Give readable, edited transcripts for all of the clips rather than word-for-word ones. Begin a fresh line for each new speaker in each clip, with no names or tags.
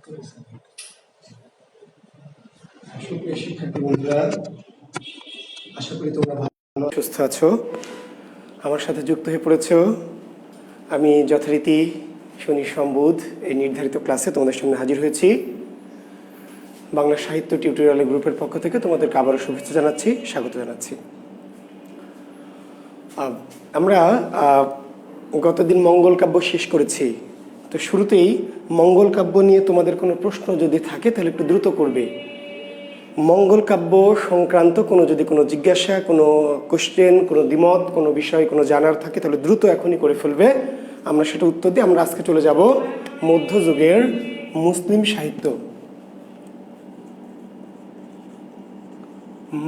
সুপ্রিয় শিক্ষার্থী বন্ধুরা, আশা করি তোমরা ভালো সুস্থ আছো, আমার সাথে যুক্ত হয়ে পড়েছো। আমি যথারীতি শনি সম্বুধ এই নির্ধারিত ক্লাসে তোমাদের সামনে হাজির হয়েছি। বাংলা সাহিত্য টিউটোরিয়াল গ্রুপের পক্ষ থেকে তোমাদেরকে আবারও শুভেচ্ছা জানাচ্ছি, স্বাগত জানাচ্ছি। আমরা গতদিন মঙ্গল কাব্য শেষ করেছি। তো শুরুতেই মঙ্গল কাব্য নিয়ে তোমাদের কোনো প্রশ্ন যদি থাকে তাহলে একটু দ্রুত করবে। মঙ্গল কাব্য সংক্রান্ত যদি কোনো জিজ্ঞাসা, কোনো কোশ্চেন, কোনো দ্বিমত, কোনো বিষয় কোনো জানার থাকে তাহলে দ্রুত এখনই করে ফেলবে, আমরা সেটা উত্তর দিয়ে আমরা আজকে চলে যাব মধ্যযুগের মুসলিম সাহিত্য।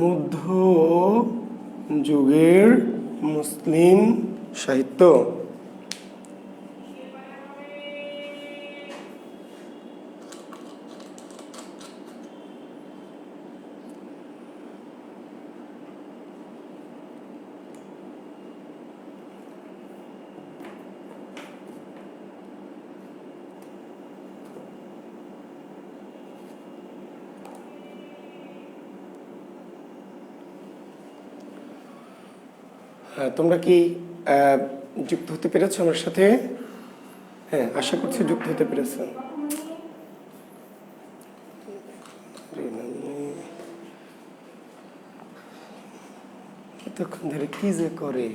মধ্যযুগের মুসলিম সাহিত্য। তোমরা কি যুক্ত হতে পেরেছো আমার সাথে? হ্যাঁ, আশা করছি যুক্ত হতে পেরেছো। এতক্ষণ ধরে কি যে করে,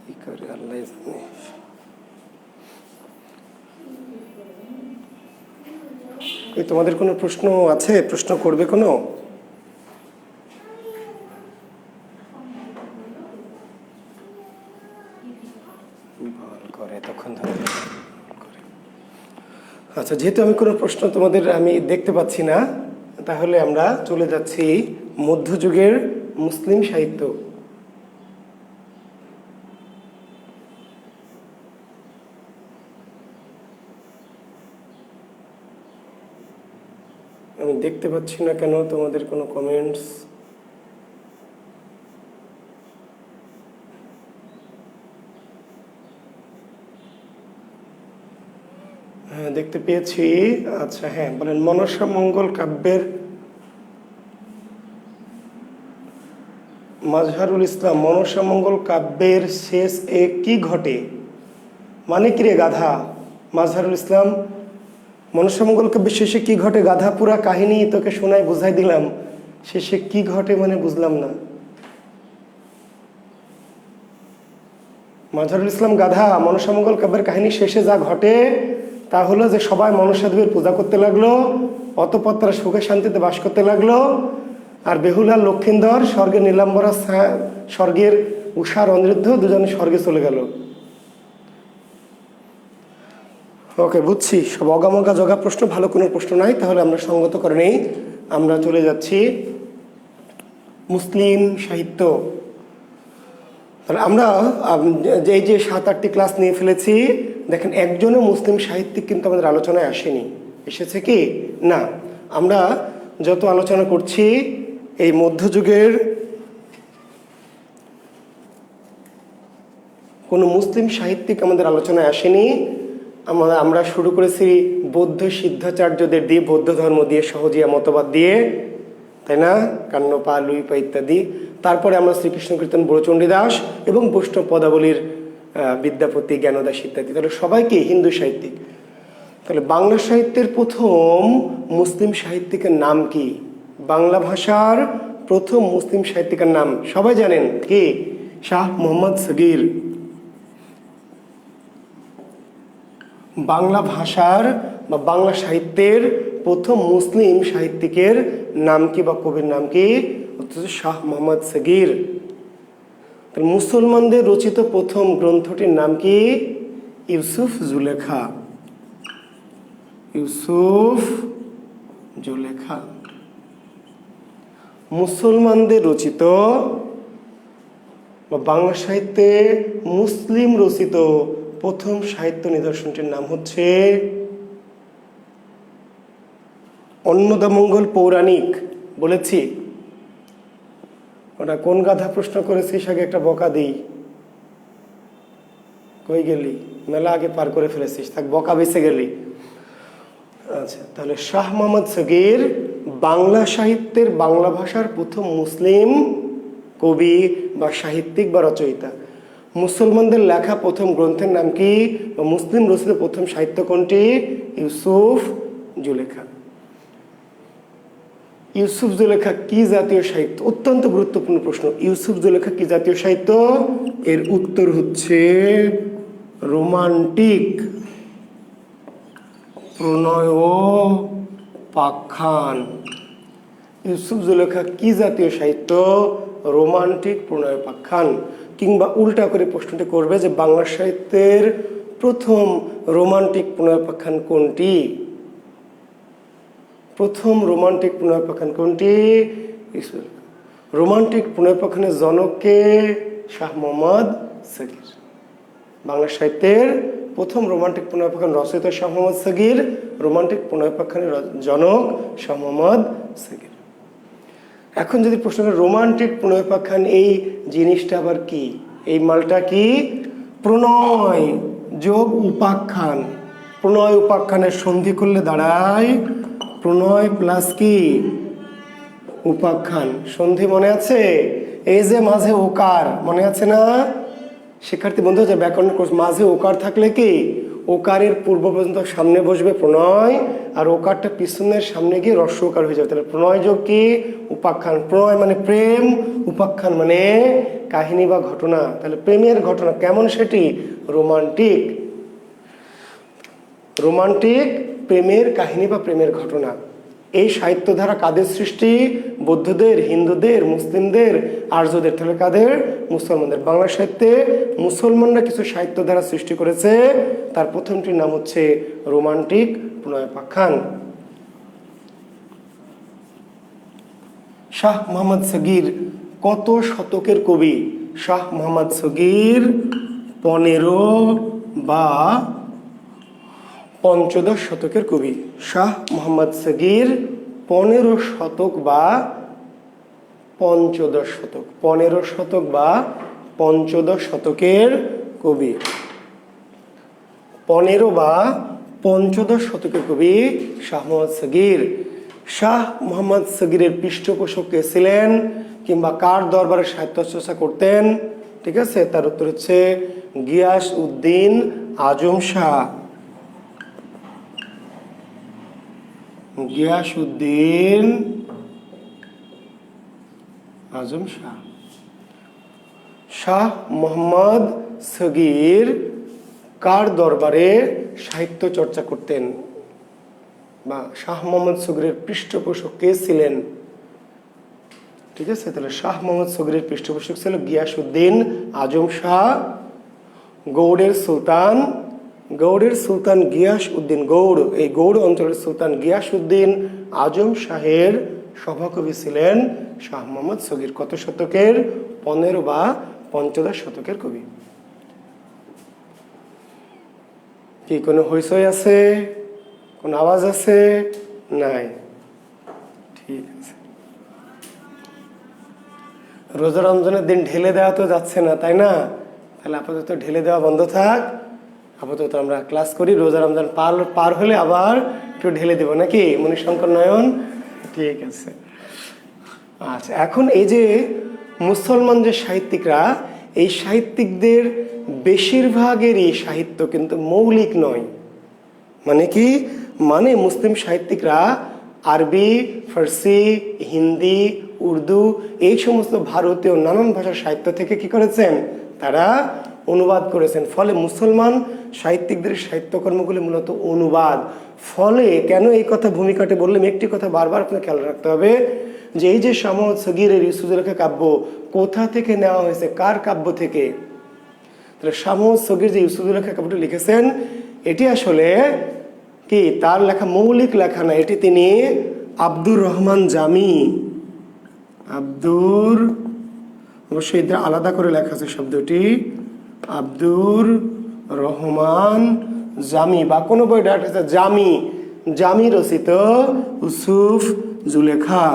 কি করে আল্লাহ জানে। তোমাদের কোনো প্রশ্ন আছে? প্রশ্ন করবে কোনো? আচ্ছা, যেহেতু আমি কোনো প্রশ্ন তোমাদের আমি দেখতে পাচ্ছি না, তাহলে আমরা চলে যাচ্ছি মধ্যযুগের মুসলিম সাহিত্য। আমি দেখতে পাচ্ছি না কেন তোমাদের কোনো কমেন্টস। হ্যাঁ, দেখতে পেয়েছি। আচ্ছা, হ্যাঁ বলেন। মনসা মঙ্গল কাব্যের মাজহারুল ইসলাম, মনসা মঙ্গল কাব্যের শেষ এ কি ঘটে? মানে কি রে গাধা? মাজহারুল ইসলাম, মনসা মঙ্গল কাব্যের শেষে কি ঘটে? গাধা, পুরা কাহিনী তোকে শোনায় বুঝাই দিলাম, শেষে কি ঘটে মানে বুঝলাম না। মাজহারুল ইসলাম গাধা, মনসা মঙ্গল কাব্যের কাহিনী শেষে যা ঘটে তা হলো যে সবাই মনসা দেবীর পূজা করতে লাগলো, অতঃপর তারা সুখে শান্তিতে বাস করতে লাগলো। আর বেহুলা লক্ষিন্দর স্বর্গের নীলাম্বরা, স্বর্গের উষার অনিরুদ্ধ দুজনে স্বর্গে চলে গেল। ওকে, বুঝছি। সব অগামগা জগা প্রশ্ন, ভালো কোনো প্রশ্ন নাই, তাহলে আমরা সঙ্গত করে নেই। আমরা চলে যাচ্ছি মুসলিম সাহিত্য। তাহলে আমরা এই যে 7-8টি ক্লাস নিয়ে ফেলেছি, দেখেন একজনও মুসলিম সাহিত্যিক কিন্তু আমাদের আলোচনায় আসেনি। এসেছে কি না? আমরা যত আলোচনা করছি এই মধ্যযুগের কোনো মুসলিম সাহিত্যিক আমাদের আলোচনায় আসেনি। আমরা শুরু করেছি বৌদ্ধ সিদ্ধাচার্যদের দিয়ে, বৌদ্ধ ধর্ম দিয়ে, সহজিয়া মতবাদ দিয়ে, তাই না? কান্নপা, লুইপা ইত্যাদি। তারপরে আমরা শ্রীকৃষ্ণ কীর্তন, বড়চণ্ডীদাস এবং বৈষ্ণব পদাবলীর বিদ্যাপতি, জ্ঞানদাস ইত্যাদি। তাহলে সবাইকে হিন্দু সাহিত্যিক। তাহলে বাংলা সাহিত্যের প্রথম মুসলিম সাহিত্যিকের নাম কি? বাংলা ভাষার প্রথম মুসলিম সাহিত্যিকের নাম সবাই জানেন কি? শাহ মোহাম্মদ সগীর। বাংলা ভাষার বা বাংলা সাহিত্যের প্রথম মুসলিম সাহিত্যিকের নাম কি বা কবির নাম কি? শাহ মোহাম্মদ সগীর। মুসলমানদের রচিত প্রথম গ্রন্থটির নাম কি? ইউসুফ জুলেখা। ইউসুফ জুলেখা। মুসলমানদের রচিত বা বাংলা সাহিত্যে মুসলিম রচিত প্রথম সাহিত্য নিদর্শনটির নাম হচ্ছে অন্নদামঙ্গল পৌরাণিক। বলেছি ওটা কোন গাধা প্রশ্ন করেছিস, আগে একটা বকা দিই। কই গেলি? মেলা আগে পার করে ফেলেছিস, থাক বকা বেঁচে গেলি। আচ্ছা, তাহলে শাহ মোহাম্মদ সগীর বাংলা সাহিত্যের বাংলা ভাষার প্রথম মুসলিম কবি বা সাহিত্যিক বা রচয়িতা। মুসলমানদের লেখা প্রথম গ্রন্থের নাম কি, বা মুসলিম রচিত প্রথম সাহিত্য কোনটি? ইউসুফ জুলেখা। ইউসুফ জুলেখা কি জাতীয় সাহিত্য? অত্যন্ত গুরুত্বপূর্ণ প্রশ্ন। ইউসুফ জুলেখা কি জাতীয় সাহিত্য? এর উত্তর হচ্ছে রোমান্টিক প্রণয়োপাখ্যান। ইউসুফ জুলেখা কি জাতীয় সাহিত্য? রোমান্টিক প্রণয়োপাখ্যান। কিংবা উল্টা করে প্রশ্নটি করবে যে বাংলা সাহিত্যের প্রথম রোমান্টিক প্রণয়োপাখ্যান কোনটি? প্রথম রোমান্টিক প্রণয়োপাখ্যান কোনটি? রোমান্টিক প্রণয়োপাখ্যানের জনককে? শাহ মোহাম্মদ সগীর। বাংলা সাহিত্যের প্রথম রোমান্টিক প্রণয়োপাখ্যান রচয়িতা শাহ মোহাম্মদ সগীর, রোমান্টিক প্রণয়োপাখ্যানের জনক শাহ মোহাম্মদ সগীর। এখন যদি প্রশ্ন করে রোমান্টিক প্রণয়োপাখ্যান এই জিনিসটা আবার কি, এই মালটা কি? প্রণয় যোগ উপাখ্যান। প্রণয় উপাখ্যানের সন্ধি করলে দাঁড়ায় প্রণয় প্লাস কি? উপাখ্যান। সন্ধি মনে আছে? এই যে মাঝে ওকার, মনে আছে না শিক্ষার্থী বন্ধু? যে ব্যাকরণ কোর্স, মাঝে ওকার থাকলে কি ওকারের পূর্ব পর্যন্ত সামনে বসবে প্রণয়, আর ওকারটা পিছনের সামনে গিয়ে রস্য ওকার হয়ে যাবে। তাহলে প্রণয় যোগ কি? উপাখ্যান। প্রণয় মানে প্রেম, উপাখ্যান মানে কাহিনী বা ঘটনা। তাহলে প্রেমের ঘটনা কেমন সেটি? রোমান্টিক। রোমান্টিক প্রেমের কাহিনী বা প্রেমের ঘটনা। এই সাহিত্য ধারা কাদের সৃষ্টি? বৌদ্ধদের, হিন্দুদের, মুসলিমদের, আর্যদের। তাহলে কাদের? মুসলমানদের। বাংলা সাহিত্যে মুসলমানরা কিছু সাহিত্য ধারা সৃষ্টি করেছে, তার প্রথমটির নাম হচ্ছে রোমান্টিক প্রণয়োপাখ্যান। শাহ মোহাম্মদ সগীর কত শতকের কবি? শাহ মোহাম্মদ সগীর 15 বা পঞ্চদশ শতকের কবি। শাহ মোহাম্মদ সগীর 15 শতক বা পঞ্চদশ শতক, 15 শতক বা পঞ্চদশ শতকের কবি। 15 বা পঞ্চদশ শতকের কবি শাহ মোহাম্মদ সগীর। শাহ মোহাম্মদ সগীরের পৃষ্ঠপোষক কে ছিলেন, কিংবা কার দরবারে সাহিত্য চর্চা করতেন? ঠিক আছে, তার উত্তর হচ্ছে গিয়াস উদ্দিন আজম শাহ। গিয়াস উদ্দিন আজম শাহ। শাহ মোহাম্মদ সগীর কার দরবারে সাহিত্য চর্চা করতেন, বা শাহ মোহাম্মদ সগীরের পৃষ্ঠপোষক কে ছিলেন? ঠিক আছে, তাহলে শাহ মোহাম্মদ সগীরের পৃষ্ঠপোষক ছিল গিয়াস উদ্দিন আজম শাহ। গৌড়ের সুলতান, গৌড়ের সুলতান গিয়াস উদ্দিন, গৌড়, এই গৌড় অঞ্চলের সুলতান গিয়াস উদ্দিন আজম শাহের সভাকবি ছিলেন শাহ মোহাম্মদ সগীর। কত শতকের? 15 বা পঞ্চদশ শতকের কবি। কি কোনো হইচই আছে? কোন আওয়াজ আছে? নাই। ঠিক আছে, রোজা রমজানের দিন ঢেলে দেওয়া তো যাচ্ছে না, তাই না? তাহলে আপাতত ঢেলে দেওয়া বন্ধ থাক। আপাতত আমরা ক্লাস করি, রোজা রমজান পার হলে আবার একটু ঢেলে দেবো, নাকি মণিশঙ্কর নয়ন? ঠিক আছে। আচ্ছা, এখন এই যে মুসলমান যে সাহিত্যিকরা, এই সাহিত্যিকদের বেশিরভাগেরই সাহিত্য কিন্তু মৌলিক নয়। মানে কি? মানে মুসলিম সাহিত্যিকরা আরবি, ফার্সি, হিন্দি, উর্দু, এই সমস্ত ভারতীয় নানান ভাষার সাহিত্য থেকে কি করেছেন? তারা অনুবাদ করেছেন। ফলে মুসলমান সাহিত্যিকদের সাহিত্যকর্মগুলি মূলত অনুবাদ। ফলে কেন এই কথা ভূমিকাটে বললাম, একটি কথা বারবার আপনাকে খেয়াল রাখতে হবে, যে এই যে শাহ মোহাম্মদ সগীরের ইউসুফ জুলেখা কাব্য কোথা থেকে নেওয়া হয়েছে, কার কাব্য থেকে? তাহলে শাহ মোহাম্মদ সগীর যে ইউসুফ জুলেখা কাব্যটি লিখেছেন, এটি আসলে কি তার লেখা মৌলিক লেখা না, এটি তিনি আব্দুর রহমান জামি, আব্দুর, অবশ্যই এটা আলাদা করে লেখা আছে শব্দটি, আব্দুর রহমান জামি, বা কোনো বই ডাটা জামি, জামি রচিত ইউসুফ জুলেখা।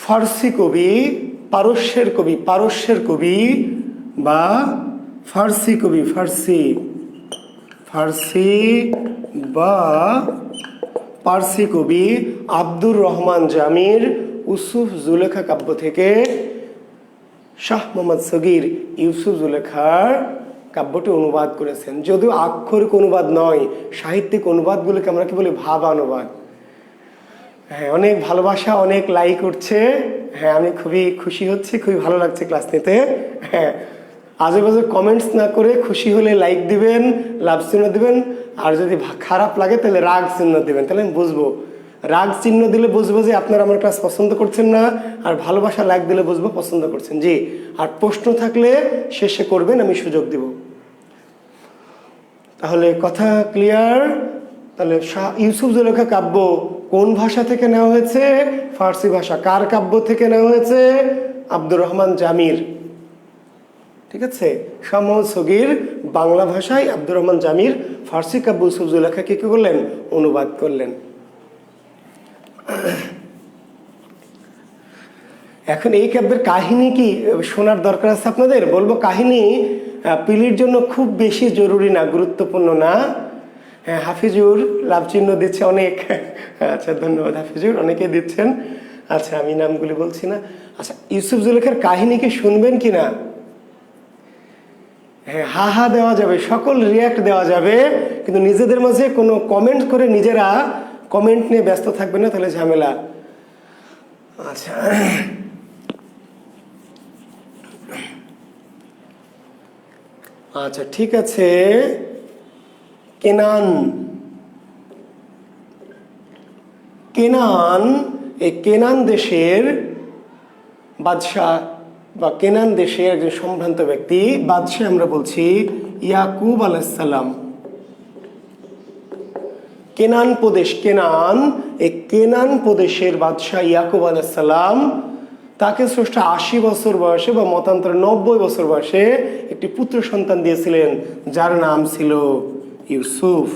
ফার্সি কবি পারস্যের কবি বা ফার্সি কবি, ফার্সি বা পার্সি কবি আব্দুর রহমান জামির ইউসুফ জুলেখা কাব্য থেকে শাহ মোহাম্মদ সগীর ইউসুফ জুলেখার কাব্যটি অনুবাদ করেছেন। যদিও আক্ষরিক অনুবাদ নয়, সাহিত্যিক অনুবাদগুলোকে আমরা কি বলি, ভাবানুবাদ। হ্যাঁ, অনেক ভালোবাসা, অনেক লাইক উঠছে। হ্যাঁ, আমি খুবই খুশি হচ্ছি, খুবই ভালো লাগছে ক্লাস নিতে। হ্যাঁ, আজেবাজে কমেন্টস না করে খুশি হলে লাইক দিবেন, লাভ চিহ্ন দিবেন, আর যদি খারাপ লাগে তাহলে রাগ চিহ্ন দিবেন, তাহলে আমি বুঝবো। রাগ চিহ্ন দিলে বুঝবো যে আপনারা আমার ক্লাস পছন্দ করছেন না, আর ভালোবাসা লাইক দিলে বুঝবো পছন্দ করছেন। জি, আর প্রশ্ন থাকলে শেষে করবেন, আমি সুযোগ দিব। তাহলে কথা ক্লিয়ার? তাহলে ইউসুফ জুলেখা কাব্য কোন ভাষা থেকে নেওয়া হয়েছে? ফার্সি ভাষা। কার কাব্য থেকে নেওয়া হয়েছে? আব্দুর রহমান জামির। ঠিক আছে, শাহ মোহাম্মদ সগীর বাংলা ভাষায়, আব্দুর রহমান জামির ফার্সি কাব্য ইউসুফ জুলেখাকে কি করলেন? অনুবাদ করলেন। এখন এই কাব্যের কাহিনী কি শোনার দরকার আছে আপনাদের? বলবো কাহিনী পিলির জন্য খুব বেশি জরুরি না, গুরুত্বপূর্ণ না। হ্যাঁ, হাফিজুর লাভ চিহ্ন দিচ্ছে অনেক। আচ্ছা, ধন্যবাদ হাফিজুর, অনেকে দিচ্ছেন। আচ্ছা, আমি নামগুলি বলছি না। আচ্ছা, ইউসুফ জুলেখার কাহিনী কি শুনবেন কি না? হ্যাঁ, হা হা দেওয়া যাবে, সকল রিয়াক্ট দেওয়া যাবে, কিন্তু নিজেদের মাঝে কোনো কমেন্ট করে নিজেরা কমেন্ট নিয়ে ব্যস্ত থাকবে না, তাহলে ঝামেলা। আচ্ছা, আচ্ছা ঠিক আছে। কেনান, এই কেনান দেশের বাদশাহ বা কেনান দেশের একজন সম্ভ্রান্ত ব্যক্তি, বাদশাহ আমরা বলছি ইয়াকুব আলাইহিসসালাম। কেনান প্রদেশ, এই কেনান প্রদেশের বাদশাহ ইয়াকুব আলাইহিসসালাম, তাকে স্রষ্টা 80 বছর বয়সে বা মতান্তরে 90 বছর বয়সে একটি পুত্র সন্তান দিয়েছিলেন, যার নাম ছিল ইউসুফ।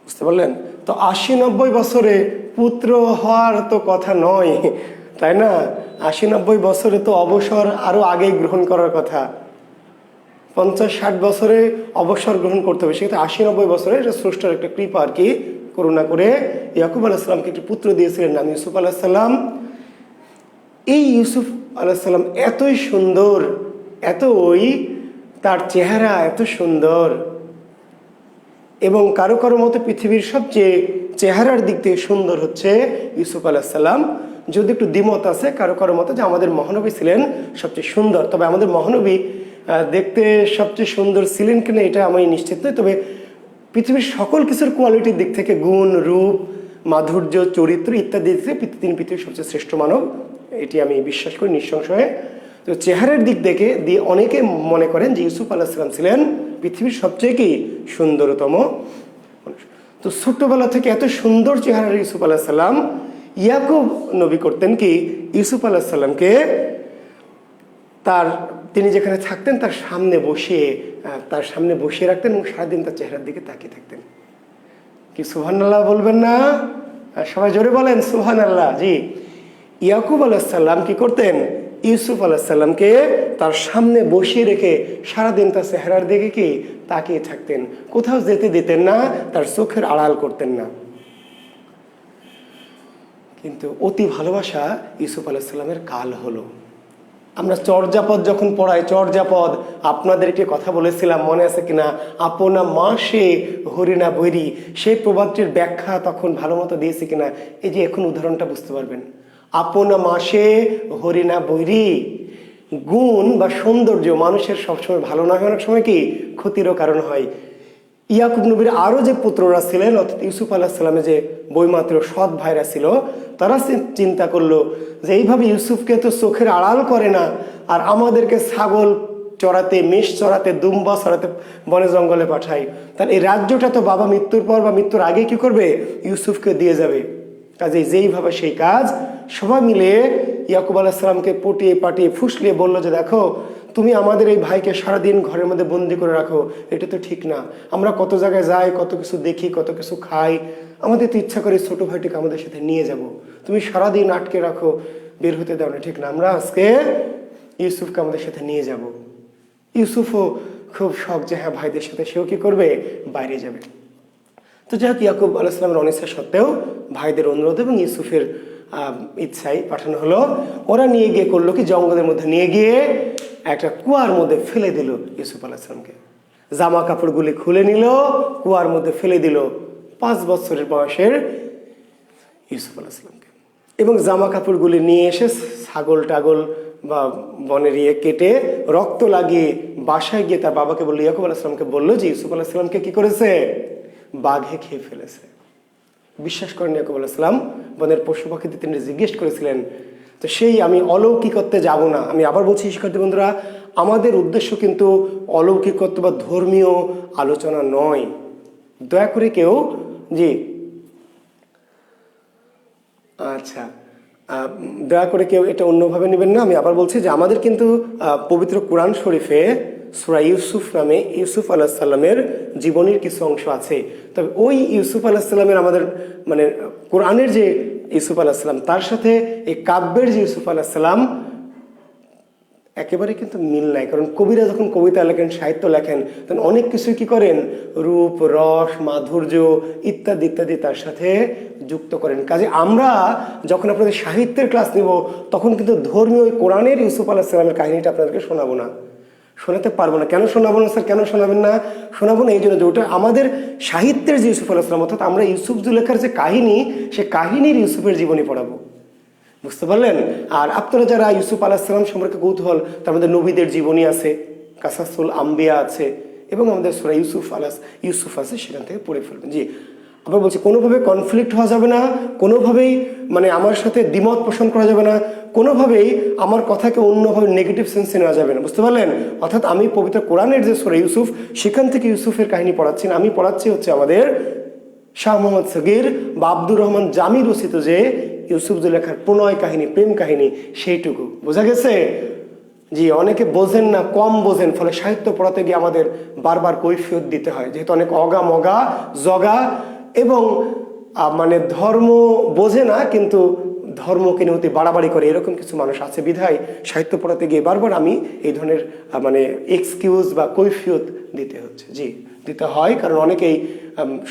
বুঝতে পারলেন? তো 80-90 বছরে পুত্র হওয়ার তো কথা নয়, তাই না? 80-90 বছরে তো অবসর আরো আগেই গ্রহণ করার কথা। 50-60 বছরে অবসর গ্রহণ করতে হবে, সেক্ষেত্রে 80-90 বছরে এটা স্রষ্টার একটা কৃপা আর কি, করুণা করে ইয়াকুব আলাইহিসসালামকে একটি পুত্র দিয়েছিলেন, নাম ইউসুফ আলাইহিসসালাম। এই ইউসুফ আলাইহিসসালাম এতই সুন্দর, তার চেহারা এত সুন্দর, এবং কারো কারো মতে পৃথিবীর সবচেয়ে চেহারার দিক থেকে সুন্দর হচ্ছে ইউসুফ আলাইহিসসালাম। যদি একটু দ্বিমত আছে কারো কারো মতে যে আমাদের মহানবী ছিলেন সবচেয়ে সুন্দর, তবে আমাদের মহানবী দেখতে সবচেয়ে সুন্দর ছিলেন কিনা এটা আমি নিশ্চিত নই। তবে পৃথিবীর সকল কিছুর কোয়ালিটির দিক থেকে, গুণ, রূপ, মাধুর্য, চরিত্র ইত্যাদি দিক থেকে তিনি পৃথিবীর সবচেয়ে শ্রেষ্ঠ মানব, এটি আমি বিশ্বাস করি নিঃসংশয়ে। তো চেহারার দিক দেখে দিয়ে অনেকে মনে করেন যে ইউসুফ আলাইহিসসালাম ছিলেন পৃথিবীর সবচেয়ে কি সুন্দরতম মানুষ। তো ছোট্টবেলা থেকে এত সুন্দর চেহারার ইউসুফ আলাইহিসসালাম, ইয়াকুব নবী করতেন কি, ইউসুফ আলাইহিসসালামকে তিনি যেখানে থাকতেন তার সামনে বসিয়ে রাখতেন এবং সারাদিন তার চেহারার দিকে তাকিয়ে থাকতেন। কি সুবহানাল্লাহ বলবেন না? সবাই জোরে বলেন সুবহানাল্লাহ। জি, ইয়াকুব আলাইহিসসালাম কি করতেন? ইউসুফ আলাইহিসসালামকে তার সামনে বসিয়ে রেখে সারাদিন তার চেহারার দিকে কি তাকিয়ে থাকতেন, কোথাও যেতে দিতেন না, তার চোখের আড়াল করতেন না। কিন্তু অতি ভালোবাসা ইউসুফ আলাইহিসসালামের কাল হলো। আমরা চর্যাপদ যখন পড়াই, চর্যাপদ আপনাদেরকে কথা বলেছিলাম, মনে আছে কিনা? আপনা মাসে হরিণা বৈরি, সেই প্রবাদটির ব্যাখ্যা তখন ভালো মতো দিয়েছি কিনা, এই যে এখন উদাহরণটা বুঝতে পারবেন। আপনা মাসে হরিণা বৈরি, গুণ বা সৌন্দর্য মানুষের সবসময় ভালো না হয়, অনেক সময় কি ক্ষতিরও কারণ হয়। ইয়াকুব নবীর আরও যে পুত্ররা ছিলেন, অর্থাৎ ইউসুফ আলাইহিসসালামের যে বইমাত্র সৎ ভাইরা ছিল, তারা চিন্তা করলো যে এইভাবে ইউসুফকে তো চোখের আড়াল করে না, আর আমাদেরকে ছাগল চড়াতে, মেষ চড়াতে, দুম্বা চড়াতে বনে জঙ্গলে পাঠায়, তাহলে এই রাজ্যটা তো বাবা মৃত্যুর পর বা মৃত্যুর আগে কি করবে? ইউসুফকে দিয়ে যাবে। কাজে যেইভাবে সেই কাজ, সবাই মিলে ইয়াকুব আলাইহিসসালামকে পটিয়ে পাটিয়ে ফুসলিয়ে বললো যে দেখো, তুমি আমাদের এই ভাইকে সারাদিন ঘরের মধ্যে বন্দি করে রাখো, এটা তো ঠিক না। আমরা কত জায়গায় যাই, কত কিছু দেখি, কত কিছু খাই, আমাদের তো ইচ্ছা করে ছোট ভাইটিকে আমাদের সাথে নিয়ে যাব, তুমি সারাদিন আটকে রাখো, বের হতে দাও না, ঠিক না, আমরা আজকে ইউসুফকে আমাদের সাথে নিয়ে যাব। ইউসুফও খুব শখ যে হ্যাঁ ভাইদের সাথে সেও কি করবে, বাইরে যাবে। তো যাই হোক, ইয়াকুব আলাইহিস সালামের অনিচ্ছা সত্ত্বেও ভাইদের অনুরোধ এবং ইউসুফের ইচ্ছায় পাঠানো হলো। ওরা নিয়ে গিয়ে করলো কি, জঙ্গলের মধ্যে নিয়ে গিয়ে একটা কুয়ার মধ্যে ফেলে দিল ইউসুফ আলাইহিস সালামকে। জামা কাপড়গুলি খুলে নিল, কুয়ার মধ্যে ফেলে দিল 5 বছরের বয়সের ইউসুফ আলাইহিস সালামকে। এবং জামা কাপড়গুলি নিয়ে এসে ছাগল টাগল বা বনের কেটে রক্ত লাগিয়ে বাসায় গিয়ে তার বাবাকে বললো, ইয়াকুব আলাইহিস সালামকে বললো যে ইউসুফ আলাইহিস সালামকে কি করেছে, বাঘে খেয়ে ফেলেছে। বিশ্বাস করেন ইয়াকুব আলাইহিস সালাম বনের পশু পাখিদের তিনি জিজ্ঞেস করেছিলেন। তো সেই আমি অলৌকিকত্বে যাব না, আমি আবার বলছি শিক্ষার্থী বন্ধুরা, আমাদের উদ্দেশ্য কিন্তু অলৌকিকত্ব বা ধর্মীয় আলোচনা নয়। দয়া করে কেউ জি আচ্ছা দয়া করে কেউ এটা অন্যভাবে নেবেন না। আমি আবার বলছি যে আমাদের কিন্তু পবিত্র কোরআন শরীফে সূরা ইউসুফ নামে ইউসুফ আলাইহিস সালামের জীবনীর কিছু অংশ আছে। তবে ওই ইউসুফ আলাইহিস সালামের আমাদের মানে কোরআনের যে ইউসুফ আলাইহিস সালাম তার সাথে এই কাব্যের যে ইউসুফ আলাইহিস সালাম একেবারে কিন্তু মিল নাই। কারণ কবিরা যখন কবিতা লেখেন, সাহিত্য লেখেন, তখন অনেক কিছু কি করেন, রূপ রস মাধুর্য ইত্যাদি ইত্যাদি তার সাথে যুক্ত করেন। কাজে আমরা যখন আপনাদের সাহিত্যের ক্লাস নিব তখন কিন্তু ধর্মীয় কোরআনের ইউসুফ আলাইহিস সালামের কাহিনীটা আপনাদেরকে শোনাবো না, শোনাতে পারবো না। কেন শোনাবো না স্যার, কেন শোনাবেন না? শোনাবো না এই জন্য যে ওটা আমাদের সাহিত্যের যে ইউসুফ আলাইহিস সালাম, অর্থাৎ আমরা ইউসুফ জুলেখার যে কাহিনী, সে কাহিনীর ইউসুফের জীবনী পড়াবো। বুঝতে পারলেন? আর আপনারা যারা ইউসুফ আলাইহিস সালাম সম্পর্কে কৌতূহল, তার মধ্যে নবীদের জীবনী আছে, কাসাসুল আম্বিয়া আছে এবং আমাদের সূরা ইউসুফ আছে, সেখান থেকে পড়ে ফেলবেন। জি আবার বলছি, কোনোভাবে কনফ্লিক্ট হওয়া যাবে না, কোনোভাবেই মানে আমার সাথে দ্বিমত পোষণ করা যাবে না, কোনোভাবেই আমার কথাকে অন্যভাবে নেগেটিভ সেন্সে নেওয়া যাবে না। বুঝতে পারলেন? অর্থাৎ আমি পবিত্র কোরআনের যে সূরা ইউসুফ, সেখান থেকে ইউসুফের কাহিনী পড়াচ্ছি না, আমি পড়াচ্ছি হচ্ছে আমাদের শাহ মোহাম্মদ সগীর বা আব্দুর রহমান জামি রচিত যে ইউসুফ জুলেখার প্রণয় কাহিনী, প্রেম কাহিনী, সেইটুকু। বোঝা গেছে? জি, অনেকে বোঝেন না, কম বোঝেন, ফলে সাহিত্য পড়াতে গিয়ে আমাদের বারবার কৈফিয়ত দিতে হয়, যেহেতু অনেক অগা মগা জগা এবং মানে ধর্ম বোঝে না কিন্তু ধর্মকে নিয়ে অতি বাড়াবাড়ি করে, এরকম কিছু মানুষ আছে। বিধায় সাহিত্য পড়াতে গিয়ে বারবার আমি এই ধরনের মানে এক্সকিউজ বা কৈফিয়ত দিতে হচ্ছে। জি দিতে হয়, কারণ অনেকেই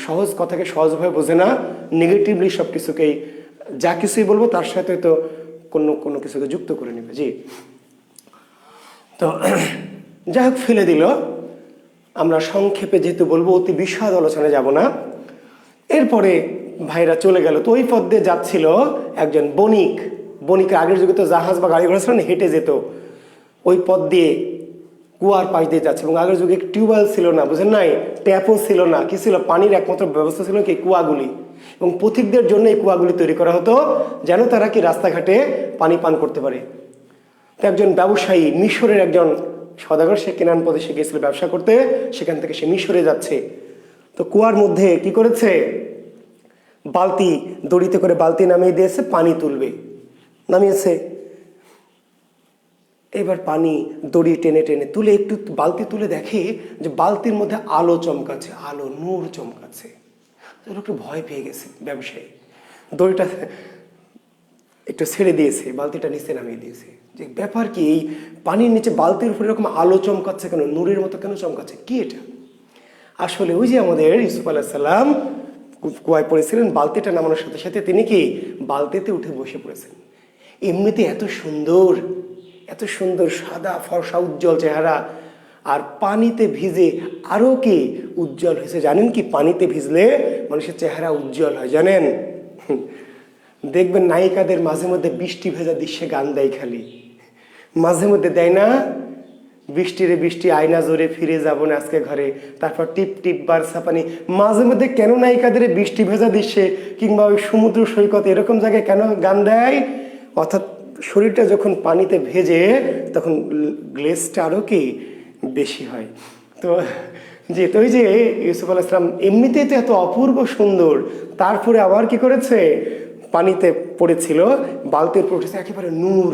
সহজ কথাকে সহজভাবে বোঝে না, নেগেটিভলি সব কিছুকেই, যা কিছুই বলবো তার সাথে তো কোনো কিছুকে যুক্ত করে নেবে। জি, তো যাই হোক, ফেলে দিল। আমরা সংক্ষেপে যেহেতু বলবো, অতি বিশদ আলোচনায় যাব না। এরপরে ভাইরা চলে গেল। তো ওই পথ দিয়ে যাচ্ছিল একজন বণিক, আগের যুগে তো জাহাজ বা গাড়ি ঘোড়া ছিল না, হেঁটে যেত। ওই পথ দিয়ে কুয়ার পাশ দিয়ে যাচ্ছে, এবং আগের যুগে টিউবওয়েল ছিল না, বুঝেন নাই, ট্যাপও ছিল না, কি ছিল, পানির একমাত্র ব্যবস্থা ছিল কি, কুয়াগুলি। এবং পথিকদের জন্য এই কুয়াগুলি তৈরি করা হতো যেন তারা কি রাস্তাঘাটে পানি পান করতে পারে। তো একজন ব্যবসায়ী, মিশরের একজন সওদাগর, সে কেনান প্রদেশে গিয়েছিল ব্যবসা করতে, সেখান থেকে সে মিশরে যাচ্ছে। তো কুয়ার মধ্যে কি করেছে, বালতি, দড়িতে করে বালতি নামিয়ে দিয়েছে, পানি তুলবে, নামিয়েছে। এবার পানি দড়ি টেনে টেনে তুলে, একটু বালতি তুলে দেখে যে বালতির মধ্যে আলো চমকাচ্ছে, আলো নূর চমকাচ্ছে। একটু ভয় পেয়ে গেছে ব্যবসায়ী, দড়িটা একটু ছেড়ে দিয়েছে, বালতিটা নিচে নামিয়ে দিয়েছে। যে ব্যাপার কি, এই পানির নিচে বালতির উপরে এরকম আলো চমকাচ্ছে কেন, নূরের মতো কেন চমকাচ্ছে, কি এটা? আসলে ওই যে আমাদের ইউসুফ আলাইহিস সালাম কুয়ায় পড়েছিলেন, বালতিটা নামানোর সাথে সাথে তিনি কি বালতিতে উঠে বসে পড়েছেন। এমনিতে এত সুন্দর সাদা ফর্সা উজ্জ্বল চেহারা, আর পানিতে ভিজে আরো কি উজ্জ্বল হয়েছে। জানেন কি, পানিতে ভিজলে মানুষের চেহারা উজ্জ্বল হয়, জানেন? দেখবেন নায়িকাদের মাঝে মধ্যে বৃষ্টি ভেজা দৃশ্যে গান দেয়, খালি মাঝে মধ্যে দেয় না, বৃষ্টিরে বৃষ্টি আয়না জোরে ফিরে যাব না আজকে ঘরে, তারপর টিপ টিপ বারসা পানি। মাঝে মধ্যে কেন নায়িকাদের বৃষ্টি ভেজা দৃশ্যে কিংবা ওই সমুদ্র সৈকত এরকম জায়গায় কেন গান দেয়? অর্থাৎ শরীরটা যখন পানিতে ভেজে তখন গ্লেজটা আরও কি বেশি হয়। তো ওই যে ইউসুফ আলাইহিস সালাম এমনিতেই তো এত অপূর্ব সুন্দর, তারপরে আবার কি করেছে, পানিতে পড়েছিল, বালতির উপর উঠেছে, একেবারে নূর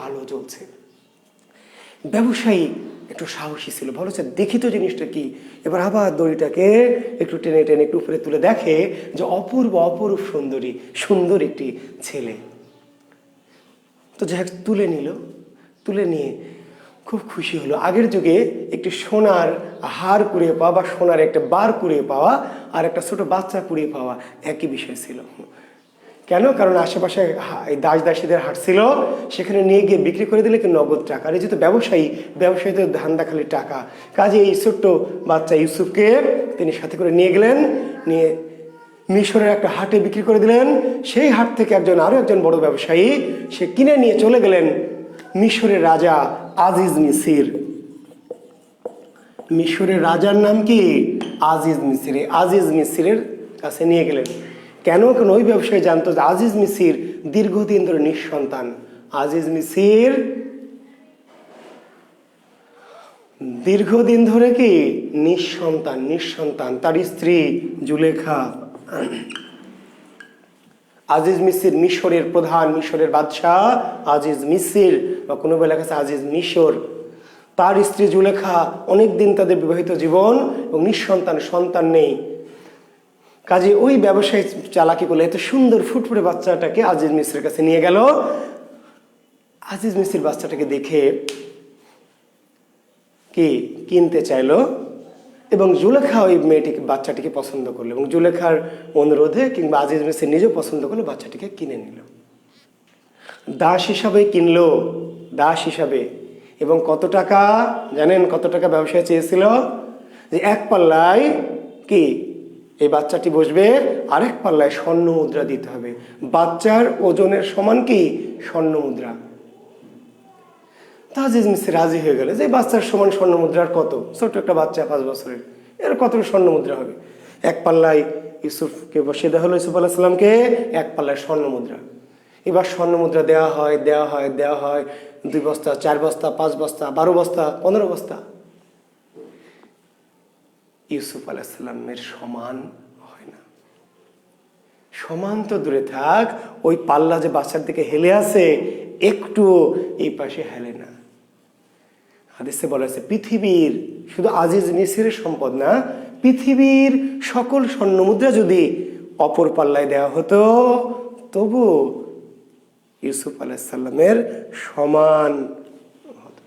আলো জ্বলছে। ব্যবসায়ী একটু সাহসী ছিল, ভালো হচ্ছে দেখি তো জিনিসটা কি। এবার আবার দড়িটাকে একটু টেনে টেনে একটু উপরে তুলে দেখে যে অপূর্ব অপরূপ সুন্দরী, সুন্দর একটি ছেলে। তো যাই হোক তুলে নিল, তুলে নিয়ে খুব খুশি হলো। আগের যুগে একটি সোনার হার কুড়িয়ে পাওয়া বা সোনার একটা বার কুড়িয়ে পাওয়া আর একটা ছোট বাচ্চা কুড়িয়ে পাওয়া একই বিষয় ছিল। কেন? কারণ আশেপাশে দাস দাসীদের হাট ছিল, সেখানে নিয়ে গিয়ে বিক্রি করে দিলে কি নগদ টাকা। আর এই যেহেতু ব্যবসায়ী তো ধান্দা খালি টাকা, কাজে এই ছোট্ট বাচ্চা ইউসুফকে তিনি সাথে করে নিয়ে গেলেন, নিয়ে মিশরের একটা হাটে বিক্রি করে দিলেন। সেই হাট থেকে আরো একজন বড় ব্যবসায়ী সে কিনে নিয়ে চলে গেলেন মিশরের রাজা আজিজ মিসির। মিশরের রাজার নাম কি? আজিজ মিসির। আজিজ মিসিরের কাছে নিয়ে গেলেন। কেন? কেন ওই ব্যবসায়ী জানতো যে আজিজ মিসির দীর্ঘদিন ধরে নিঃসন্তান। আজিজ মিসির দীর্ঘদিন ধরে কি নিঃসন্তান। তার স্ত্রী জুলেখা। আজিজ মিসির মিশরের প্রধান, মিশরের বাদশাহ আজিজ মিসির, বা কোনো বেলা কাছে আজিজ মিশর। তার স্ত্রী জুলেখা, অনেকদিন তাদের বিবাহিত জীবন এবং সন্তান নেই। কাজে ওই ব্যবসায়ী চালাকি করলে এত সুন্দর ফুটফুটে বাচ্চাটাকে আজিজ মিসিরের কাছে নিয়ে গেল। আজিজ মিসির বাচ্চাটাকে দেখে কি কিনতে চাইলো এবং জুলেখা ওই বাচ্চাটিকে পছন্দ করলো এবং জুলেখার অনুরোধে কিংবা আজিজ মিসির নিজেও পছন্দ করলো, বাচ্চাটিকে কিনে নিল। দাস হিসাবে কিনলো, দাস হিসাবে। এবং কত টাকা জানেন? কত টাকা ব্যবসায় চেয়েছিল? যে এক পাল্লায় কি এই বাচ্চাটি বসবে, আরেক পাল্লায় স্বর্ণ মুদ্রা দিতে হবে। বাচ্চার ওজনের সমান কি স্বর্ণ মুদ্রা। আজিজ মিসির রাজি হয়ে গেল যে বাচ্চার সমান স্বর্ণ মুদ্রার কত, ছোট একটা বাচ্চা 5 বছরের, এর কত স্বর্ণ মুদ্রা হবে। এক পাল্লায় ইউসুফকে বসিয়ে দেওয়া হলো, ইউসুফ আলাইহিস সালামকে, এক পাল্লায় স্বর্ণ মুদ্রা। এবার স্বর্ণ মুদ্রা দেওয়া হয় 2 বস্তা, 4 বস্তা, 5 বস্তা, 12 বস্তা, 15 বস্তা। ইউসুফ আলাইহিস সালামের সমান হয় না। সমান তো দূরে থাক, ওই পাল্লা যে বাচ্চার দিকে হেলে আছে একটু এই পাশে হেলে না। হাদিসে বলা আছে পৃথিবীর শুধু আজিজ মিসিরের সম্পদ না, পৃথিবীর সকল স্বর্ণ মুদ্রা যদি অপর পাল্লায় দেওয়া হতো তবু ইউসুফ আলাইহিস সালামের সমান হতো।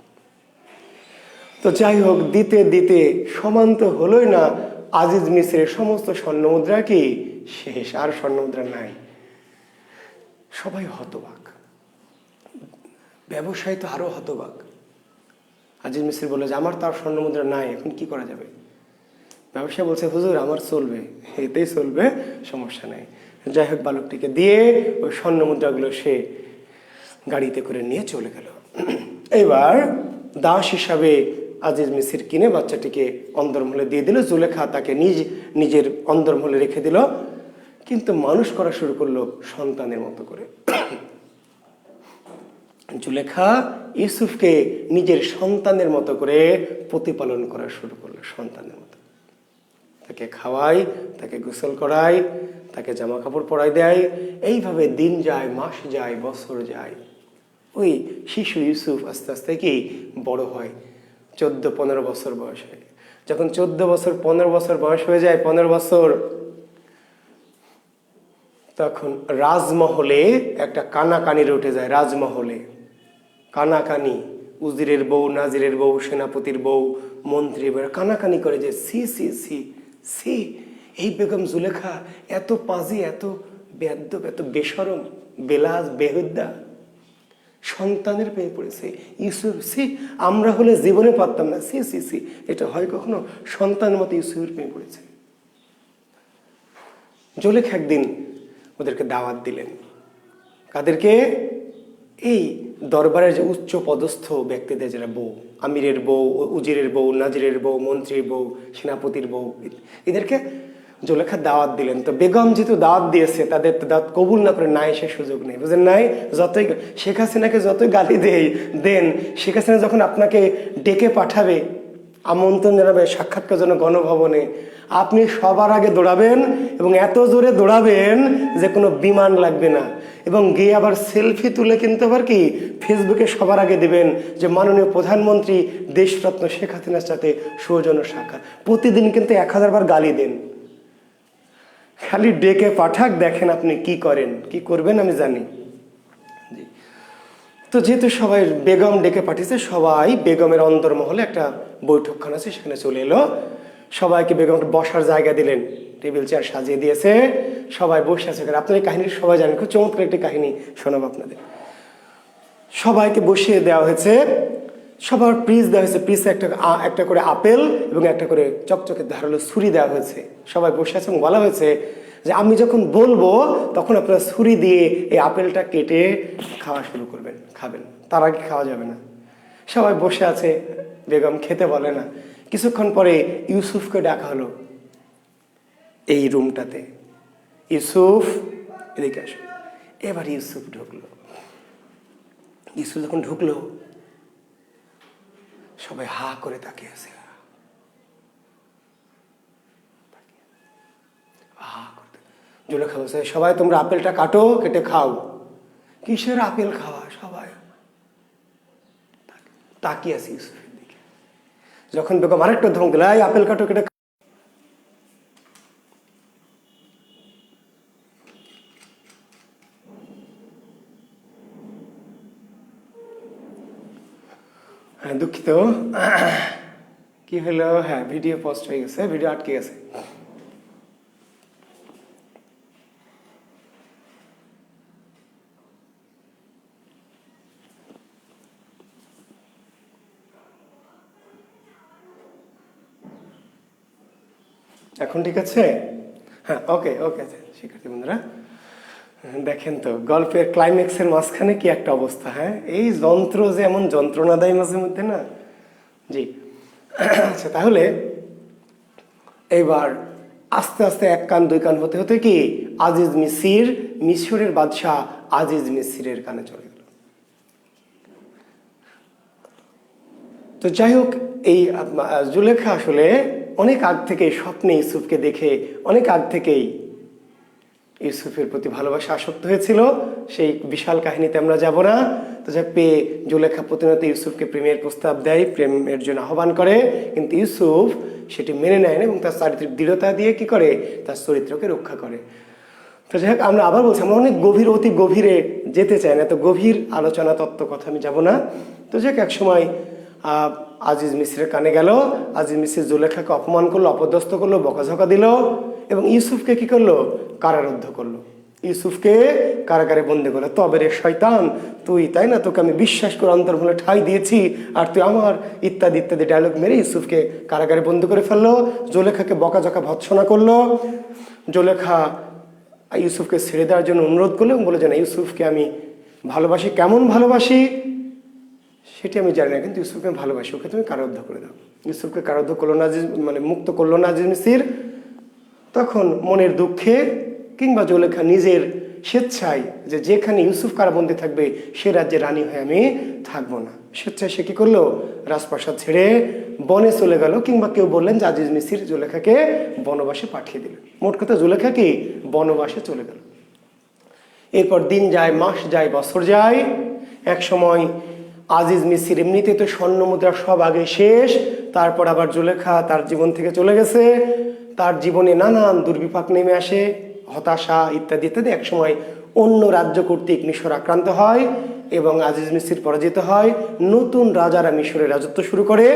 তো যাই হোক, দিতে দিতে সমান তো হলোই না। আজিজ মিসিরের সমস্ত স্বর্ণ মুদ্রা কি শেষ, আর স্বর্ণ মুদ্রা নাই। সবাই হতবাক, ব্যবসায়ী তো আরো হতবাক। আজিজ মিসির বলে যে আমার তার স্বর্ণ মুদ্রা নাই, এখন কি করা যাবে? ব্যবসায়ী বলছে হুজুর আমার চলবে, এতেই চলবে, সমস্যা নাই। যাই হোক, বালকটিকে দিয়ে ওই স্বর্ণ মুদ্রাগুলো সে গাড়িতে করে নিয়ে চলে গেল। এবার দাস হিসাবে আজিজ মিসির কিনে বাচ্চাটিকে অন্দরমহলে দিয়ে দিল। জুলেখা তাকে নিজের অন্দরমহলে রেখে দিল, কিন্তু মানুষ করা শুরু করলো সন্তানের মতো করে। জুলেখা ইউসুফকে নিজের সন্তানের মতো করে প্রতিপালন করা শুরু করলো, সন্তানের মতো। তাকে খাওয়ায়, তাকে গোসল করায়, তাকে জামা কাপড় পরাই দেয়। এইভাবে দিন যায়, মাস যায়, বছর যায়। ওই শিশু ইউসুফ আস্তে আস্তে কি বড় হয়, 14-15 বছর বয়স হয়। যখন 15 বছর বয়স হয়ে যায়, 15 বছর, তখন রাজমহলে একটা কানাকানি উঠে যায়। রাজমহলে কানাকানি, উজিরের বউ, নাজিরের বউ, সেনাপতির বউ, মন্ত্রী কানাকানি করে যে সি সি সি সি, এই বেগম জুলেখা এত পাজি, এত বেয়াদ্দপ, এত বেশরম, বেলাজ, বেহুদ্দা, সন্তানের পেয়ে পড়েছে। ইউসুফ, সি, আমরা হলে জীবনে পারতাম না, সি সি সি, এটা হয় কখনো? সন্তানের মতো ইউসুফের পেয়ে পড়েছে। জুলেখা একদিন ওদেরকে দাওয়াত দিলেন। কাদেরকে? এই দরবারের যে উচ্চ পদস্থ ব্যক্তিদের, যারা বউ, আমিরের বউ, উজিরের বউ, নাজিরের বউ, মন্ত্রীর বউ, সেনাপতির বউ, এদেরকে জুলেখা দাওয়াত দিলেন। তো বেগম যেহেতু দাওয়াত দিয়েছে, তাদের দাওয়াত কবুল না করে না এসে সুযোগ নেই, বুঝলেন? নাই, যতই শেখ হাসিনাকে যতই গালি দেন, শেখ হাসিনা যখন আপনাকে ডেকে পাঠাবে, আমন্ত্রণ জানাবে সাক্ষাৎকার জন্য গণভবনে, আপনি সবার আগে দৌড়াবেন এবং এত জোরে দৌড়াবেন যে কোনো বিমান লাগবে না। এবং গিয়ে আবার সেলফি তুলে কিন্তু আবার কি ফেসবুকে সবার আগে দেবেন যে মাননীয় প্রধানমন্ত্রী দেশরত্ন শেখ হাসিনার সাথে সৌজন্য সাক্ষাৎ। প্রতিদিন কিন্তু 1000 বার গালি দেন। খালি ডেকে পাঠাক, দেখেন আপনি কি করেন, কি করবেন আমি জানি। তো যেহেতু সবাই বেগম ডেকে পাঠিয়েছে, সবাই বেগমের অন্দরমহলে একটা বৈঠকখানা আছে, সেখানে চলে এলো। সবাইকে বেগম বসার জায়গা দিলেন, টেবিল চেয়ার সাজিয়ে দিয়েছে, সবাই বসে আছে। আপনার এই কাহিনী সবাই জানেন, খুব চমৎকার একটি কাহিনী শোনাবো আপনাদের। সবাইকে বসিয়ে দেওয়া হয়েছে, সবার পিস দেওয়া হয়েছে, পিসে একটা করে আপেল এবং একটা করে চকচকে ধারালো ছুরি দেওয়া হয়েছে। সবাই বসে আছে এবং বলা হয়েছে যে আমি যখন বলবো তখন আপনারা ছুরি দিয়ে এই আপেলটা কেটে খাওয়া শুরু করবেন, খাবেন, তার আগে খাওয়া যাবে না। সবাই বসে আছে, বেগম খেতে বলে না। কিছুক্ষণ পরে ইউসুফকে ডাকা হলো এই রুমটাতে। ইউসুফ এদিকে আসো। এবার ইউসুফ ঢুকলো। ইউসুফ যখন ঢুকলো সবাই হা করে তাকিয়ে আছে। জুলেখা বলছে সবাই তোমরা আপেলটা কাটো, কেটে খাও। কিসের আপেল খাওয়া? সবাই তাকিয়ে আছে ইউসুফের দিকে। যখন বেগম আরেকটা ধমক দিল, এই আপেল কাটো, কেটে হ্যাঁ দুঃখিত, কি হলো? হ্যাঁ ভিডিও পোস্ট হয়ে গেছে, ভিডিও আটকে গেছে। এখন ঠিক আছে? হ্যাঁ ওকে ওকে। শিক্ষার্থী বন্ধুরা দেখেন তো, গল্পের ক্লাইম্যাক্সের মাঝখানে কি একটা অবস্থা। হ্যাঁ এই যন্ত্র যে এমন যন্ত্রণা দেয় মাঝে মধ্যে না। জি আচ্ছা, তাহলে এইবার আস্তে আস্তে 1 কান 2 কান হতে হতে কি আজিজ মিসির, মিশরের বাদশাহ আজিজ মিসিরের কানে চলে গেল। তো যাই হোক, এই জুলেখা আসলে অনেক আগ থেকে স্বপ্নে ইউসুফকে দেখে অনেক আগ থেকেই ইউসুফের প্রতি ভালোবাসা আসক্ত হয়েছিল। সেই বিশাল কাহিনীতে আমরা যাব না। তো যা পেয়ে জুলেখা প্রতিনিয়ত ইউসুফকে প্রেমের প্রস্তাব দেয়, প্রেমের জন্য আহ্বান করে, কিন্তু ইউসুফ সেটি মেনে নেয় না এবং তার চারিত্রিক দৃঢ়তা দিয়ে কি করে, তার চরিত্রকে রক্ষা করে। তো যাই হোক, আমরা আবার বলছি আমরা অনেক গভীর, অতি গভীরে যেতে চাই না, তো গভীর আলোচনা তত্ত্ব কথা আমি যাব না। তো যাই হোক, এক সময় আজিজ মিসরের কানে গেল, আজিজ মিসর জুলেখাকে অপমান করলো, অপদস্থ করলো, বকাঝকা দিল এবং ইউসুফকে কি করলো, কারারুদ্ধ করলো। ইউসুফকে কারাগারে বন্দি করলো। তবে রে শয়তান, তুই তাই না, তোকে আমি বিশ্বাস করে অন্তর্মূলে ঠাঁই দিয়েছি, আর তুই আমার ইত্যাদি ইত্যাদি ডায়লগ মেরে ইউসুফকে কারাগারে বন্দি করে ফেললো। জুলেখাকে বকাঝকা ভৎসনা করলো। জুলেখা ইউসুফকে ছেড়ে দেওয়ার জন্য অনুরোধ করলো এবং বলে যে না, ইউসুফকে আমি ভালোবাসি। কেমন ভালোবাসি সেটি আমি জানি না, কিন্তু ইউসুফকে আমি ভালোবাসি, ওকে তুমি কারারুদ্ধ করে দাও। ইউসুফকে কারারুদ্ধ করলো না, মানে মুক্ত করলো না আজিজ মিসর। তখন মনের দুঃখে কিংবা জুলেখা নিজের স্বেচ্ছায় যে যেখানে ইউসুফ কারাবন্দী থাকবে সে রাজ্যে রানী হয়ে আমি থাকবো না, স্বেচ্ছায় সে কি করলো, রাজপ্রাসাদ ছেড়ে বনে চলে গেল। কিংবা কেউ বললেন যে আজিজ মিসর জুলেখাকে বনবাসে পাঠিয়ে দিলেন। মোট কথা জুলেখা কি বনবাসে চলে গেল। এরপর দিন যায়, মাস যায়, বছর যায়। এক সময় আজিজ মিসর এমনিতে তো স্বর্ণ মুদ্রা সব আগে শেষ, তারপর আবার জুলেখা তার জীবন থেকে চলে গেছে। তার জীবনে নানান দুর্বিপাক নেমে আসে, হতাশা ইত্যাদি ইত্যাদি। একসময় অন্য রাজ্য কর্তৃক মিশর আক্রান্ত হয় এবং আজিজ মিসর পরাজিত হয়। নতুন রাজারা মিশরের রাজত্ব শুরু করে,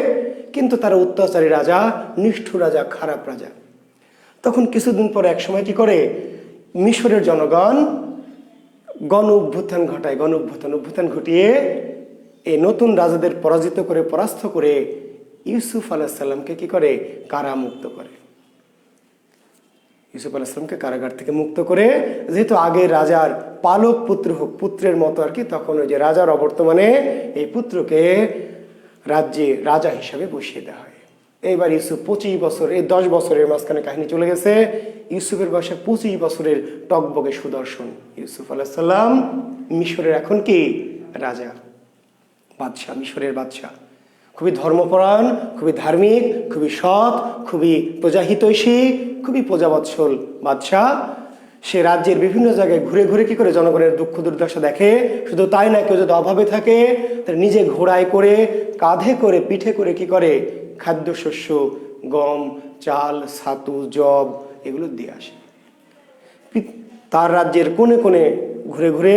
কিন্তু তারা অত্যাচারী রাজা, নিষ্ঠুর রাজা, খারাপ রাজা। তখন কিছুদিন পরে এক সময় কি করে, মিশরের জনগণ গণ অভ্যুত্থান ঘটায়। গণ অভ্যুত্থান ঘটিয়ে এই নতুন রাজাদের পরাজিত করে, পরাস্ত করে ইউসুফ আলাইহিস সালামকে কি করে, কারামুক্ত করে। ইউসুফ আলাইহিস সালামকে কারাগার থেকে মুক্ত করে, যেহেতু আগে রাজার পালক পুত্র হোক, পুত্রের মতো আর কি, তখন ওই যে রাজার অবর্তমানে এই পুত্রকে রাজ্যে রাজা হিসাবে বসিয়ে দেওয়া হয়। এইবার ইউসুফ 25 বছর, এই 10 বছরের মাঝখানে কাহিনী চলে গেছে। ইউসুফের বয়সে 25 বছরের টকবগে সুদর্শন ইউসুফ আলাইহিস সালাম মিশরের এখন কি রাজা, বাদশাহ, মিশরের বাদশাহ। খুবই ধর্মপরায়ণ, খুবই ধার্মিক, খুবই সৎ, খুবই প্রজাহিতৈষী, খুবই প্রজাবৎসল বাদশাহ। সে রাজ্যের বিভিন্ন জায়গায় ঘুরে ঘুরে কি করে জনগণের দুঃখ দুর্দশা দেখে। শুধু তাই না, কেউ যদি অভাবে থাকে তাহলে নিজে ঘোড়ায় করে, কাঁধে করে, পিঠে করে কি করে খাদ্যশস্য, গম, চাল, ছাতু, যব এগুলো দিয়ে আসে। তার রাজ্যের কোণে কোণে ঘুরে ঘুরে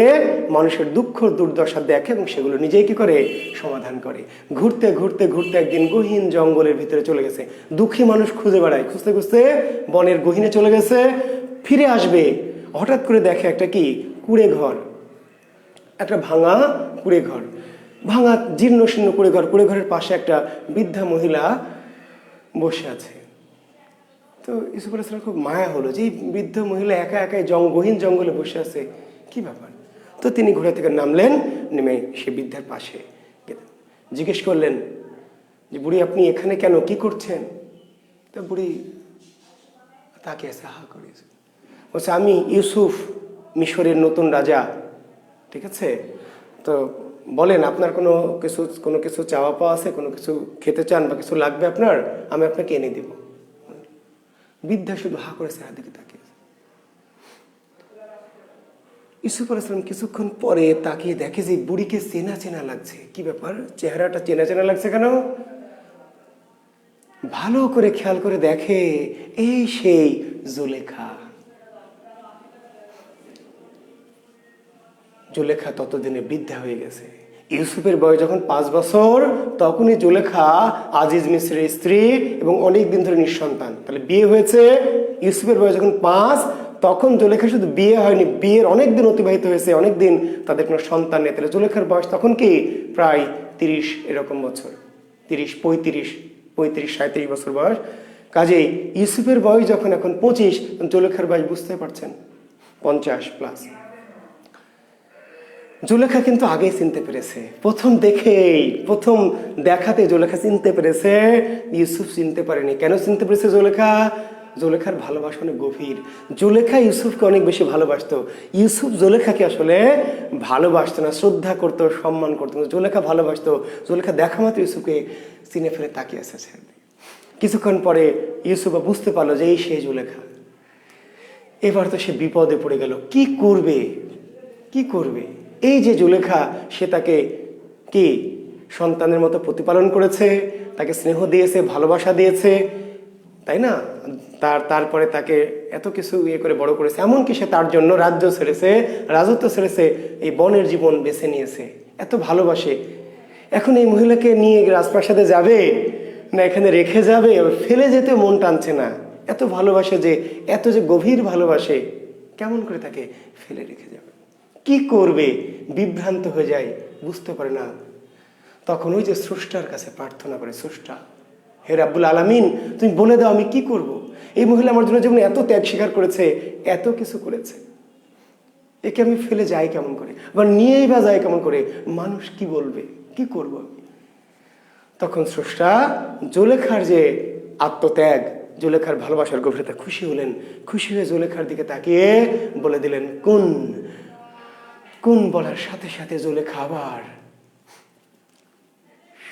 মানুষের দুঃখ দুর্দশা দেখে এবং সেগুলো নিজেই কি করে সমাধান করে। ঘুরতে ঘুরতে ঘুরতে একদিন গহীন জঙ্গলের ভিতরে চলে গেছে। দুঃখী মানুষ খুঁজে বেড়ায়, খুঁজতে খুঁজতে বনের গহীনে চলে গেছে। ফিরে আসবে, হঠাৎ করে দেখে একটা কি কুঁড়ে ঘর, একটা ভাঙা কুঁড়ে ঘর, ভাঙা জীর্ণ শীর্ণ কুঁড়ে ঘর। কুঁড়ে ঘরের পাশে একটা বৃদ্ধা মহিলা বসে আছে। তো ইউসুফ আলাইহিস সালাম খুব মায়া হলো যে এই বৃদ্ধ মহিলা একা একাই গহীন জঙ্গলে বসে আছে, কি ব্যাপার। তো তিনি ঘোড়া থেকে নামলেন, নেমে সে বৃদ্ধার পাশে জিজ্ঞেস করলেন যে বুড়ি আপনি এখানে কেন, কি করছেন? তো বুড়ি তাকে এসে হা করেছে, বলছে আমি ইউসুফ, মিশরের নতুন রাজা। ঠিক আছে, তো বলেন আপনার কোনো কিছু চাওয়া পাওয়া আছে, কোনো কিছু খেতে চান বা কিছু লাগবে আপনার, আমি আপনাকে এনে দেব। বৃদ্ধা শুধু হা করেছে, আর দিকে তাকিয়ে। ইউসুফ আলাইহিস সালাম কিছুক্ষণ পরে তাকিয়ে দেখে যে বুড়িকে চেনা চেনা লাগছে। কি ব্যাপার, চেহারাটা চেনা চেনা লাগছে কেন? ভালো করে খেয়াল করে দেখে এই সেই জুলেখা। জুলেখা ততদিনে বৃদ্ধা হয়ে গেছে। ইউসুফের বয়স যখন 5 বছর, তখনই জুলেখা আজিজ মিসরের স্ত্রী এবং অনেক দিন ধরে নিঃসন্তান। তাহলে বিয়ে হয়েছে ইউসুফের বয়স যখন 5, তখন জুলেখা শুধু বিয়ে হয়নি, বিয়ের অনেক দিন অতিবাহিত হয়েছে, অনেক দিন তাদের কোনো সন্তান নেই। তাহলে জুলেখার বয়স তখন কি প্রায় 30 এরকম বছর, 30, 35, 37 বছর বয়স। কাজেই ইউসুফের বয়স যখন এখন 25, জুলেখার বয়স বুঝতে পারছেন 50+। জুলেখা কিন্তু আগেই চিনতে পেরেছে, প্রথম দেখাতে জুলেখা চিনতে পেরেছে, ইউসুফ চিনতে পারেনি। কেন চিনতে পেরেছে জুলেখা? জুলেখার ভালোবাসা অনেক গভীর। জুলেখা ইউসুফকে অনেক বেশি ভালোবাসতো। ইউসুফ জুলেখাকে আসলে ভালোবাসতো না, শ্রদ্ধা করতো, সম্মান করতো। জুলেখা ভালোবাসতো। জুলেখা দেখা মাত্র ইউসুফকে চিনে ফেলে তাকিয়ে এসেছে। কিছুক্ষণ পরে ইউসুফ বুঝতে পারলো যে এই সেই জুলেখা। এবার তো সে বিপদে পড়ে গেল, কি করবে। এই যে জুলেখা, সে তাকে কি সন্তানের মতো প্রতিপালন করেছে, তাকে স্নেহ দিয়েছে, ভালোবাসা দিয়েছে, তাই না? তারপরে তাকে এত কিছু করে বড় করেছে, এমনকি সে তার জন্য রাজ্য ছেড়েছে, রাজত্ব ছেড়েছে, এই বনের জীবন বেছে নিয়েছে, এত ভালোবাসে। এখন এই মহিলাকে নিয়ে রাজপ্রাসাদে যাবে না এখানে রেখে যাবে, ফেলে যেতে মন টানছে না। এত ভালোবাসে, যে এত যে গভীর ভালোবাসে, কেমন করে তাকে ফেলে রেখে যাবে? কি করবে? বিভ্রান্ত হয়ে যায়, বুঝতে পারে না। তখন ওই যে স্রষ্টার কাছে প্রার্থনা করে, স্রষ্টা, হে রাব্বুল আলামিন, তুমি বলে দাও আমি কি করব। এই মহিলা আমার জন্য জীবনে এত ত্যাগ স্বীকার করেছে, এত কিছু করেছে, একে আমি ফেলে যাই কেমন করে, আবার নিয়েই বা যাই কেমন করে, মানুষ কি বলবে, কি করব আমি? তখন স্রষ্টা জুলেখার যে আত্মত্যাগ, জুলেখার ভালোবাসার গভীরতা খুশি হলেন। খুশি হয়ে জুলেখার দিকে তাকিয়ে বলে দিলেন কোন বলার সাথে সাথে জুলেখা আবার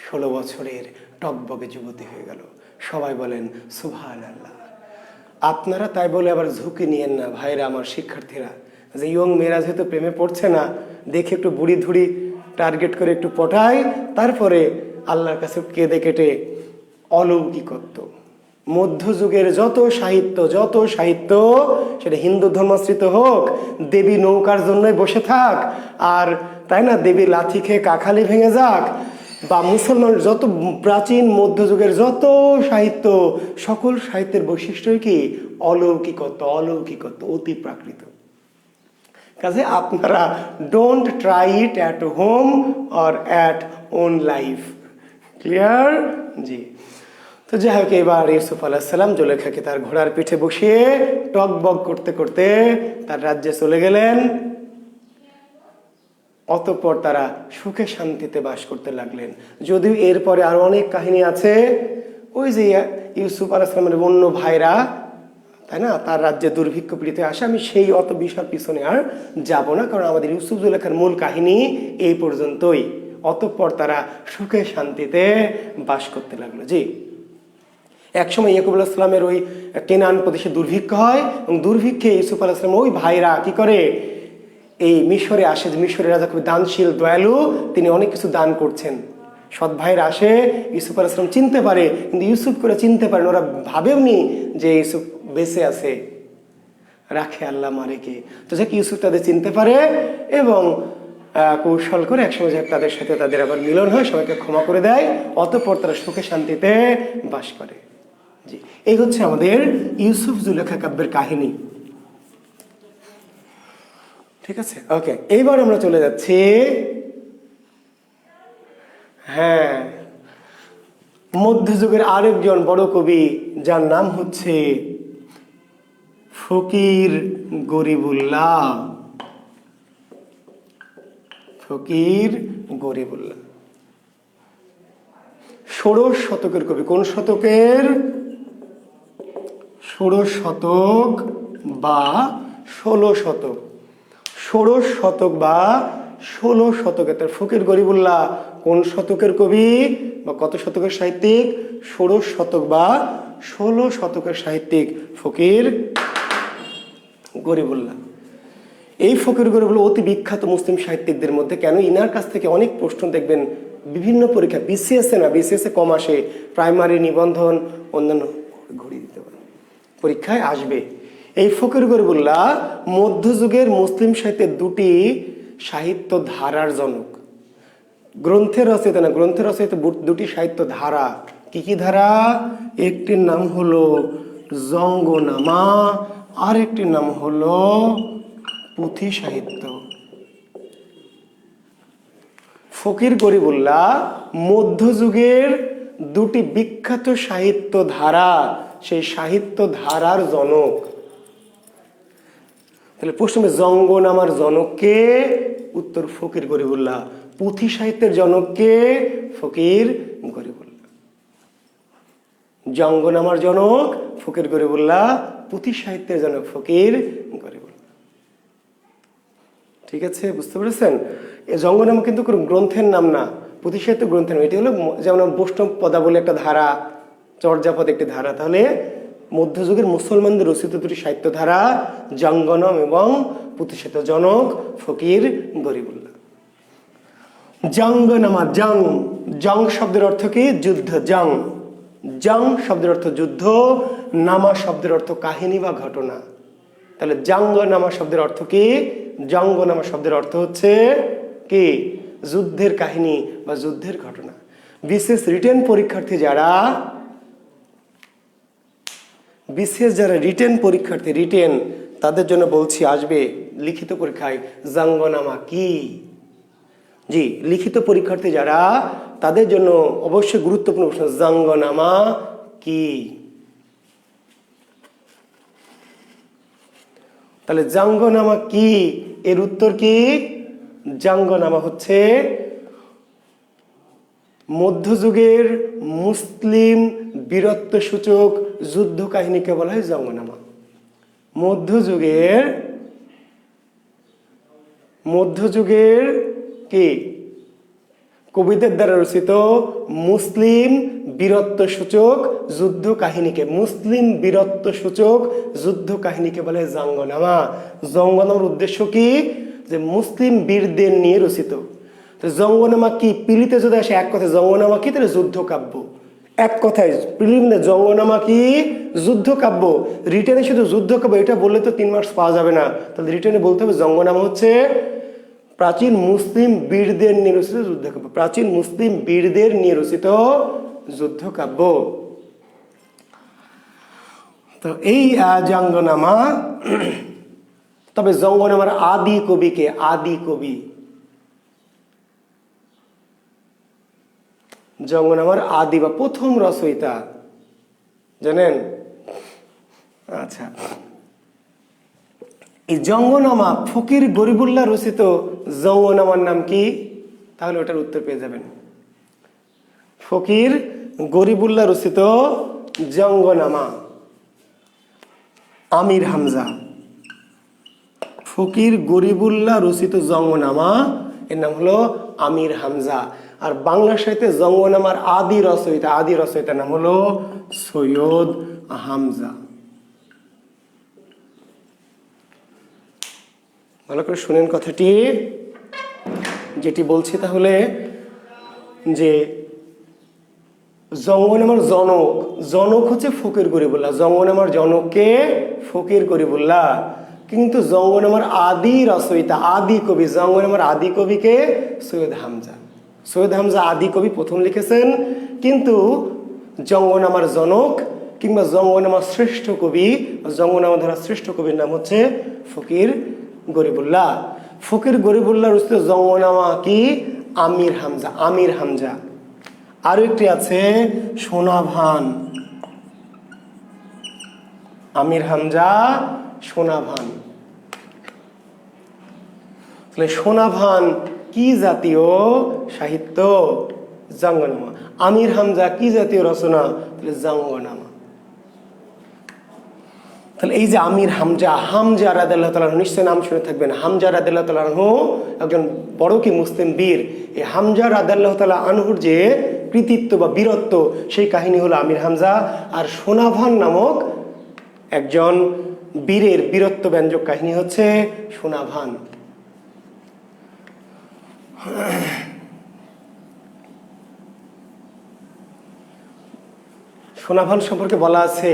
16 বছরের টকবগে যুবতী হয়ে গেল। সবাই বলেন সুবহানাল্লাহ। আপনারা তাই বলে আবার ঝুঁকি নিয়েন না ভাইরা, আমার শিক্ষার্থীরা, যে ইয়ং মেয়েরা যেহেতু প্রেমে পড়ছে না, দেখে একটু বুড়ি ধুড়ি টার্গেট করে একটু পটায়, তারপরে আল্লাহর কাছে কেঁদে কেটে অলৌকিকত্ব। মধ্যযুগের যত সাহিত্য সেটা হিন্দু ধর্মাশ্রিত হোক, দেবী নৌকার জন্যই বসে থাক, আর তাই না, দেবী লাথি খেয়ে কাখালি ভেঙে যাক, বা মুসলমানের যত প্রাচীন মধ্যযুগের যত সাহিত্য, সকল সাহিত্যের বৈশিষ্ট্যই কি অলৌকিকত্ব, অতি প্রাকৃত। কাজে আপনারা don't try it at home or at own life. Clear? জি। তো যাই হোক, এবার ইউসুফ আলাইহিস সালাম জুলেখাকে তার ঘোড়ার পিঠে বসিয়ে টকবক করতে করতে তার রাজ্যে চলে গেলেন। অতঃপর তারা সুখে শান্তিতে বাস করতে লাগলেন। যদিও এরপরে আরো অনেক কাহিনী আছে। ওই যে ইউসুফ আলাইহিস সালামের অন্য ভাইরা, তাই না, তার রাজ্যে দুর্ভিক্ষ পীড়িত আসে, আমি সেই অত বিষয়ের পিছনে আর যাব না, কারণ আমাদের ইউসুফ জুলেখার মূল কাহিনী এই পর্যন্তই। অতঃপর তারা সুখে শান্তিতে বাস করতে লাগলো। জি। একসময় ইয়াকুব আলাইহিস সালামের ওই কেনান প্রদেশে দুর্ভিক্ষ হয় এবং দুর্ভিক্ষে ইউসুফ আলাইহিস সালাম ওই ভাইরা কি করে এই মিশরে আসে, যে মিশরের রাজা খুবই দানশীল দয়ালু, তিনি অনেক কিছু দান করছেন। সৎ ভাইরা আসে, ইউসুফ আলাইহিস সালাম চিনতে পারে, কিন্তু ইউসুফ করে চিনতে পারেন, ওরা ভাবেওনি যে ইউসুফ বেঁচে আছে, রাখে আল্লাহ মারেকে। তো যাক ইউসুফ তাদের চিনতে পারে এবং কৌশল করে একসময় যাক তাদের সাথে তাদের আবার মিলন হয়, সবাইকে ক্ষমা করে দেয়, অতঃপর তারা সুখে শান্তিতে বাস করে। জি, এই হচ্ছে আমাদের ইউসুফ জুলেখা কাব্যের কাহিনী। ঠিক আছে, ওকে, এইবার আমরা চলে যাচ্ছি মধ্যযুগের আরেকজন বড় কবি, যার নাম হচ্ছে ফকির গরিবুল্লাহ। ফকির গরিবুল্লাহ ষোড়শ শতকের কবি। কোন শতকের? ষোড়শ শতক বা 16 শতক। ষোড়শ শতক বা 16 শতকের। তার ফকির গরিবুল্লাহ কোন শতকের কবি বা কত শতকের সাহিত্যিক? ষোড়শ শতক বা 16 শতকের সাহিত্যিক ফকির গরিবুল্লাহ। এই ফকির গরিবুল্লাহ অতি বিখ্যাত মুসলিম সাহিত্যিকদের মধ্যে। কেন? ইনার কাছ থেকে অনেক প্রশ্ন দেখবেন বিভিন্ন পরীক্ষা, বিসিএসে না, বিসিএসে কম আসে, প্রাইমারি, নিবন্ধন, অন্যান্য ঘুরিয়ে দিতে পারে, পরীক্ষায় আসবে। এই ফকির গরিবুল্লাহ মধ্যযুগের মুসলিম সাহিত্যের দুটি সাহিত্য ধারার জনক। গ্রন্থের রচয়িতা না, গ্রন্থের রচয়িতা দুটি সাহিত্য ধারা। কি কি ধারা? একটির নাম হলো জঙ্গনামা, আর একটির নাম হলো পুঁথি সাহিত্য। ফকির গরিবুল্লাহ মধ্যযুগের দুটি বিখ্যাত সাহিত্য ধারা, সেই সাহিত্য ধারার জনক। তাহলে প্রশ্নে জঙ্গনামার জনককে? উত্তর ফকির গরিবুল্লাহ। পুঁথি সাহিত্যের জনককে? ফকির গরিবুল্লাহ। জঙ্গনামার জনক ফকির গরিবুল্লাহ, পুঁথি সাহিত্যের জনক ফকির গরিবুল্লাহ। ঠিক আছে, বুঝতে পেরেছেন? এই জঙ্গনামা কিন্তু কোনো গ্রন্থের নাম না, পুঁথি সাহিত্য গ্রন্থের নাম। এটি হলো যেমন বৈষ্ণব পদাবলী একটা ধারা, চর্যাপদ একটি ধারা। তাহলে মধ্যযুগের মুসলমানদের রচিত দুটি সাহিত্য ধারা জঙ্গনাম এবং পুঁথি সাহিত্য, জনক ফকির গরিবুল্লাহ। জঙ্গনামা, জং, জং শব্দের অর্থ কি? যুদ্ধ। জং, জং শব্দের অর্থ যুদ্ধ, নামা শব্দের অর্থ কাহিনী বা ঘটনা। তাহলে জঙ্গনামা শব্দের অর্থ কি? জঙ্গনামা শব্দের অর্থ হচ্ছে কি? যুদ্ধের কাহিনী বা যুদ্ধের ঘটনা। বিশেষ রিটেন পরীক্ষার্থী যারা, বিশেষ যারা রিটেন পরীক্ষার্থী, রিটেন, তাদের জন্য বলছি আসবে লিখিত পরীক্ষায় জঙ্গনামা কি। জি, লিখিত পরীক্ষার্থী যারা, তাদের জন্য অবশ্যই গুরুত্বপূর্ণ প্রশ্ন, জঙ্গনামা কি। তাহলে জঙ্গনামা কি? এর উত্তর কি? জঙ্গনামা হচ্ছে মধ্যযুগের মুসলিম বীরত্ব সূচক যুদ্ধ কাহিনীকে বলা হয় জঙ্গনামা। মধ্যযুগের কি কবিদের দ্বারা রচিত মুসলিম বীরত্ব সূচক যুদ্ধ কাহিনীকে, মুসলিম বীরত্ব সূচক যুদ্ধ কাহিনীকে বলে জঙ্গনামা। জঙ্গনামার উদ্দেশ্য কি? যে মুসলিম বীরদের নিয়ে রচিত। তো জঙ্গনামা কি পিলিতে যদি আসে এক কথায় জঙ্গনামা কি, তাহলে যুদ্ধ কাব্য। এক কথায় প্রিলিমিনারি জঙ্গনামা কি? যুদ্ধ কাব্য। রিটেনে শুধু যুদ্ধ কাব্য এটা বললে তো 3 মার্কস পাওয়া যাবে না। তাহলে রিটেনে বলতে হবে জঙ্গনামা হচ্ছে প্রাচীন মুসলিম বীরদের নিয়ে রচিত যুদ্ধ কাব্য। প্রাচীন মুসলিম বীরদের নিয়ে রচিত যুদ্ধ কাব্য। তো এই জঙ্গনামা, তবে জঙ্গনামার আদি কবিকে? আদি কবি, জঙ্গনামার আদি বা প্রথম রচয়িতা জানেন? আচ্ছা, এই জঙ্গনামা ফকির গরিবুল্লাহ রচিত জঙ্গনামার নাম কি? তাহলে ওটার উত্তর পেয়ে যাবেন। ফকির গরিবুল্লাহ রচিত জঙ্গনামা, আমির হামজা। ফকির গরিবুল্লাহ রচিত জঙ্গনামা, এর নাম হলো আমির হামজা। আর বাংলা সাহিত্যে জঙ্গনামার আদি রচয়িতার নাম হলো সৈয়দ হামজা। ভালো করে শুনেন কথাটি, যেটি বলছি তাহলে যে জঙ্গনামার জনক হচ্ছে ফকির গরিবুল্লাহ, জঙ্গনামার জনককে ফকির গরিবুল্লাহ, কিন্তু জঙ্গনামার আদি রচয়িতা আদি কবি জঙ্গনামার আদি কবিকে সৈয়দ হামজা আদি কবি প্রথম লিখেছেন, কিন্তু জঙ্গনামার জনক কিংবা জঙ্গনামার শ্রেষ্ঠ কবি, জঙ্গনামা ধারা শ্রেষ্ঠ কবির নাম হচ্ছে ফকির গরিবুল্লাহ। ফকির গরিবুল্লাহ রচিত জঙ্গনামা কি? আমির হামজা। আরো একটি আছে সোনাভান, আমির হামজা সোনাভান। তাহলে সোনাভান কি জাতীয় সাহিত্য? জঙ্গনামা। আমির হামজা কি জাতীয় রচনা? তাহলে জঙ্গনামা। তাহলে এই যে আমির হামজা রাদিয়াল্লাহু তাআলা আনহু, নিশ্চয় নাম শুনে থাকবেন। হামজা রাদিয়াল্লাহু তাআলা আনহু একজন বড় কি মুসলিম বীর। এই হামজা রাদিয়াল্লাহু তাআলা আনহুর যে কৃতিত্ব বা বীরত্ব, সেই কাহিনী হলো আমির হামজা। আর সোনাভান নামক একজন বীরের বীরত্ব ব্যঞ্জক কাহিনী হচ্ছে সোনাভান। সোনাভান সম্পর্কে বলা আছে,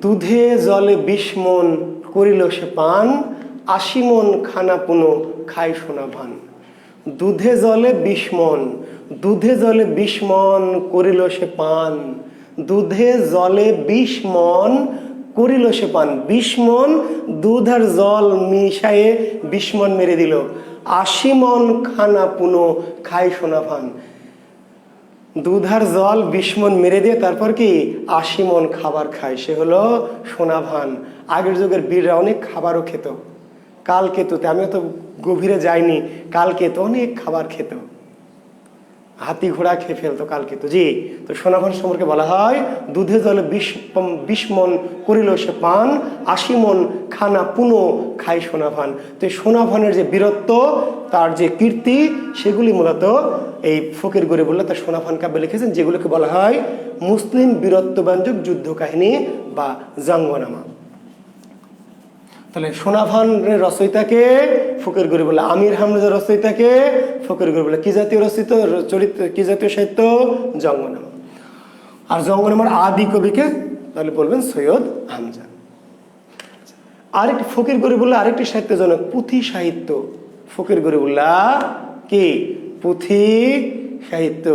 দুধে জলে 20 মণ করিল সে পান, 80 মণ খানা পুনো খায় সোনাভান। দুধে জলে 20 মণ, দুধে জলে 20 মণ করিল সে পান, দুধে জলে 20 মণ করিল সে পান। 20 মণ দুধ আর জল মিশায়ে 20 মণ মেরে দিল, 80 মণ খানা পুনো খায় সোনাভান। দুধ আর জল 20 মণ মেরে দিয়ে তারপর কি 80 মণ খাবার খায়, সে হলো সোনাভান। আগের যুগের বীররা অনেক খাবারও খেত। কালকেতুতে, আমিও তো গভীরে যাইনি, কালকেতু অনেক খাবার খেত, হাতি ঘোড়া খেয়ে ফেলতো কালকেতু। জি, তো সোনাভান সম্পর্কে বলা হয়, দুধে জলে 20 মণ করিল সে পান, 80 মণ খানা পুনো খায় সোনাভান। তো এই সোনাভানের যে বীরত্ব, তার যে কীর্তি, সেগুলি মূলত এই ফকির গরিবুল্লাহ তার সোনাভান কাব্যে লিখেছেন, যেগুলোকে বলা হয় মুসলিম বীরত্বব্যঞ্জক যুদ্ধ কাহিনী বা জঙ্গনামা। তাহলে সোনাভানের রচয়িতাকে ফকির গরিবুল্লাহ, আমির হামজার রচয়িতাকে ফকির গরিবুল্লাহ। কি জাতীয় চরিত্র, কি জাতীয় সাহিত্য? জঙ্গনামা। আর জঙ্গনামার আদি কবিকে তাহলে বলবেন সৈয়দ হামজা। আরেকটি ফকির গরিবুল্লাহ আরেকটি সাহিত্য জনক, পুঁথি সাহিত্য। ফকির গরিবুল্লাহ কি? পুঁথি সাহিত্য।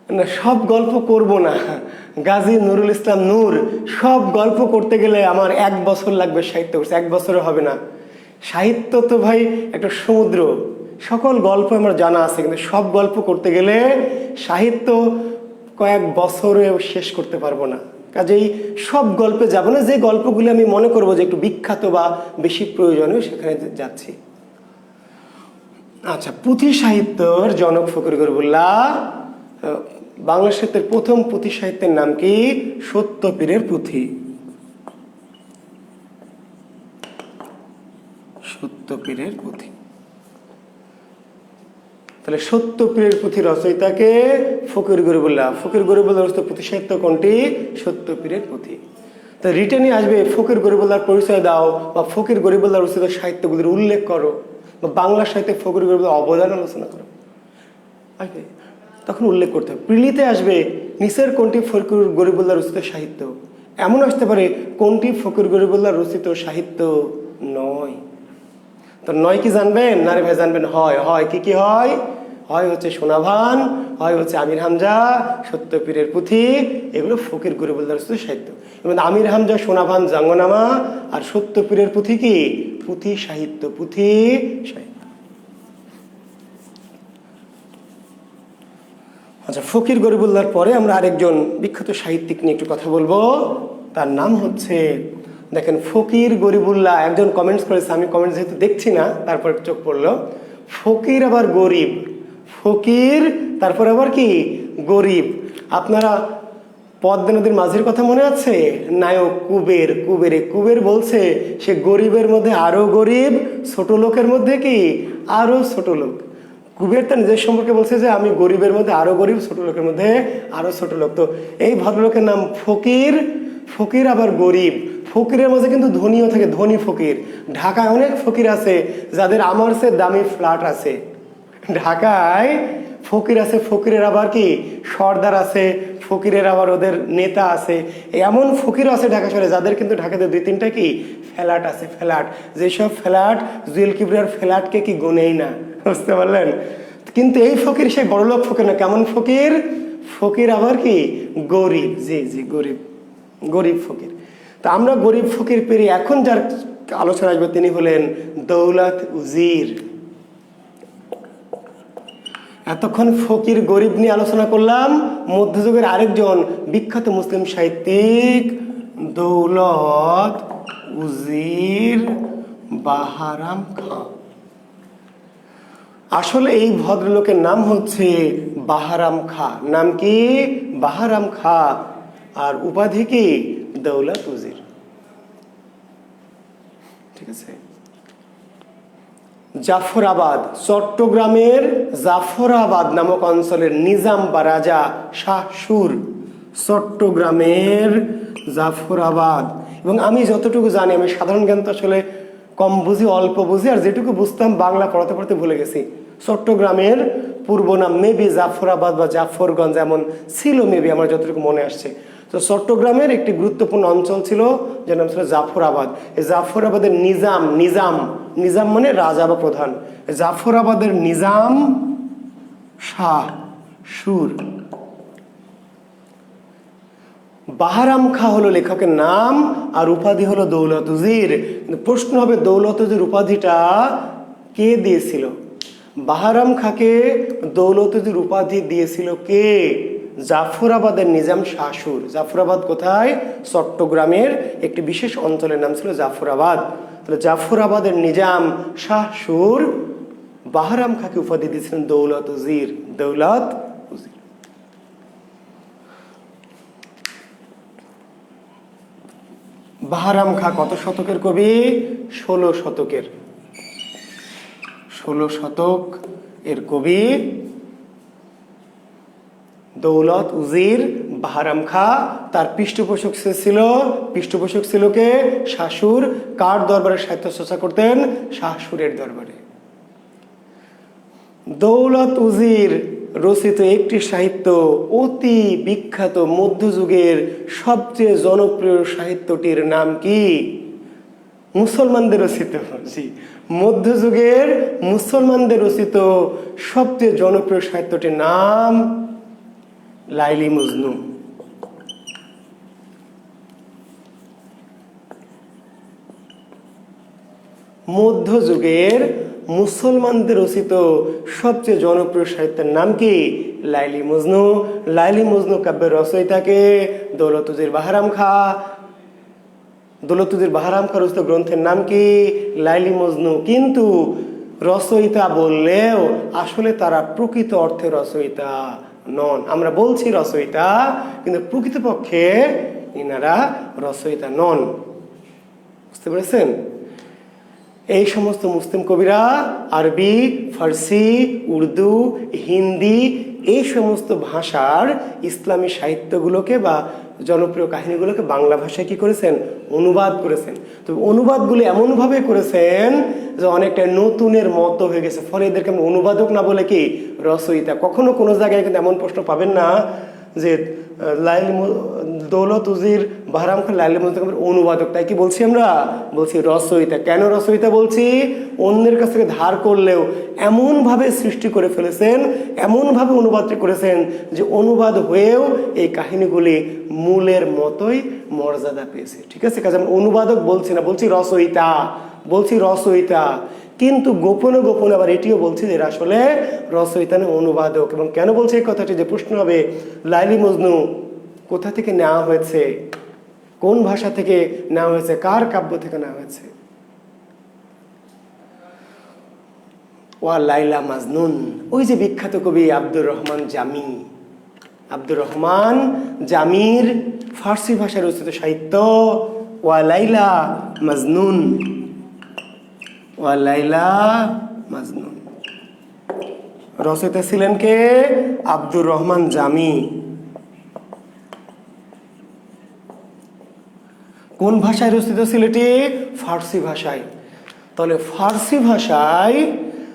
না, সব গল্প করব না, গাজী নুরুল ইসলাম নূর, সব গল্প করতে গেলে আমার 1 বছর লাগবে। সাহিত্য করছে 1 বছরে হবে না। সাহিত্য তো ভাই একটা সমুদ্র, সকল গল্প আমার জানা আছে, কিন্তু সব গল্প করতে গেলে সাহিত্য কয়েক বছরে শেষ করতে পারবো না। কাজেই সব গল্পে যাব না, যে গল্পগুলি আমি মনে করবো যে একটু বিখ্যাত বা বেশি প্রয়োজনীয়, সেখানে যাচ্ছি। আচ্ছা, পুঁথি সাহিত্যর জনক ফকির গরিবুল্লাহ। বাংলা সাহিত্যের প্রথম পুঁথি সাহিত্যের নাম কি? সত্যপীরের পুঁথি। সত্যপীরের পুঁথি। তাহলে সত্যপীরের পুঁথি রচয়িতাকে ফকির গরিবুল্লাহ। ফকির গরিবুল্লাহ রচিত পুঁথি সাহিত্য কোনটি? সত্যপীরের পুঁথি। তো রিটেনে আসবে ফকির গরিবুল্লাহর পরিচয় দাও, বা ফকির গরিবুল্লাহ রচিত সাহিত্যগুলির উল্লেখ করো, বা বাংলা সাহিত্যে ফকির গরিবুল্লাহর অবদান আলোচনা করো, আসবে, তখন উল্লেখ করতে হবে। প্রিলিতে আসবে নিচের কোনটি ফকির গরিবুল্লাহ রচিত সাহিত্য। এমন আসতে পারে কোনটি ফকির গরিবুল্লাহ রচিত সাহিত্য নয়। তো নয় কি জানবেন? না রে ভাই, জানবেন। হয় কি কি হয়? হয় হচ্ছে সোনাভান, হয় হচ্ছে আমির হামজা, সত্যপীরের পুঁথি, এগুলো ফকির গরিবুল্লাহ রচিত সাহিত্য। এবং আমির হামজা, সোনাভান জঙ্গনামা, আর সত্যপীরের পুঁথি কি? পুঁথি সাহিত্য। পুঁথি সাহিত্য। আচ্ছা, ফকির গরিবুল্লাহর পরে আমরা আরেকজন বিখ্যাত সাহিত্যিক নিয়ে একটু কথা বলবো। তার নাম হচ্ছে, দেখেন, ফকির গরিবুল্লাহ। একজন কমেন্টস করেছে, আমি কমেন্টস যেহেতু দেখছি না, তারপর চোখ পড়লো, ফকির আবার গরিব। ফকির, তারপর আবার কি? গরিব। আপনারা পদ্মা নদীর মাঝির কথা মনে আছে? নায়ক কুবের, কুবের বলছে সে গরিবের মধ্যে আরো গরিব, ছোট লোকের মধ্যে কি আরো ছোট লোক। কুবের তার নিজের সম্পর্কে বলছে যে আমি গরিবের মধ্যে আরো গরিব, ছোট লোকের মধ্যে আরো ছোট লোক। তো এই ভদ্রলোকের নাম ফকির, ফকির আবার গরিব। ফকিরের মধ্যে কিন্তু ধনীও থাকে, ধনী ফকির। ঢাকায় অনেক ফকির আছে যাদের আমার চেয়ে দামি ফ্ল্যাট আছে। ঢাকায় ফকির আছে, ফকিরের আবার কি সর্দার আছে, ফকিরের আবার ওদের নেতা আছে। এমন ফকিরও আছে ঢাকা শহরে যাদের কিন্তু ঢাকাতে 2-3টা কি ফ্ল্যাট আছে। ফ্ল্যাট, যেসব ফ্ল্যাট জুয়েল কিবরিয়ার ফ্ল্যাটকে কি গুনেই না, বুঝতে পারলেন? কিন্তু এই ফকির সেই বড়লোক ফকির না। কেমন ফকির? ফকির আবার কি গরিব। জি জি, গরিব, গরিব ফকির। তা আমরা গরিব ফকির পেরে এখন যার আলোচনা আসবে তিনি হলেন দৌলত উজির। এতক্ষণ ফকির গরিব নিয়ে আলোচনা করলাম। মধ্যযুগের আরেকজন বিখ্যাত মুসলিম সাহিত্যিক দৌলত উজির বাহারাম খাঁ। আসলে এই ভদ্রলোকের নাম হচ্ছে বাহারাম খাঁ। নাম কি? বাহারাম খাঁ। আর উপাধি কি? দৌলত উজির। ঠিক আছে। জাফরাবাদ, চট্টগ্রামের জাফরাবাদ নামক অঞ্চলের নিজাম বা রাজা শাহ সুর, চট্টগ্রামের জাফরাবাদ। এবং আমি যতটুকু জানি, আমি সাধারণ জ্ঞান তো আসলে কম বুঝি, অল্প বুঝি, আর যেটুকু বুঝতাম বাংলা পড়াতে পড়তে ভুলে গেছি। চট্টগ্রামের পূর্ব নাম মেবি জাফরাবাদ বা জাফরগঞ্জ এমন ছিল, মেবি আমার যতটুকু মনে আসছে। তো চট্টগ্রামের একটি গুরুত্বপূর্ণ অঞ্চল ছিল যার নাম ছিল জাফরাবাদ। এই জাফরাবাদের নিজাম, নিজাম মানে রাজা বা প্রধান। জাফরাবাদের নিজাম শাহ সুর। বাহারাম খাঁ হলো লেখকের নাম, আর উপাধি হলো দৌলত উজির। কিন্তু প্রশ্ন হবে, দৌলত উজির উপাধিটা কে দিয়েছিল? বাহারাম খাঁকে দৌলত উজির উপাধি দিয়েছিল কে? জাফরাবাদের নিজাম শাহ সুর। জাফরাবাদ কোথায়? চট্টগ্রামের একটি বিশেষ অঞ্চলের নাম ছিল জাফরাবাদ। তাহলে জাফরাবাদের নিজাম শাহ সুর বাহারাম খাঁকে উপাধি দিয়েছিলেন দৌলত উজির। দৌলত উজির। বাহারাম খাঁ কত শতকের কবি? 16 শতকের। 16 শতক এর কবি দৌলত উজির বাহারাম খাঁ। তার পৃষ্ঠপোষক ছিল কে? শাহ সুর। কার দরবারে সাহিত্য চর্চা করতেন? শাহ সুরের দরবারে। দৌলত উজির রচিত একটি সাহিত্য অতি বিখ্যাত, মধ্যযুগের সবচেয়ে জনপ্রিয় সাহিত্যটির নাম কি? মুসলমানদের রচিত, জি, মধ্যযুগের মুসলমানদের রচিত সবচেয়ে জনপ্রিয় সাহিত্যটির নাম লাইলি মজনু। মধ্যযুগের মুসলমানদের রচিত সবচেয়ে জনপ্রিয় সাহিত্যের নাম কি? লাইলি মজনু। লাইলি মজনু কাব্যের রচয়িতাকে? দৌলত উজির বাহারাম খাঁ। দৌলত উজির বাহারাম খাঁ রচিত গ্রন্থের নাম কি? লাইলি মজনু। কিন্তু রচয়িতা বললেও আসলে তারা প্রকৃত অর্থে রচয়িতা নন। আমরা বলছি রচয়িতা, কিন্তু প্রকৃতপক্ষে ইনারা রচয়িতা নন। বুঝতে পেরেছেন? এই সমস্ত মুসলিম কবিরা আরবি, ফার্সি, উর্দু, হিন্দি এই সমস্ত ভাষার ইসলামী সাহিত্যগুলোকে বা জনপ্রিয় কাহিনীগুলোকে বাংলা ভাষায় কি করেছেন? অনুবাদ করেছেন। তো অনুবাদগুলো এমনভাবে করেছেন যে অনেকটা নতুনের মতো হয়ে গেছে। ফলে এদেরকে আমরা অনুবাদক না বলে কি রচয়িতা। কখনো কোনো জায়গায় কিন্তু এমন প্রশ্ন পাবেন না যে দৌলত উজির বাহারাম খাঁ লাইলি মজনু অনুবাদক। তাই কি বলছি আমরা? বলছি রচয়িতা। কেন রচয়িতা বলছি? অন্যের কাছ থেকে ধার করলেও এমনভাবে সৃষ্টি করে ফেলেছেন, এমনভাবে অনুবাদটি করেছেন যে অনুবাদ হয়েও এই কাহিনীগুলি মূলের মতোই মর্যাদা পেয়েছে। ঠিক আছে? কাজে আমি অনুবাদক বলছি না, বলছি রচয়িতা। কিন্তু গোপনে গোপনে আবার এটিও বলছি যে এরা আসলে রচয়িতা না, অনুবাদক। এবং কেন বলছি এই কথাটি? যে প্রশ্ন হবে লাইলি মজনু কোথা থেকে নেওয়া হয়েছে, কোন ভাষা থেকে নেওয়া হয়েছে, কার কাব্য থেকে নেওয়া হয়েছে? ওয়া লাইলা মাজনুন, ওই যে বিখ্যাত কবি আব্দুর রহমান জামি, আব্দুর রহমান জামির ফার্সি ভাষায় রচিত সাহিত্য ওয়া লাইলা মাজনুন। ওয়া লাইলা মাজনুন রচয়িতা ছিলেন কে? আব্দুর রহমান জামি। কোন ভাষায় রচিত ছিল এটি? ফার্সি ভাষায়। তাহলে ফার্সি ভাষায়,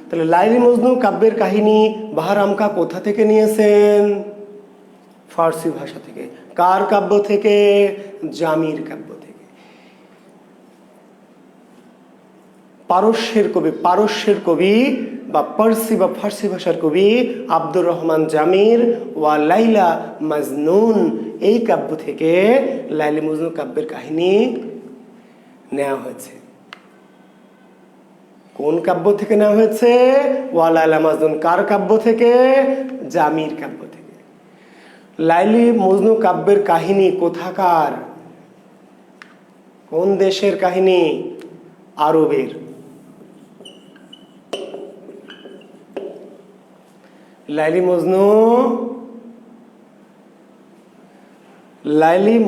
তাহলে লাইলি মজনু কাব্যের কাহিনী বাহারামকা কোথা থেকে নিয়েছেন? ফার্সি ভাষা থেকে। কার কাব্য থেকে? জামির কাব্য থেকে। পারস্যের কবি বা পার্সি বা ফার্সি ভাষার কবি আব্দুর রহমান জামির ওয়া লাইলা মাজনুন এই কাব্য থেকে লাইলি মজনু কাব্যের কাহিনী নেওয়া হয়েছে। কোন কাব্য থেকে নেওয়া হয়েছে? ওয়া লাইলা মাজনুন কার কাব্য থেকে? জামির কাব্য থেকে। লাইলি মজনু কাব্যের কাহিনী কোথাকার? কোন দেশের কাহিনী? আরবের। লাইলি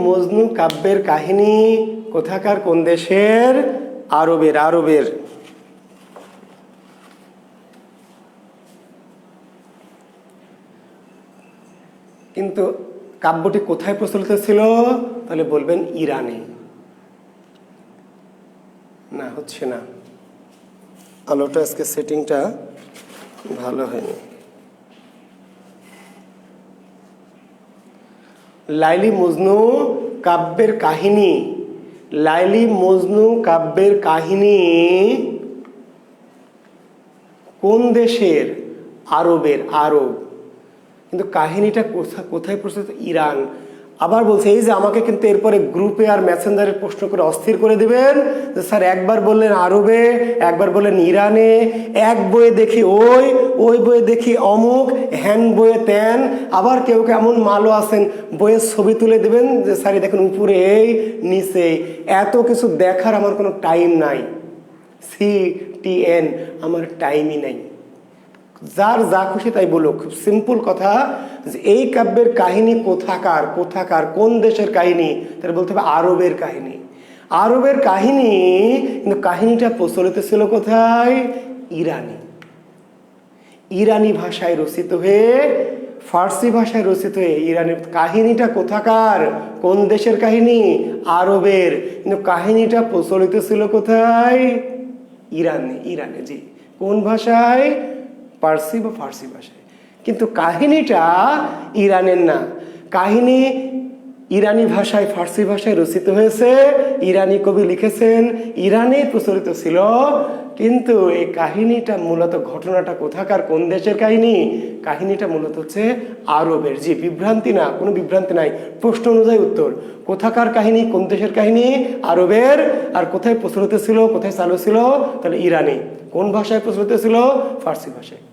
মজনু কাব্যের কাহিনী কোথাকার? কোন দেশের? আরবের। কিন্তু কাব্যটি কোথায় প্রচলিত ছিল? তাহলে বলবেন ইরানে। না, হচ্ছে না, আলোটা আজকে সেটিংটা ভালো হয়নি। লাইলি মজনু কাব্যের কাহিনী কোন দেশের? আরব। কিন্তু কাহিনীটা কোথায় প্রচলিত? ইরান। আবার বলছে এই যে আমাকে কিন্তু এরপরে গ্রুপে আর মেসেঞ্জারে প্রশ্ন করে অস্থির করে দিবেন যে স্যার একবার বললেন আরবে, একবার বললেন ইরানে, এক বইয়ে দেখি ওই বইয়ে দেখি অমুক, হ্যান বইয়ে তেন, আবার কেউ এমন মালও আছেন বইয়ের ছবি তুলে দেবেন যে স্যার দেখুন উপরে এই নিচে। এত কিছু দেখার আমার কোনো টাইম নাই। CTN আমার টাইমই নাই। যার যা খুশি তাই বলুক। খুব সিম্পল কথা যে এই কাব্যের কাহিনী কোথাকার কোন দেশের কাহিনী? তাহলে বলতে হবে আরবের কাহিনী। কিন্তু কাহিনীটা প্রচলিত ছিল কোথায়? ইরানি ভাষায় রচিত হয়ে, ফার্সি ভাষায় রচিত হয়ে ইরানের কাহিনীটা কোথাকার? কোন দেশের কাহিনী? আরবের। কিন্তু কাহিনীটা প্রচলিত ছিল কোথায়? ইরানে। জি। কোন ভাষায়? পার্সি বা ফার্সি ভাষায়। কিন্তু কাহিনীটা ইরানের না। কাহিনী ইরানি ভাষায়, ফার্সি ভাষায় রচিত হয়েছে, ইরানি কবি লিখেছেন, ইরানে প্রচলিত ছিল। কিন্তু এই কাহিনীটা মূলত, ঘটনাটা কোথাকার, কোন দেশের কাহিনী? কাহিনীটা মূলত হচ্ছে আরবের। জি, বিভ্রান্তি না, কোনো বিভ্রান্তি নাই। প্রশ্ন অনুযায়ী উত্তর। কোথাকার কাহিনী, কোন দেশের কাহিনী? আরবের। আর কোথায় প্রচলিত ছিল, কোথায় চালু ছিল? তাহলে ইরানে। কোন ভাষায় প্রচলিত ছিল? ফার্সি ভাষায়।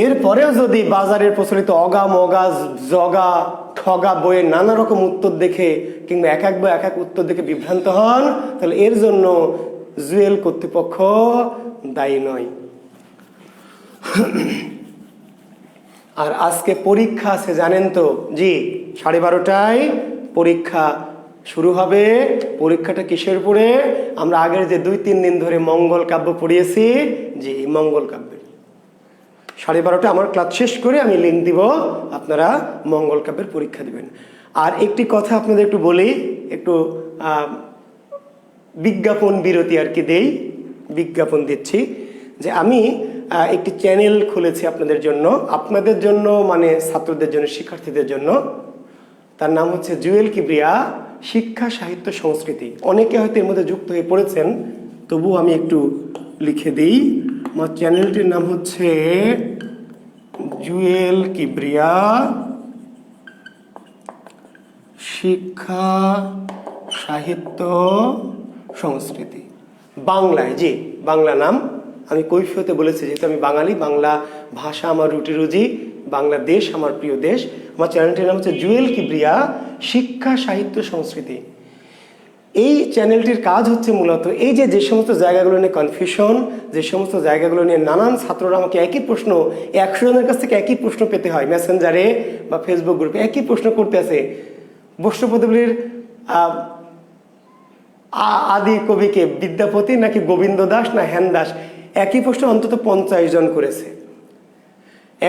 এরপরেও যদি বাজারের প্রচলিত অগা মগা জগা ঠগা বইয়ের নানা রকম উত্তর দেখে কিংবা এক এক বই এক এক উত্তর দেখে বিভ্রান্ত হন, তাহলে এর জন্য জুয়েল কর্তৃপক্ষ দায়ী নয়। আর আজকে পরীক্ষা আছে জানেন তো? জি, 12:30টায় পরীক্ষা শুরু হবে। পরীক্ষাটা কিসের উপরে? আমরা আগের যে 2-3 দিন ধরে মঙ্গল কাব্য পড়িয়েছি, জি মঙ্গল কাব্যের 12:30 আমার ক্লাস শেষ করে আমি লিঙ্ক দিব, আপনারা মঙ্গল কাব্যের পরীক্ষা দিবেন। আর একটি কথা আপনাদের একটু বলি, একটু বিজ্ঞাপন বিরতি আর কি দেই, বিজ্ঞাপন দিচ্ছি যে আমি একটি চ্যানেল খুলেছি আপনাদের জন্য মানে ছাত্রদের জন্য, শিক্ষার্থীদের জন্য। তার নাম হচ্ছে জুয়েল কিবরিয়া শিক্ষা সাহিত্য সংস্কৃতি। অনেকে হয়তো এর মধ্যে যুক্ত হয়ে পড়েছেন, তবু আমি একটু লিখে দিই। আমার চ্যানেলটির নাম হচ্ছে জুয়েল কিবরিয়া শিক্ষা সাহিত্য সংস্কৃতি, বাংলায়। জি, বাংলা নাম। আমি কৈফিয়তে বলেছি যেহেতু আমি বাঙালি, বাংলা ভাষা আমার রুটি রুজি, বাংলাদেশ আমার প্রিয় দেশ। আমার চ্যানেলটির নাম হচ্ছে জুয়েল কিবরিয়া শিক্ষা সাহিত্য সংস্কৃতি। এই চ্যানেলটির কাজ হচ্ছে মূলত এই যে সমস্ত জায়গাগুলো নিয়ে কনফিউশন, যে সমস্ত জায়গাগুলো নিয়ে নানান ছাত্ররা আমাকে একই প্রশ্ন, 100 জনের কাছ থেকে একই প্রশ্ন পেতে হয় মেসেঞ্জারে বা ফেসবুক গ্রুপে, একই প্রশ্ন করতে আছে বৈষ্ণবপদবীর আদি কবিকে বিদ্যাপতি নাকি গোবিন্দ দাস না হেন দাস, একই প্রশ্ন অন্তত 50 জন করেছে।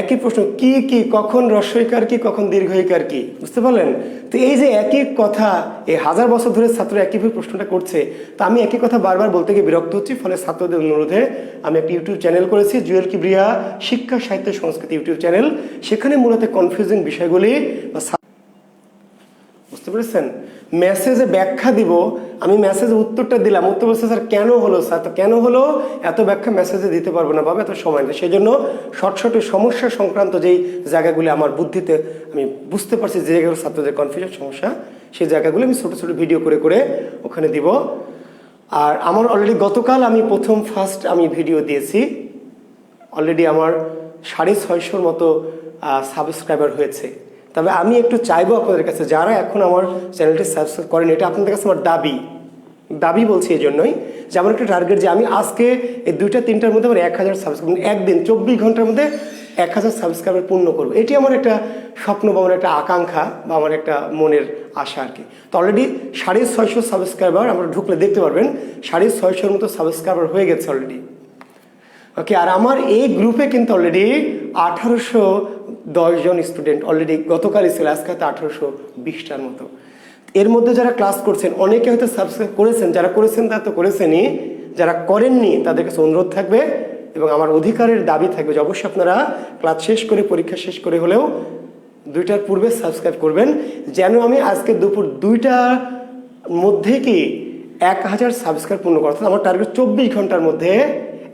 একই প্রশ্ন, কি কি কখন রস্বইকার কি কখন দীর্ঘইকার কি, বুঝতে পারলেন? তো এই যে একই কথা এই 1000 বছর ধরে ছাত্র একইভাবে প্রশ্নটা করছে, তো আমি একই কথা বারবার বলতে গিয়ে বিরক্ত হচ্ছি। ফলে ছাত্রদের অনুরোধে আমি একটা ইউটিউব চ্যানেল করেছি, জুয়েল কিবরিয়া শিক্ষা সাহিত্য সংস্কৃতি ইউটিউব চ্যানেল। সেখানে মূলত কনফিউজিং বিষয়গুলি বুঝতে পেরেছেন, মেসেজে ব্যাখ্যা দিব, আমি মেসেজে উত্তরটা দিলাম, উত্তর বলছে স্যার কেন হলো, স্যার তো কেন হলো এত ব্যাখ্যা মেসেজে দিতে পারবো না বাবা, এত সময় নেই। সেই জন্য শর্ট সমস্যা সংক্রান্ত যেই জায়গাগুলি আমার বুদ্ধিতে আমি বুঝতে পারছি যে জায়গাগুলো ছাত্রদের কনফিউশন সমস্যা, সেই জায়গাগুলো আমি ছোটো ছোটো ভিডিও করে করে ওখানে দিব। আর আমার অলরেডি গতকাল আমি ফার্স্ট আমি ভিডিও দিয়েছি, অলরেডি আমার 650 মতো সাবস্ক্রাইবার হয়েছে। তবে আমি একটু চাইবো আপনাদের কাছে, যারা এখন আমার চ্যানেলটি সাবস্ক্রাইব করেন, এটা আপনাদের কাছে আমার দাবি বলছি এই জন্যই যে আমার একটা টার্গেট যে আমি আজকে এই 2-3টার মধ্যে আমার 1000 সাবস্ক্রাইব, একদিন 24 ঘন্টার মধ্যে 1000 সাবস্ক্রাইবার পূর্ণ করবো। এটি আমার একটা স্বপ্ন বা আমার একটা আকাঙ্ক্ষা বা আমার একটা মনের আশা আর কি। তো অলরেডি 650 সাবস্ক্রাইবার, আমরা ঢুকলে দেখতে পারবেন 650 মতো সাবস্ক্রাইবার হয়ে গেছে অলরেডি। ওকে, আর আমার এই গ্রুপে কিন্তু অলরেডি 1810 জন স্টুডেন্ট অলরেডি গতকালই ছিল, আজকে হয়তো 1820টার মতো। এর মধ্যে যারা ক্লাস করছেন অনেকে হয়তো সাবস্ক্রাইব করেছেন, যারা করেছেন তারা তো করেছেনই, যারা করেননি তাদের কাছে অনুরোধ থাকবে এবং আমার অধিকারের দাবি থাকবে যে অবশ্যই আপনারা ক্লাস শেষ করে, পরীক্ষা শেষ করে হলেও 2টার পূর্বে সাবস্ক্রাইব করবেন, যেন আমি আজকে দুপুর 2টার মধ্যে কি 1000 সাবস্ক্রাইব পূর্ণ করা। আমার টার্গেট 24 ঘন্টার মধ্যে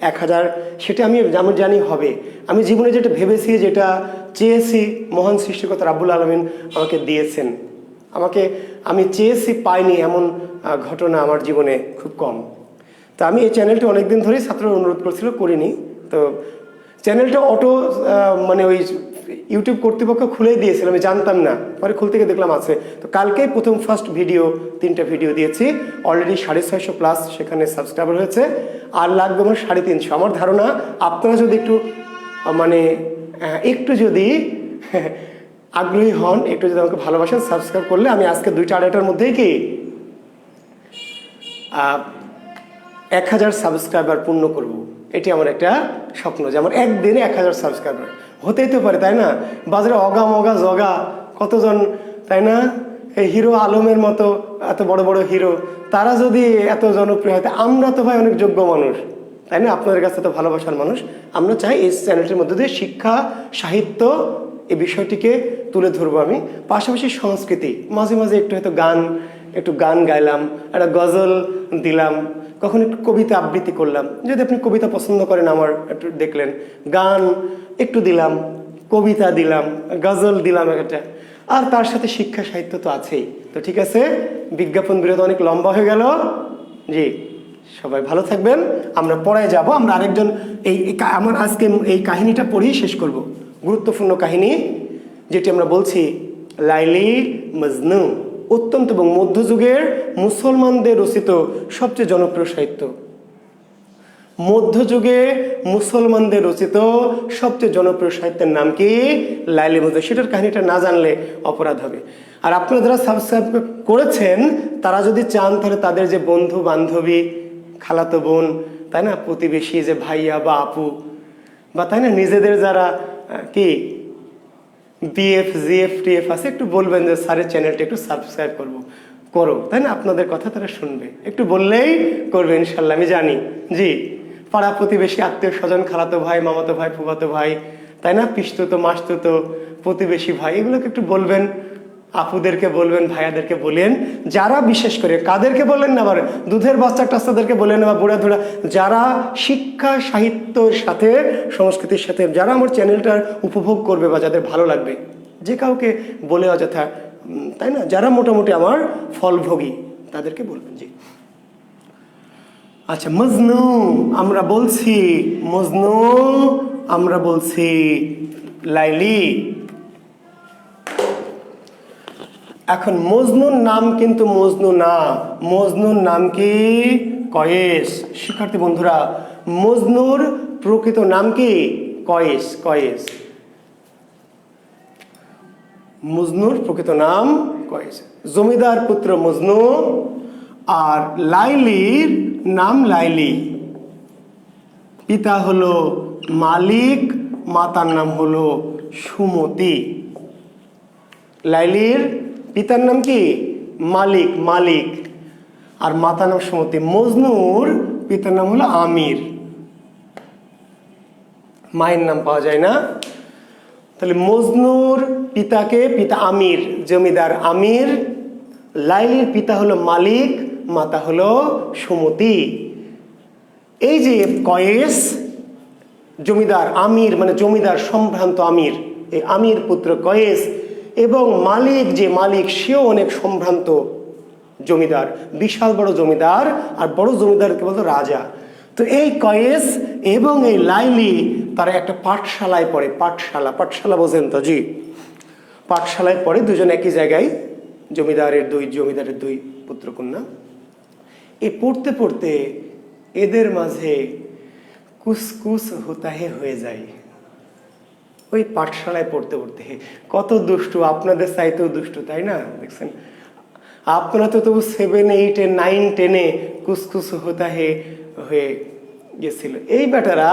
1000, সেটা আমি যেমন জানি হবে। আমি জীবনে যেটা ভেবেছি, যেটা চেয়েছি, মহান সৃষ্টিকর্তা রাব্বুল আলামিন আমাকে দিয়েছেন। আমি চেয়েছি পাইনি এমন ঘটনা আমার জীবনে খুব কম। তো আমি এই চ্যানেলটি অনেকদিন ধরেই ছাত্ররা অনুরোধ করছিল, করিনি। তো চ্যানেলটা মানে ওই ইউটিউব কর্তৃপক্ষ খুলেই দিয়েছিল, আমি জানতাম না, পরে খুলতে গিয়ে দেখলাম আছে। তো কালকেই ফার্স্ট ভিডিও 3টা ভিডিও দিয়েছি, অলরেডি 650+ সেখানে সাবস্ক্রাইবার হয়েছে, আর লাগবে আমার 350। আমার ধারণা আপনারা যদি একটু মানে একটু যদি আগ্রহী হন, একটু যদি আমাকে ভালোবাসেন, সাবস্ক্রাইব করলে আমি আজকে 2টা-2:30টার মধ্যেই কি 1000 সাবস্ক্রাইবার পূর্ণ করব। এটি আমার একটা স্বপ্ন যে আমার একদিনে 1000 সাবস্ক্রাইবার হতেই তো পারে, তাই না? বাজারে অগা জগা কতজন, তাই না? এই হিরো আলমের মতো এত বড় বড় হিরো, তারা যদি এত জনপ্রিয় হয়, আমরা তো ভাই অনেক যোগ্য মানুষ, তাই না? আপনাদের কাছে তো ভালোবাসার মানুষ। আমরা চাই এই চ্যানেলটির মধ্যে দিয়ে শিক্ষা, সাহিত্য এই বিষয়টিকে তুলে ধরবো আমি, পাশাপাশি সংস্কৃতি, মাঝে মাঝে একটু গান গাইলাম, একটা গজল দিলাম, কখন একটু কবিতা আবৃত্তি করলাম, যদি আপনি কবিতা পছন্দ করেন আমার একটু দেখলেন, গান একটু দিলাম, কবিতা দিলাম, গজল দিলাম একটা, আর তার সাথে শিক্ষা সাহিত্য তো আছেই। তো ঠিক আছে, বিজ্ঞাপন বিরতি অনেক লম্বা হয়ে গেল। জি, সবাই ভালো থাকবেন। আমরা পড়ায় যাব, আমরা আরেকজন আমার আজকে এই কাহিনীটা পড়েই শেষ করব। গুরুত্বপূর্ণ কাহিনী যেটি আমরা বলছি, লাইলি মজনু, অত্যন্ত এবং মধ্যযুগের মুসলমানদের রচিত সবচেয়ে জনপ্রিয় সাহিত্য। মধ্যযুগে মুসলমানদের রচিত সবচেয়ে জনপ্রিয় সাহিত্যের নাম কি? লাইলি মজনু। সেটার কাহিনীটা না জানলে অপরাধ হবে। আর আপনারা যারা সাবস্ক্রাইব করেছেন, তারা যদি চান তাহলে তাদের যে বন্ধু বান্ধবী, খালাতো বোন, তাই না, প্রতিবেশী, যে ভাইয়া বা আপু, বা তাই না, নিজেদের যারা কি বিএফ জিএফ টিএফ আছে, একটু বলবেন যে স্যারের চ্যানেলটা একটু সাবস্ক্রাইব করো, তাই না? আপনাদের কথা তারা শুনবে, একটু বললেই করবে ইনশাল্লাহ, আমি জানি। জি, পাড়া প্রতিবেশী, আত্মীয় স্বজন, খালাতো ভাই, মামাতো ভাই, ফুফাতো ভাই, তাই না, পিসতুতো মাসতুতো প্রতিবেশী ভাই, এগুলোকে একটু বলবেন, আপুদেরকে বলবেন, ভাইয়াদেরকে বলেন, যারা বিশেষ করে কাদেরকে বললেন না, আবার দুধের বাচ্চা টাচ্চাদেরকে বলেন, বা বুড়া ধুড়া, যারা শিক্ষা সাহিত্যর সাথে, সংস্কৃতির সাথে, যারা আমার চ্যানেলটার উপভোগ করবে বা যাদের ভালো লাগবে, যে কাউকে বলে অযথা, তাই না, যারা মোটামুটি আমার ফলভোগী, তাদেরকে বলবেন। জি, আচ্ছা, মজনু আমরা বলছি লাইলি। এখন মজনুর নাম কিন্তু মজনু না, মজনুর নাম কি? কয়েস। শিক্ষার্থী বন্ধুরা, মজনুর প্রকৃত নাম কি? কয়েস। কয়েস, মজনুর প্রকৃত নাম কয়েস। জমিদার পুত্র মজনু। আর লাইলির নাম লাইলি। পিতা হলো মালিক, মাতার নাম হলো সুমতি। লাইলির পিতার নাম কি? মালিক, মালিক, আর মাতার নাম সুমতি। মজনুর পিতার নাম হলো আমির, মায়ের নাম পাওয়া যায় না। তাহলে মজনুর পিতাকে পিতা আমির, জমিদার আমির। লাইলির পিতা হলো মালিক, মাতা হলো সুমতি। এই যে কয়েস, জমিদার আমির মানে জমিদার সম্ভ্রান্ত আমির, এই আমির পুত্র কয়েস, এবং মালিক যে মালিক সেও অনেক সম্ভ্রান্ত জমিদার, বিশাল বড় জমিদার। আর বড় জমিদারকে বলতো রাজা। তো এই কয়েস এবং এই লাইলি তারা একটা পাঠশালায় পড়ে। পাঠশালা, পাঠশালা বোঝেন তো? জি, পাঠশালায় পড়ে দুজন একই জায়গায়, জমিদারের দুই পুত্রকন্যা। এ পড়তে পড়তে এদের মাঝে কুসকুস হুতাহে হয়ে যায়। ওই পাঠশালায় পড়তে পড়তে কত দুষ্টু, আপনাদের চাইতেও দুষ্টু, তাই না? দেখছেন, আপনারা তো তবু 7, 8, 9, 10 কুসকুস হুতাহে হয়ে গেছিল। এই বেটারা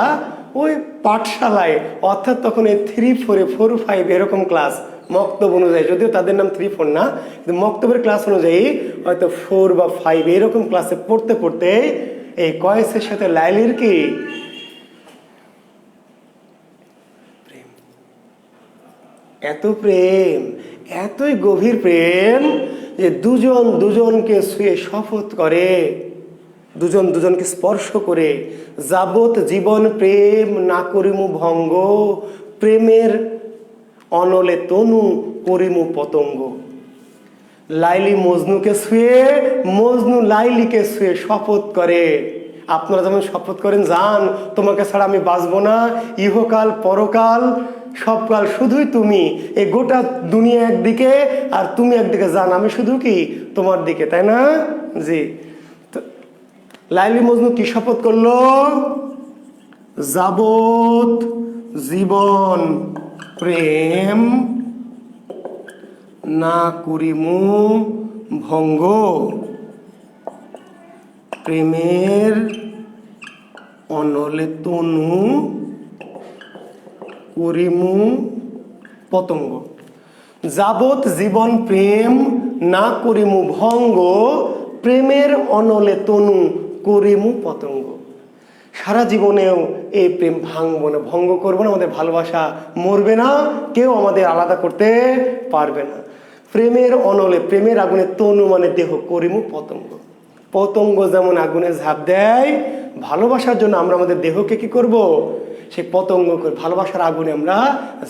ওই পাঠশালায়, অর্থাৎ তখন এই 3, 4, 4, 5 এরকম ক্লাস, মক্তব অনুযায়ী, যদিও তাদের নাম 3, 4 না, কিন্তু মক্তবের ক্লাস অনুযায়ী হয়তো 4 বা 5 এরকম ক্লাসে পড়তে পড়তে এই কয়েসের সাথে লাইলির কি প্রেম। এত প্রেম, এতই গভীর প্রেম যে দুজন দুজনকে শুয়ে শপথ করে, দুজন দুজনকে স্পর্শ করে, যাবত জীবন প্রেম না করিমু ভঙ্গ, প্রেমের অনলে তনু করিমু পতঙ্গ। লাইলি মজনুকে শুয়ে, মজনু লাইলিকে শুয়ে শপথ করে। আপনারা যেমন শপথ করেন, জান তোমাকে ছাড়া আমি বাঁচবো না, ইহকাল পরকাল সবকাল শুধুই তুমি, এই গোটা দুনিয়া একদিকে আর তুমি একদিকে, জান আমি শুধু কি তোমার দিকে, তাই না? জি। লাইলি মজনু কি শপথ করলো? যাবত জীবন প্রেম না করিমু ভঙ্গ, প্রেমের অনলে তনু করিমু পতঙ্গ। যাবত জীবন প্রেম না করিমু ভঙ্গ, প্রেমের অনলে তনু করিমু পতঙ্গ। সারা জীবনেও এই প্রেম ভাঙবো না, ভঙ্গ করবো না, আমাদের ভালোবাসা মরবে না, কেউ আমাদের আলাদা করতে পারবে না। প্রেমের অনলে, প্রেমের আগুনে, তনু মানে দেহ, করিমু পতঙ্গ। পতঙ্গ যেমন আগুনে ঝাঁপ দেয়, ভালোবাসার জন্য আমরা আমাদের দেহকে কি করব? সেই পতঙ্গ করে ভালোবাসার আগুনে আমরা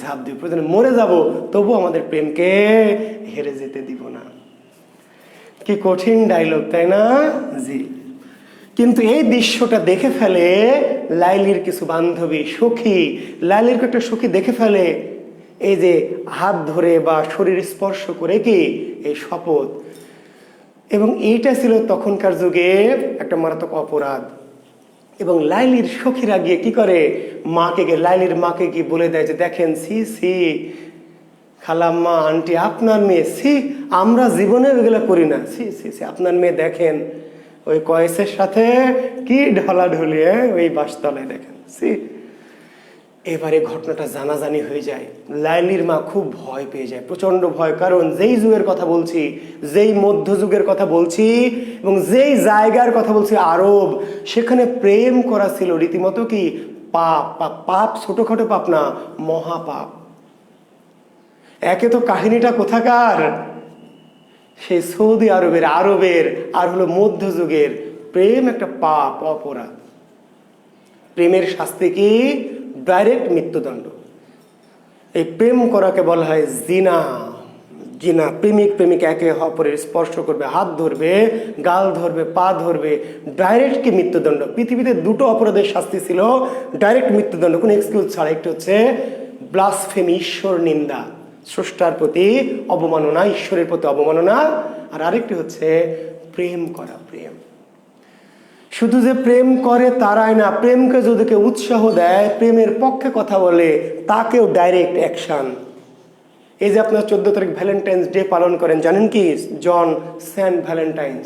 ঝাঁপ দিব। প্রয়োজনে মরে যাব, তবু আমাদের প্রেমকে হেরে যেতে দিব না। কি কঠিন ডায়লগ, তাই না? জি। কিন্তু এই দৃশ্যটা দেখে ফেলে লাইলির কিছু বান্ধবী, সখী, লাইলির একটা সখী দেখে ফেলে এই যে হাত ধরে বা শরীর স্পর্শ করে কি এই শপথ। এবং এইটা ছিল তখনকার যুগে একটা মারাত্মক অপরাধ। এবং লাইলির সখীরা গিয়ে কি করে, মাকে গিয়ে, লাইলির মাকে গিয়ে বলে দেয় যে দেখেন, সি সি খালাম্মা, আন্টি, আপনার মেয়ে, সি আমরা জীবনে এগুলো করি না, সি সি সি আপনার মেয়ে দেখেন ওই কয়েসের সাথে কি ঢলাঢলি, ওই বাসতলায় দেখেন, সি। এবারে ঘটনাটা জানাজানি হয়ে যায়। লাইলির মা খুব ভয় পেয়ে যায়, প্রচন্ড ভয়। কারণ যেই যুগের কথা বলছি, যেই মধ্যযুগের কথা বলছি এবং যেই জায়গার কথা বলছি আরব, সেখানে প্রেম করা ছিল রীতিমতো কি পাপ। পাপ ছোটখাটো পাপ না, মহাপাপ। একে তো কাহিনীটা কোথাকার, সেই সৌদি আরবের, আর হলো মধ্যযুগের। প্রেম একটা পাপ, অপরাধ। প্রেমের শাস্তি কি? ডাইরেক্ট মৃত্যুদণ্ড। এই প্রেম করাকে বলা হয় জিনা। জিনা, প্রেমিক প্রেমিকা একে অপরের স্পর্শ করবে, হাত ধরবে, গাল ধরবে, পা ধরবে, ডাইরেক্ট কি মৃত্যুদণ্ড। পৃথিবীতে দুটো অপরাধের শাস্তি ছিল ডাইরেক্ট মৃত্যুদণ্ড, কোনো এক্সকিউজ ছাড়া। একটি হচ্ছে ব্লাসফেমি, ঈশ্বর নিন্দা, স্রষ্টার প্রতি অবমাননা, ঈশ্বরের প্রতি অবমাননা। আর আরেকটি হচ্ছে প্রেম করা। প্রেম শুধু যে প্রেম করে তারাই না, প্রেমকে যদি কেউ উৎসাহ দেয়, প্রেমের পক্ষে কথা বলে, তাকেও ডাইরেক্ট অ্যাকশন। এই যে আপনার 14 তারিখ ভ্যালেন্টাইন্স ডে পালন করেন, জানেন কি? জন সেন্ট ভ্যালেন্টাইন্স।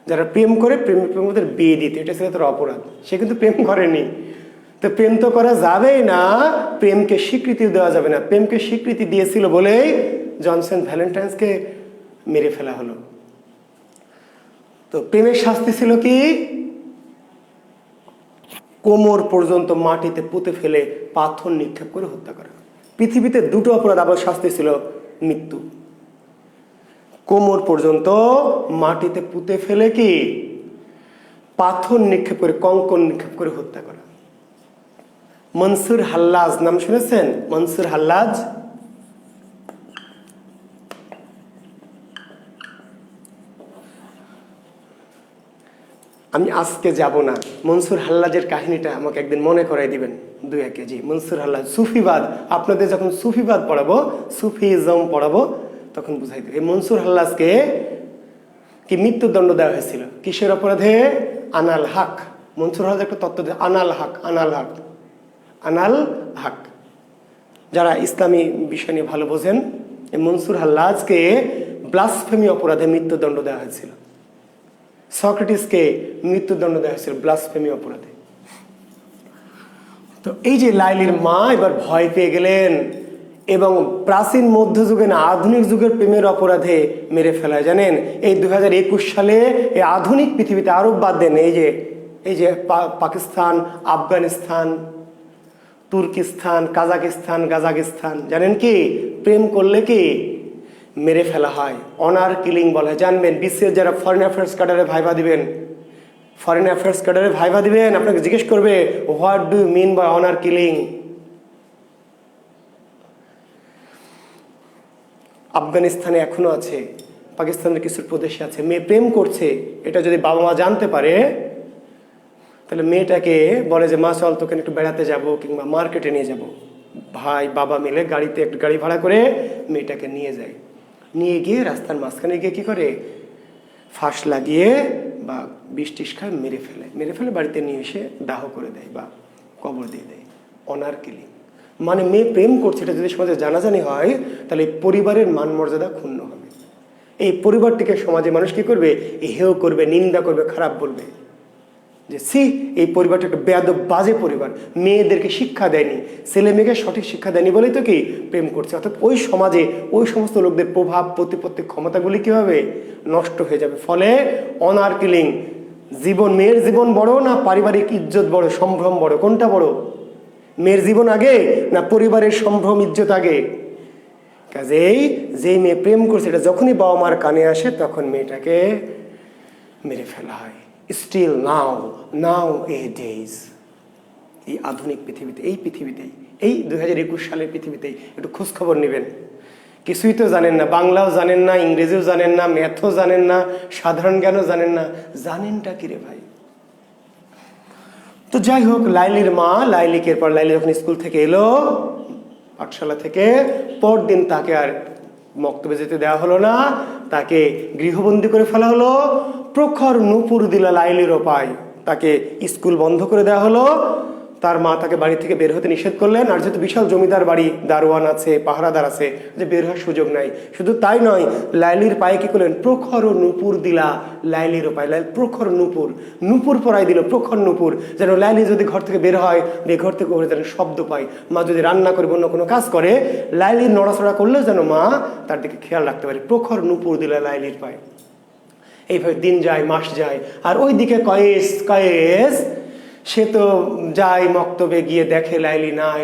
যারা প্রেম করে, প্রেমিকদের বিয়ে দিতে, এটা ছিল তার অপরাধ। সে কিন্তু প্রেম করেনি, তো প্রেম তো করা যাবেই না, প্রেমকে স্বীকৃতি দেওয়া যাবে না। প্রেমকে স্বীকৃতি দিয়েছিল বলেই জন সেন্ট ভ্যালেন্টাইন্সকে মেরে ফেলা হলো। তো প্রেমের শাস্তি ছিল কি? কোমর পর্যন্ত মাটিতে পুঁতে ফেলে পাথর নিক্ষেপ করে হত্যা করা। পৃথিবীতে দুটো অপরাধ আবার শাস্তি ছিল মৃত্যু। কোমর পর্যন্ত মাটিতে পুঁতে ফেলে কি পাথর নিক্ষেপ করে, কঙ্কর নিক্ষেপ করে হত্যা করা। মনসুর হাল্লাজ নাম শুনেছেন? মনসুর হাল্লাজ আমি আজকে যাব না, মনসুর হাল্লাজের কাহিনীটা আমাকে একদিন মনে করাই দিবেন 2-1 কেজি। মনসুর হাল্লাজ সুফিবাদ, আপনাদের যখন সুফিবাদ পড়াবো, সুফিজম পড়াবো, তখন বুঝাই দেবে। এই মনসুর হাল্লাজকে কি মৃত্যুদণ্ড দেওয়া হয়েছিল? কিসের অপরাধে? আনাল হক। মনসুর হাল্লাজ একটা তত্ত্ব দেয়, আনাল হক, আনাল হক, আনাল হক। যারা ইসলামী বিষয় নিয়ে ভালো বোঝেন, এই মনসুর হাল্লাজকে ব্লাসফেমি অপরাধে মৃত্যুদণ্ড দেওয়া হয়েছিল। সক্রেটিসকে মৃত্যুদণ্ড দেওয়া হয়েছিল ব্লাসফেমি অপরাধে। তো এই যে লাইলির মা এবার ভয় পেয়ে গেলেন এবং প্রাচীন মধ্যযুগে না আধুনিক যুগের প্রেমের অপরাধে মেরে ফেলায়। জানেন, এই 2021 সালে এই আধুনিক পৃথিবীতে, আরব বাদ দেন, এই যে পাকিস্তান, আফগানিস্তান, তুর্কিস্তান, কাজাকিস্তান, গাজাকিস্তান, জানেন কি প্রেম করলে কি মেরে ফেলা হয়, অনার কিলিং বলে। জানবেন, বিশ্বের যারা ফরেন অ্যাফেয়ার্স ক্যাডারে ভাইভা দিবেন, ফরেন অ্যাফেয়ার্স ক্যাডারে ভাইভা দিবেন, আপনাকে জিজ্ঞেস করবে what do you mean by honour killing. আফগানিস্তানে এখনো আছে, পাকিস্তানের কিছু প্রদেশে আছে। মেয়ে প্রেম করছে, এটা যদি বাবা মা জানতে পারে, তাহলে মেয়েটাকে বলে যে মা চল তোকে একটু বেড়াতে যাব কিংবা মার্কেটে নিয়ে যাব। ভাই বাবা মিলে গাড়িতে একটু গাড়ি ভাড়া করে মেয়েটাকে নিয়ে যায়। নিয়ে গিয়ে রাস্তার মাঝখানে গিয়ে কি করে, ফাঁস লাগিয়ে বা বিষ টিস খায় মেরে ফেলে বাড়িতে নিয়ে এসে দাহ করে দেয় বা কবর দিয়ে দেয়। অনার কিলিং মানে মেয়ে প্রেম করছে, এটা যদি সমাজে জানাজানি হয়, তাহলে পরিবারের মান মর্যাদা ক্ষুণ্ণ হবে। এই পরিবারটিকে সমাজে মানুষ কি করবে, হেয় করবে, নিন্দা করবে, খারাপ বলবে যে সি এই পরিবারটা একটা বেয়াদব বাজে পরিবার, মেয়েদেরকে শিক্ষা দেয়নি, ছেলে মেয়েকে সঠিক শিক্ষা দেয়নি বলেই তো কি প্রেম করছে। অর্থাৎ ওই সমাজে ওই সমস্ত লোকদের প্রভাব প্রতিপত্তি ক্ষমতাগুলি কি হবে, নষ্ট হয়ে যাবে। ফলে অনার কিলিং, জীবন, মেয়ের জীবন বড় না পারিবারিক ইজ্জত বড়, সম্ভ্রম বড়, কোনটা বড়? মেয়ের জীবন আগে না পরিবারের সম্ভ্রম ইজ্জত আগে? কাজেই যেই মেয়ে প্রেম করছে, এটা যখনই বাবা মার কানে আসে তখন মেয়েটাকে মেরে ফেলা হয়। স্টিল নাও এ ডেজ, এই আধুনিক পৃথিবীতে, এই পৃথিবীতেই, এই 2021 সালের পৃথিবীতেই একটু খোঁজখবর নেবেন। কিছুই তো জানেন না, বাংলাও জানেন না, ইংরেজিও জানেন না, ম্যাথও জানেন না, সাধারণ জ্ঞানও জানেন না, জানেনটা কি রে ভাই? তো যাই হোক, লাইলির মা লাইলিকে, এরপর লাইলি যখন স্কুল থেকে এলো, পাঠশালা থেকে, পরদিন তাকে আর মক্তবে যেতে দেওয়া হলো না, তাকে গৃহবন্দী করে ফেলা হলো। প্রখর নূপুর দিলা লাইলির পায়, তাকে স্কুল বন্ধ করে দেওয়া হলো। তার মা তাকে বাড়ি থেকে বের হতে নিষেধ করলেন। আর যেহেতু বিশাল জমিদার বাড়ি, দারোয়ান আছে, পাহারাদার আছে, যে বের হওয়ার সুযোগ নাই। শুধু তাই নয়, লাইলির পায়ে কি করলেন, প্রখর নূপুর দিলা লাইলির পায়, প্রখর নূপুর পরাই দিল, প্রখর নূপুর, যেন লাইলি যদি ঘর থেকে বের হয়, ঘর থেকে যেন শব্দ পায়। মা যদি রান্না করে অন্য কোনো কাজ করে, লাইলির নড়াচড়া করলেও যেন মা তার দিকে খেয়াল রাখতে পারে। প্রখর নূপুর দিলা লাইলির পায়। এইভাবে দিন যায়, মাস যায়। আর ওই দিকে কয়েস সে তো যায় মক্তবে, গিয়ে দেখে লাইলি নাই,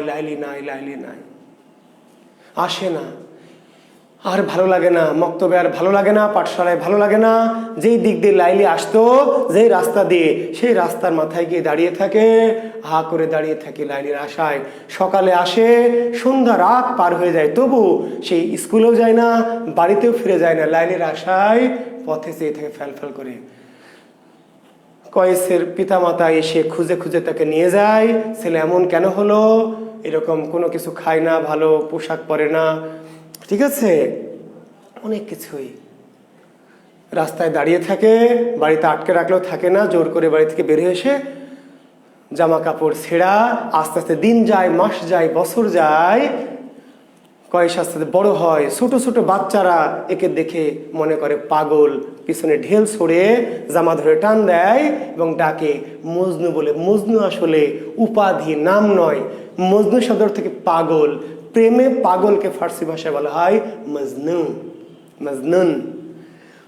আসে না। আর ভালো লাগে না, মক্তবে আর ভালো লাগে না, পাঠশালায় ভালো লাগে না। যেই দিক দিয়ে লাইলি আসতো, যেই রাস্তা দিয়ে, সেই রাস্তার মাথায় গিয়ে দাঁড়িয়ে থাকে, হা করে দাঁড়িয়ে থাকে লাইলির আশায়। সকালে আসে, সন্ধ্যা রাত পার হয়ে যায়, তবু সেই স্কুলেও যায় না, বাড়িতেও ফিরে যায় না, লাইলির আশায় পথে চেয়ে থাকে ফ্যাল করে। কয়েসের পিতামাতা এসে খুঁজে খুঁজে তাকে নিয়ে যায়, ছেলে এমন কেন হলো, এরকম কোনো কিছু খায় না, ভালো পোশাক পরে না, ঠিক আছে, অনেক কিছুই। রাস্তায় দাঁড়িয়ে থাকে, বাড়িতে আটকে রাখলেও থাকে না, জোর করে বাড়ি থেকে বের হয়ে এসে জামা কাপড় ছেঁড়া। আস্তে আস্তে দিন যায়, মাস যায়, বছর যায়, কয়েক আস্তে আস্তে বড় হয়। ছোট ছোট বাচ্চারা একে দেখে মনে করে পাগল, পিছনে ঢেল ছড়ে জামা ধরে টান দেয় এবং ডাকে মজনু বলে। মজনু আসলে উপাধি, নাম নয়। মজনু শব্দ থেকে পাগল। প্রেমে পাগলকে ফার্সি ভাষায় বলা হয় মজনু, মজনুন।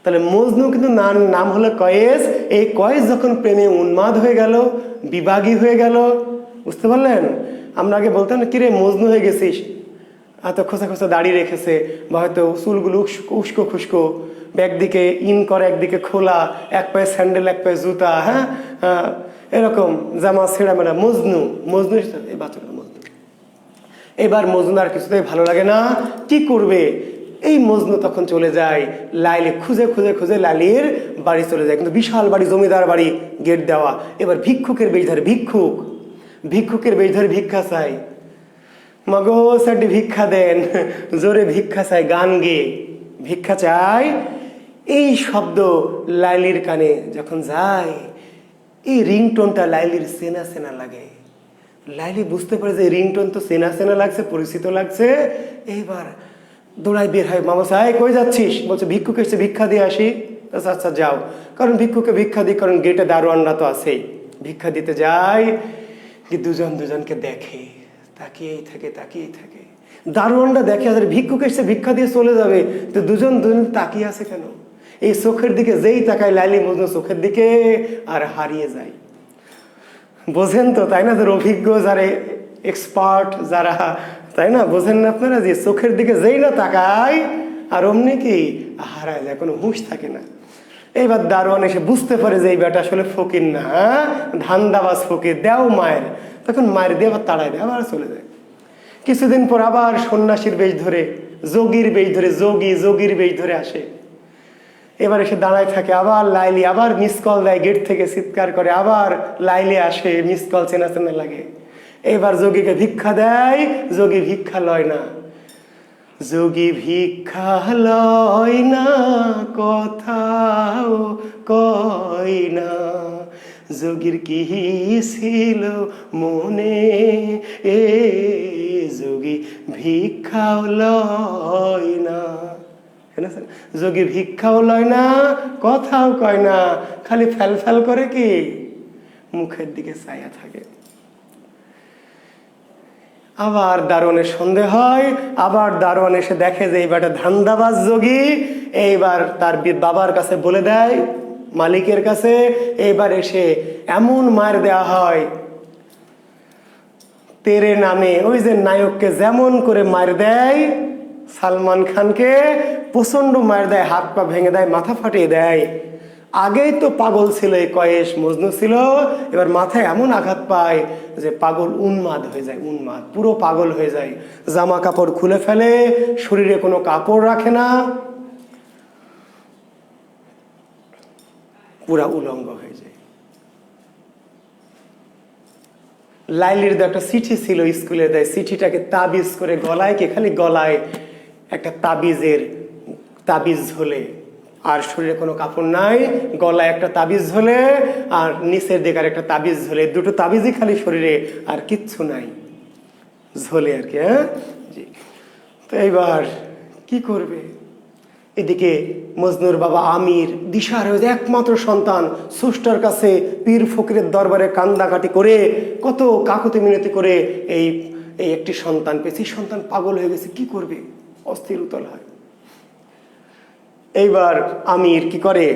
তাহলে মজনু কিন্তু নাম হলো কয়েস। এই কয়েস যখন প্রেমে উন্মাদ হয়ে গেল, বিভাগী হয়ে গেল, বুঝতে পারলেন? আমরা আগে বলতাম না, কিরে মজনু হয়ে গেছিস, এত খোঁচা খোঁচা দাড়ি রেখেছে, বা হয়তো চুলগুলো উস্কো খুস্কো, একদিকে ইন করে একদিকে খোলা, এক পায়ে স্যান্ডেল এক পায়ে জুতা, হ্যাঁ, এরকম জামা ছেঁড়া মেলা, মজনু। মজনু এই বাচ্চাটা মজনু। এবার মজনু আর কিছুতেই ভালো লাগে না, কি করবে? এই মজনু তখন চলে যায় লাইলি খুঁজে খুঁজে খুঁজে লাইলির বাড়ি চলে যায়, কিন্তু বিশাল বাড়ি, জমিদার বাড়ি, গেট দেওয়া। এবার ভিক্ষুকের বেশ ধরে, ভিক্ষুকের বেশ ধরে ভিক্ষা চাই। মগো সাড্ডি ভিক্ষা দেন, জোরে ভিক্ষা চাই, গান গেয়ে ভিক্ষা চাই। এই শব্দ লাইলির কানে যখন যায়, এই রিংটোনটা লাইলির চেনা চেনা লাগে। লাইলি বুঝতে পারে যে রিংটোন তো চেনা চেনা লাগছে, পরিচিত লাগছে। এইবার দৌড়াই বের হয়, মামা সাহেব কই যাচ্ছিস? বলছে ভিক্ষুক এসে ভিক্ষা দিয়ে আসি। আচ্ছা যাও। কারণ ভিক্ষুকে ভিক্ষা দিই, কারণ গেটে দারোয়ানরা তো আছেই। ভিক্ষা দিতে যায়, কি দুজন দুজনকে দেখে, তাকিয়েই থাকে। দারোয়ানরা দেখে আর ভিক্ষুক এসে ভিক্ষা দিয়ে চলে যাবে, তো দুজন তাকিয়ে আছে কেন? এই চোখের দিকে যেই তাকায় লাইলি মজনু চোখের দিকে আর হারিয়ে যায়। বোঝেন তো, তাই না? যারা অভিজ্ঞ, যারা এক্সপার্ট, যারা, তাই না, বোঝেন না আপনারা? যে চোখের দিকে যেই না তাকায় আর অমনি কি হারায় যায়, কোনো হুঁশ থাকে না। এইবার দারোয়ান এসে বুঝতে পারে যে এই বেটা আসলে ফকির না, ধান্দাবাজ ফকির, দেও মায়ের। তখন মায়ের দিয়ে আবার তাড়ায় দেয়, আবার চলে যায়। কিছুদিন পর আবার সন্ন্যাসীর বেশ ধরে, যোগীর বেশ ধরে আসে। এবার এসে দাঁড়ায় থাকে। আবার লাইলি আবার মিস কল দেয়, গেট থেকে চিৎকার করে, আবার লাইলি আসে, মিস কল চেনা চেনা লাগে। এবার যোগীকে ভিক্ষা দেয়, যোগী ভিক্ষা লয় না। যোগী ভিক্ষা লয় না, কথাও কয় না, যোগীর কি ছিল মনে, এ যোগী ভিক্ষাও লয় না। যোগী ভিক্ষাও লয় না, কথাও কয় না, খালি ফ্যাল করে কি মুখের দিকে চাইয়া থাকে। আবার দারোয়ানের সন্দেহ হয়, আবার দারোয়ান এসে দেখে যে এইবার ধান্দাবাজ যোগী। এইবার তার বাবার কাছে বলে দেয়, মালিকের কাছে। এইবার এসে এমন মার দেওয়া হয়, তেরে নামে, ওই যে নায়ককে যেমন করে মার দেয়, সালমান খানকে প্রচন্ড মার দেয়, হাত পা ভেঙে দেয়, মাথা ফাটিয়ে দেয়। আগেই তো পাগল ছিল, এই কয়েস মজনু ছিল, এবার মাথায় এমন আঘাত পায় যে পাগল উন্মাদ হয়ে যায়, পুরো পাগল হয়ে যায়। জামা কাপড় খুলে ফেলে, শরীরে কোনো কাপড় রাখে না, পুরা উলঙ্গ হয়ে যায়। লাইলির একটা চিঠি ছিল, স্কুলে দেয়, চিঠিটাকে তাবিজ করে গলায়, কি খালি গলায় একটা তাবিজ ঝোলে, আর শরীরে কোনো কাপড় নাই, গলায় একটা তাবিজ ঝোলে, আর নিচের দিকে আর একটা তাবিজ ঝোলে, দুটো তাবিজই খালি শরীরে, আর কিচ্ছু নাই, ঝোলে আর কি। হ্যাঁ জি। তো এইবার কি করবে? এদিকে মজনুর বাবা আমির দিশার একমাত্র সন্তান, স্রষ্টার কাছে পীর ফকিরের দরবারে কান্দাকাটি করে, কত কাকুতি মিনতি করে এই একটি সন্তান পেয়েছে। সন্তান পাগল হয়ে গেছে, কি করবে? অস্থির উতল হয়। এইবার আমির কি করে,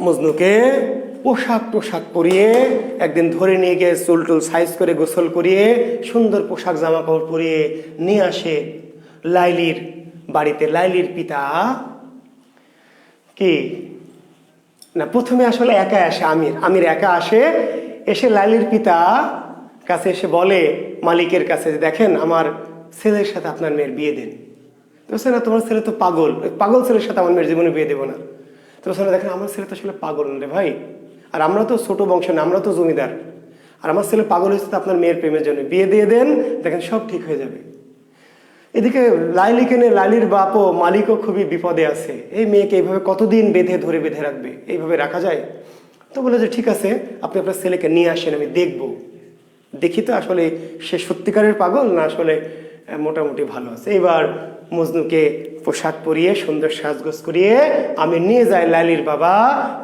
মজনুকে পোশাক পরিয়ে একদিন ধরে নিয়ে গিয়ে চুল সাইজ করে গোসল করিয়ে সুন্দর পোশাক জামা কাপড় পরিয়ে নিয়ে আসে লাইলির বাড়িতে। লাইলির পিতা কি না, প্রথমে আসলে একা আসে আমির একা আসে। এসে লাইলির পিতা কাছে এসে বলে মালিকের কাছে, যে দেখেন আমার ছেলের সাথে আপনার মেয়ের বিয়ে দেন। তো বলছে না, তোমার ছেলে তো পাগল ছেলের সাথে আমার মেয়ের জীবনে বিয়ে দেবো না। তো বলছে না, দেখেন আমার ছেলে তো আসলে পাগল না রে ভাই, আর আমরা তো ছোট বংশ না, আমরা তো জমিদার, আর আমার ছেলে পাগল হয়েছে তো আপনার মেয়ের প্রেমের জন্য, বিয়ে দিয়ে দেন, দেখেন সব ঠিক হয়ে যাবে। এদিকে লাইলিকে নিয়ে লাইলির বাপও মালিকও খুবই বিপদে আছে। এই মেয়েকে এইভাবে কতদিন বেঁধে রাখবে, এইভাবে রাখা যায়? তো বলে যে ঠিক আছে, আপনি আপনার ছেলেকে নিয়ে আসেন, আমি দেখব, দেখি তো আসলে সে সত্যিকারের পাগল না আসলে মোটামুটি ভালো আছে। এবার মজনুকে পোশাক পরিয়ে সুন্দর সাজগোজ করিয়ে আমি নিয়ে যাই লাইলির বাবা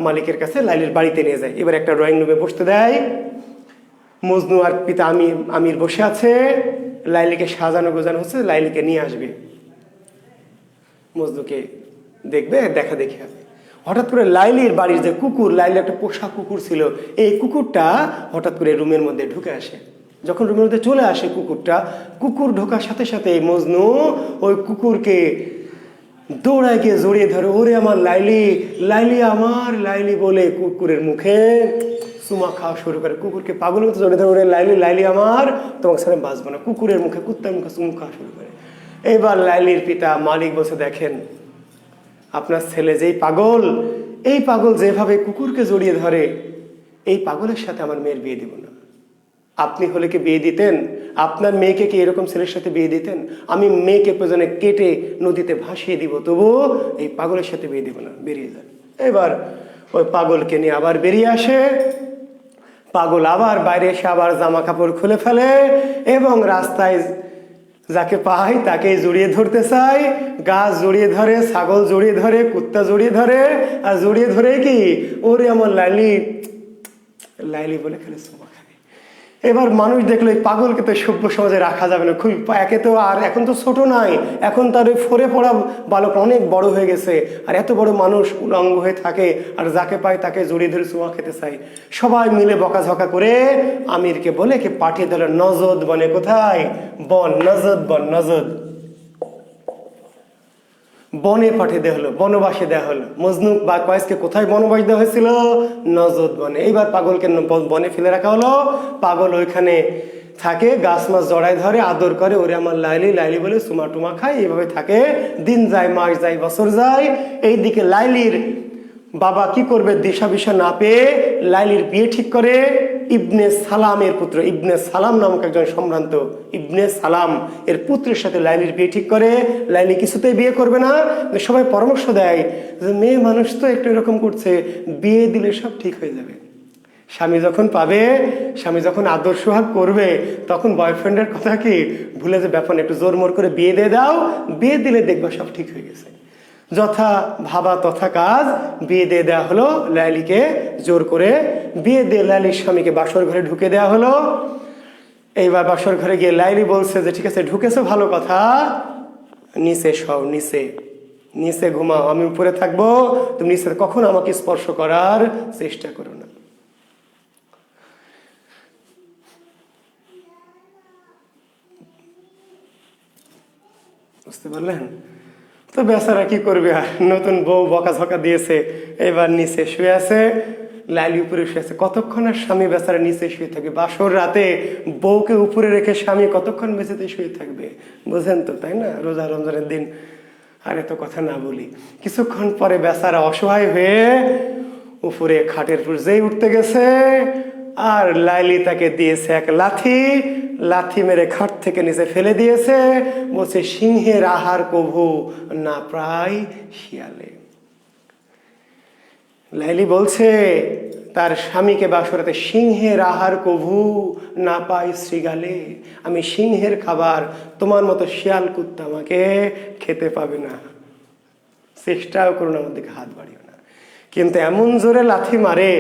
মালিকের কাছে, লাইলির বাড়িতে নিয়ে যাই। এবার একটা ড্রয়িং রুমে বসতে দেয়। মজনু আর পিতা আমির বসে আছে, লাইলিকে সাজানো গোজানো হচ্ছে, লাইলিকে নিয়ে আসবে, মজনুকে দেখবে, দেখা দেখি হবে। হঠাৎ করে লাইলির বাড়ির যে কুকুর, লাইলির একটা পোষা কুকুর ছিল, এই কুকুরটা হঠাৎ করে রুমের মধ্যে ঢুকে আসে। যখন রুমের মধ্যে চলে আসে কুকুরটা, কুকুর ঢোকার সাথে সাথে মজনু ওই কুকুরকে দৌড়ায় গিয়ে জড়িয়ে ধরে, ওরে আমার লাইলি, লাইলি আমার, লাইলি বলে কুকুরের মুখে চুমা খাওয়া শুরু করে। কুকুরকে পাগলের মতো জড়িয়ে ধরে, ওরে লাইলি, লাইলি আমার, তোমাকে সাথে বাঁচবো না, কুকুরের মুখে, কুত্তার মুখে চুমু খাওয়া শুরু করে। এবার লাইলির পিতা মালিক বসে দেখেন আপনার ছেলে যেই পাগল, এই পাগল যেভাবে কুকুরকে জড়িয়ে ধরে, এই পাগলের সাথে আমার মেয়ের বিয়ে দিব না। আপনি হলে কি বিয়ে দিতেন? আপনার মেয়েকে কি এরকম ছেলের সাথে বিয়ে দিতেন? আমি মেয়েকে প্রয়োজনে কেটে নদীতে ভাসিয়ে দিব, তবুও এই পাগলের সাথে বিয়ে দিব না, বেরিয়ে যান। এবার ওই পাগলকে নিয়ে আবার বেরিয়ে আসে। পাগল আবার বাইরে এসে আবার জামা কাপড় খুলে ফেলে এবং রাস্তায় যাকে পায় তাকে জড়িয়ে ধরতে চায়। গাছ জড়িয়ে ধরে, ছাগল জড়িয়ে ধরে, কুত্তা জড়িয়ে ধরে, আর জড়িয়ে ধরে কি ওরে আমার লাইলি, লাইলি বলে খেলে চুমা খাবে। এবার মানুষ দেখলো এই পাগলকে তো সভ্য সমাজে রাখা যাবে না, খুব একে তো আর এখন তো ছোট নাই, এখন তার ওই ফোরে পড়া বালক অনেক বড় হয়ে গেছে, আর এত বড় মানুষ উলঙ্গ হয়ে থাকে, আর যাকে পায় তাকে জড়িয়ে ধরে চুমা খেতে চায়। সবাই মিলে বকাঝকা করে আমিরকে বলে কি পাঠিয়ে দিল নজদ বনে। কোথায়? বন, নজদ বন, নজদ বনে পাঠিয়ে দেওয়া হলো, বনবাসে দেওয়া হলো। মজনু বা কয়েসকে কোথায় বনবাস দেওয়া হয়েছিল? নজদ বনে। এইবার পাগলকে বনে ফেলে রাখা হলো। পাগল ওইখানে থাকে, গাছ মাছ জড়ায় ধরে, আদর করে, ওরে আমার লাইলি, লাইলি বলে চুমা টুমা খায়। এইভাবে থাকে, দিন যায়, মাস যায়, বছর যায়। এইদিকে লাইলির বাবা কি করবে দিশা বিশা না পেয়ে লাইলির বিয়ে ঠিক করে ইবনে সালামের পুত্র, ইবনে সালাম নামক একজন সম্ভ্রান্ত ইবনে সালাম এর পুত্রের সাথে লাইলির বিয়ে ঠিক করে। লাইলি কিছুতেই বিয়ে করবে না। সবাই পরামর্শ দেয় যে মেয়ে মানুষ তো একটু এরকম করছে, বিয়ে দিলে সব ঠিক হয়ে যাবে। স্বামী যখন পাবে, স্বামী যখন আদর সোহাগ করবে, তখন বয়ফ্রেন্ডের কথা কি ভুলে যে ব্যাপার, একটু জোর মোর করে বিয়ে দিয়ে দাও, বিয়ে দিলে দেখবা সব ঠিক হয়ে গেছে। যথা ভাবা তথা কাজ, বিয়ে দিয়ে দেওয়া হলো লাইলিকে জোর করে। বিয়ে দিয়ে লাইলির স্বামীকে বাসর ঘরে ঢুকে দেওয়া হলো। এইবার বাসর ঘরে গিয়ে লাইলি বলছে যে ঠিক আছে ঢুকেছো ভালো কথা, নিচে শও, নিচে নিচে ঘুমাও, আমি উপরে থাকবো, তুমি নিচে কখনো আমাকে স্পর্শ করার চেষ্টা করো না। বুঝতে পারলেন? তো বেচারা কি করবে আর, নতুন বউ বকাঝকা দিয়েছে, এবার নিচে শুয়ে আছে, লাইলি উপরে শুয়ে আছে। কতক্ষণ আর স্বামী বেচারা নিচে শুয়ে থাকবে? বাসর রাতে বউকে উপরে রেখে স্বামী কতক্ষণ মেঝেতে শুয়ে থাকবে? বুঝেন তো, তাই না? রোজা রমজানের দিন। আর এত কথা না বলি, কিছুক্ষণ পরে বেচারা অসহায় হয়ে উপরে খাটের উপর যেই উঠতে গেছে, আর লাইলি তাকে দিয়েছে এক লাথি, লাথি মেরে খাট থেকে নিচে ফেলে দিয়েছে। বলছে সিংহের আহার কভু না প্রায় শিয়ালে। লাইলি বলছে তার স্বামীকে বাসরাতে, সিংহের আহার কভু না পাই শ্রীগালে, আমি সিংহের খাবার তোমার মতো শিয়াল কুত্তা আমাকে খেতে পাবে না, চেষ্টাও করুন আমার দিকে হাত বাড়িও না। কিন্তু এমন জোরে লাথি মারে,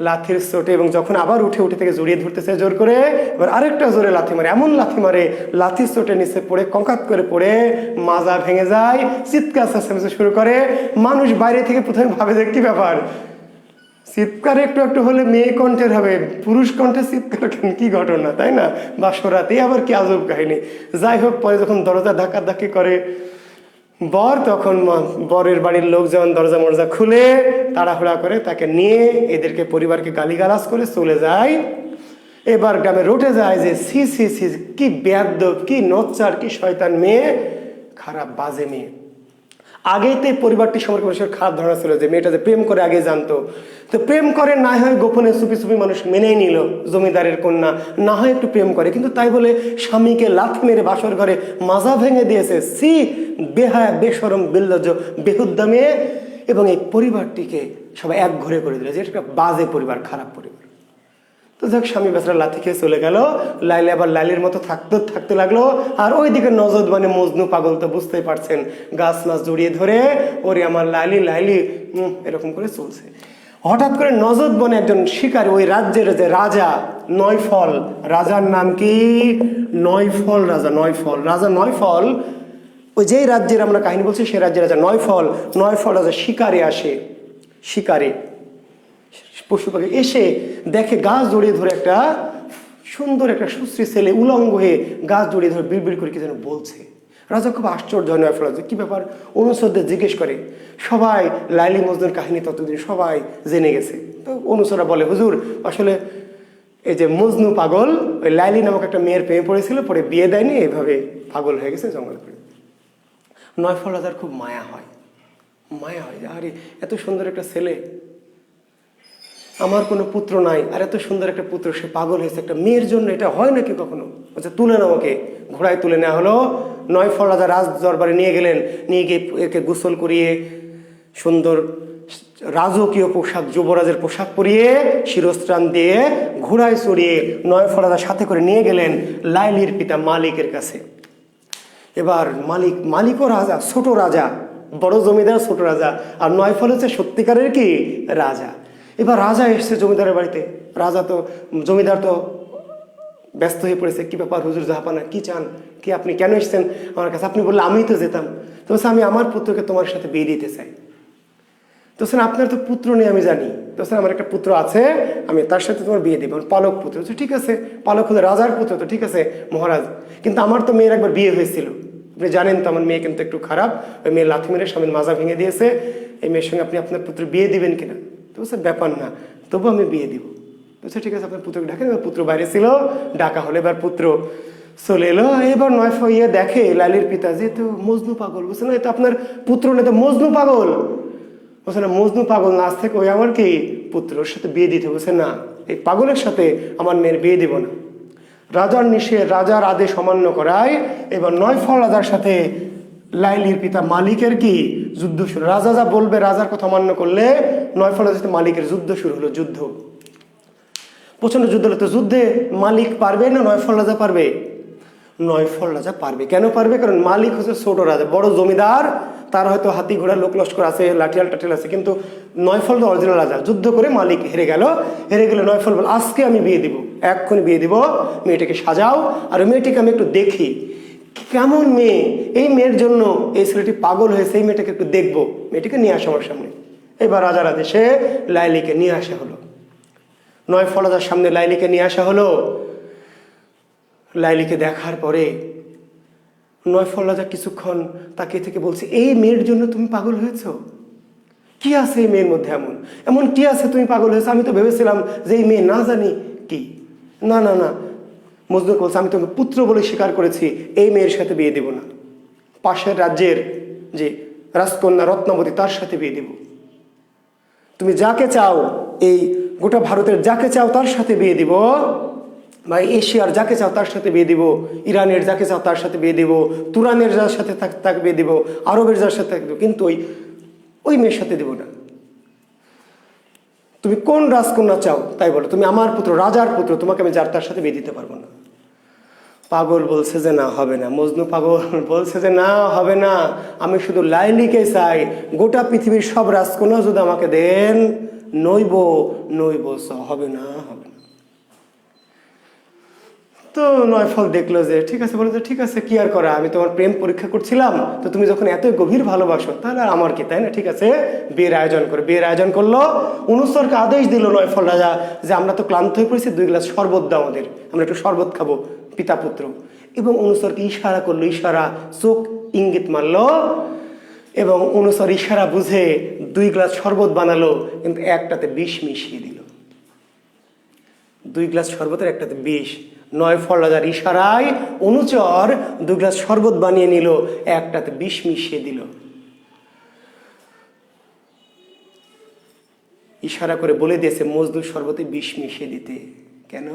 লাথির চোটে, এবং যখন আবার উঠে উঠে থেকে জড়িয়ে ধরতেছে জোর করে, এবার আরেকটা জোরে লাথি মারে, এমন লাথি মারে লাথির চোটে নিচে পড়ে কঙ্কাত করে পড়ে মাজা ভেঙে যায়, চিৎকার চেঁচামেচি শুরু করে। মানুষ বাইরে থেকে প্রথমে ভাবে যে কি ব্যাপার, চিৎকার একটু একটু হলে মেয়ে কণ্ঠের হবে, পুরুষ কণ্ঠে চিৎকার কি ঘটনা, তাই না? বাসরাতে আবার কি আজব কাহিনী। যাই হোক, পরে যখন দরজা ধাক্কাধাক্কি করে বর, তখন বরের বাড়ির লোক যেমন দরজা মরজা খুলে তাড়াহুড়া করে তাকে নিয়ে এদেরকে পরিবারকে গালিগালাজ করে চলে যায়। এবার গ্রামে রটে যায় যে সি সি সি, কি বেয়াদব, কি নচ্চার, কি শয়তান মেয়ে, খারাপ বাজে মেয়ে। আগেই তো এই পরিবারটি সম্পর্কে মানুষের খারাপ ধারণা ছিল যে মেয়েটা যে প্রেম করে আগে জানতো, তো প্রেম করে না হয় গোপনে চুপি চুপি মানুষ মেনেই নিল জমিদারের কন্যা, না হয় একটু প্রেম করে, কিন্তু তাই বলে স্বামীকে লাথি মেরে বাসর ঘরে মাজা ভেঙে দিয়েছে। সি বেহায়া, বেশরম, বিল্লজ্জ, বেহুদ্দা মেয়ে। এবং এই পরিবারটিকে সবাই এক ঘরে করে দিল যে এটা একটা বাজে পরিবার, খারাপ পরিবার। তো যাক, স্বামী বেচারা লাথি খেয়ে চলে গেল। লাইলি আবার লাইলির মতো থাকতে লাগলো। আর ওইদিকে নজদ মানে মজনু পাগল, তো বুঝতেই পারছেন, গাছ মাছ জড়িয়ে ধরে ওরে আমার লাইলি লাইলি এরকম করে চলছে। হঠাৎ করে নজদ বনে একজন শিকারী, ওই রাজ্যের যে রাজা নয়ফল, রাজার নাম কি? নয়ফল রাজা। রাজা নয়ফল, ওই যেই রাজ্যের আমরা কাহিনী বলছি সে রাজ্যের রাজা নয়ফল রাজা শিকারে আসে। শিকারে পশু পাখি এসে দেখে গাছ জড়িয়ে ধরে একটা সুন্দর একটা সুশ্রী ছেলে উলঙ্গ হয়ে গাছ জড়িয়ে ধরে বিড়বিড় করে কি যেন বলছে। রাজা খুব আশ্চর্য হয় নয়ফল রাজা, কি ব্যাপার? অনুচরদের জিজ্ঞেস করে। সবাই লাইলি মজনুর কাহিনী ততদিন সবাই জেনে গেছে। তো অনুচররা বলে, হুজুর আসলে এই যে মজনু পাগল, ওই লাইলি নামক একটা মেয়ের প্রেমে পড়েছিল, পরে বিয়ে দেয়নি, এইভাবে পাগল হয়ে গেছে জঙ্গল করে। নয়ফল রাজার খুব মায়া হয় যে আরে এত সুন্দর একটা ছেলে, আমার কোনো পুত্র নাই, আর এত সুন্দর একটা পুত্র, সে পাগল হয়েছে একটা মেয়ের জন্য, এটা হয় নাকি কখনো? আচ্ছা তুলে নাও ওকে। ঘোড়ায় তুলে নেওয়া হলো। নয়ফল রাজা রাজ দরবারে নিয়ে গেলেন। নিয়ে গিয়ে একে গোসল করিয়ে সুন্দর রাজকীয় পোশাক, যুবরাজের পোশাক পরিয়ে শিরস্ত্রাণ দিয়ে ঘোড়ায় চড়িয়ে নয়ফল রাজার সাথে করে নিয়ে গেলেন লাইলির পিতা মালিকের কাছে। এবার মালিকও রাজা, ছোট রাজা, বড় জমিদার ছোট রাজা, আর নয়ফল হচ্ছে সত্যিকারের কি রাজা। এবার রাজা এসছে জমিদারের বাড়িতে। রাজা তো, জমিদার তো ব্যস্ত হয়ে পড়েছে, কি ব্যাপার হুজুর জাহাপানা, কি চান, কি আপনি কেন এসছেন আমার কাছে? আপনি বললে আমি তো যেতাম। তো আমি আমার পুত্রকে তোমার সাথে বিয়ে দিতে চাই। তো আপনার তো পুত্র নেই আমি জানি, তো আমার একটা পুত্র আছে, আমি তার সাথে তোমার বিয়ে দেবো, পালক পুত্র। ঠিক আছে, পালক হলে রাজার পুত্র, তো ঠিক আছে মহারাজ, কিন্তু আমার তো মেয়ের একবার বিয়ে হয়েছিল, আপনি জানেন তো আমার মেয়ে কিন্তু একটু খারাপ, ওই মেয়ে লাথি মেরে স্বামীর মাজা ভেঙে দিয়েছে, এই মেয়ের সঙ্গে আপনি আপনার পুত্র বিয়ে দিবেন কিনা? তো ব্যাপার না, তবু আমি বিয়ে দিব। বলছে ঠিক আছে, আপনার পুত্রকে ডাকেন। এবার পুত্র বাইরে ছিল, ডাকা হলে এবার পুত্র চলে এলো। এবার নয়ফল দেখে লালির পিতা যে তো মজনু পাগল। বলছে না, এটা আপনার পুত্র না, তো মজনু পাগল। বলছে না, মজনু পাগল না, আজ থেকে ওই আমার কি পুত্র, ওর সাথে বিয়ে দিতে। বলছে না, এই পাগলের সাথে আমার মেয়ের বিয়ে দিব না। রাজার নিষেধ, রাজার আদেশ অমান্য করায় এবার নয়ফল রাজার সাথে লাইলির পিতা মালিকের কি যুদ্ধ শুরু। রাজা যা বলবে, রাজার কথা অমান্য করলে নয়ফল রাজার সাথে মালিকের যুদ্ধ শুরু হলো। যুদ্ধ, প্রচন্ড যুদ্ধ হলো। তো যুদ্ধে মালিক পারবে না নয়ফল রাজা পারবে? নয়ফল রাজা পারবে। কেন পারবে? কারণ মালিক হচ্ছে ছোট রাজা, বড় জমিদার, তার হয়তো হাতি ঘোড়া লোক লস্কর আছে, লাঠিয়াল টাঠিয়াল আছে, কিন্তু নয়ফল তো অরিজিনাল রাজা। যুদ্ধ করে মালিক হেরে গেলে নয়ফল বল, আজকে আমি বিয়ে দিব, এক্ষুনি বিয়ে দিব, মেয়েটাকে সাজাও, আর মেয়েটিকে আমি একটু দেখি কেমন মেয়ে, এই মেয়ের জন্য এই ছেলেটি পাগল হয়েছে, এই মেয়েটাকে একটু দেখবো, মেয়েটিকে নিয়ে আসা আমার সামনে। এবার রাজার আদেশে লাইলিকে নিয়ে আসা হলো। নয়ফল রাজার সামনে লাইলিকে নিয়ে আসা হলো। লাইলিকে দেখার পরে নয়ফল রাজা কিছুক্ষণ তাকিয়ে থেকে বলছে, এই মেয়ের জন্য তুমি পাগল হয়েছ? কি আছে এই মেয়ের মধ্যে এমন কি আছে তুমি পাগল হয়েছো? আমি তো ভেবেছিলাম যে এই মেয়ে না জানি কি। না না না, মজনু বলছে, আমি তোমাকে পুত্র বলে স্বীকার করেছি, এই মেয়ের সাথে বিয়ে দেব না, পাশের রাজ্যের যে রাজকন্যা রত্নাবতী তার সাথে বিয়ে দেব। তুমি যাকে চাও, এই গোটা ভারতের যাকে চাও তার সাথে বিয়ে দিব, বা এশিয়ার যাকে চাও তার সাথে বিয়ে দিব, ইরানের যাকে চাও তার সাথে বিয়ে দিব, তুরানের যার সাথে তাকে বিয়ে দিব, আরবের যার সাথে তাকে দেবো, কিন্তু ওই মেয়ের সাথে দেব না। তুমি কোন রাজকন্যা চাও তাই বলো, তুমি আমার পুত্র, রাজার পুত্র, তোমাকে আমি যার তার সাথে বিয়ে দিতে পারবো না। পাগল বলছে যে না, হবে না। মজনু পাগল বলছে যে না, হবে না, আমি শুধু লাইলিকে চাই, গোটা পৃথিবীর সব রাজকন্যা যদি আমাকে দেন, নইব, হবে না। তো নয়ফল দেখলো যে ঠিক আছে, বলে যে ঠিক আছে, কি আর করা, আমি তোমার প্রেম পরীক্ষা করছিলাম, তো তুমি যখন এত গভীর ভালোবাসো তাহলে আর আমার কি, তাই না? ঠিক আছে, বিয়ের আয়োজন করলো। অনুচরকে আদেশ দিল নয়ফল রাজা যে আমরা তো ক্লান্ত হয়ে পড়েছি, 2 গ্লাস শরবত দাও আমাদের, আমরা একটু শরবত খাবো পিতা পুত্র। এবং অনুচরকে ইশারা করলো, চোখ ইঙ্গিত মারলো, এবং অনুচর ইশারা বুঝে 2 গ্লাস শরবত বানালো, কিন্তু একটাতে বিষ মিশিয়ে দিল। 2 গ্লাস শরবতের একটাতে বিষ। নয়ফল রাজার ইশারায় অনুচর 2 গ্লাস শরবত বানিয়ে নিল, একটাতে বিষ মিশিয়ে দিল। ইশারা করে বলে দিয়েছে মজনুর শরবতে বিষ মিশিয়ে দিতে। কেন?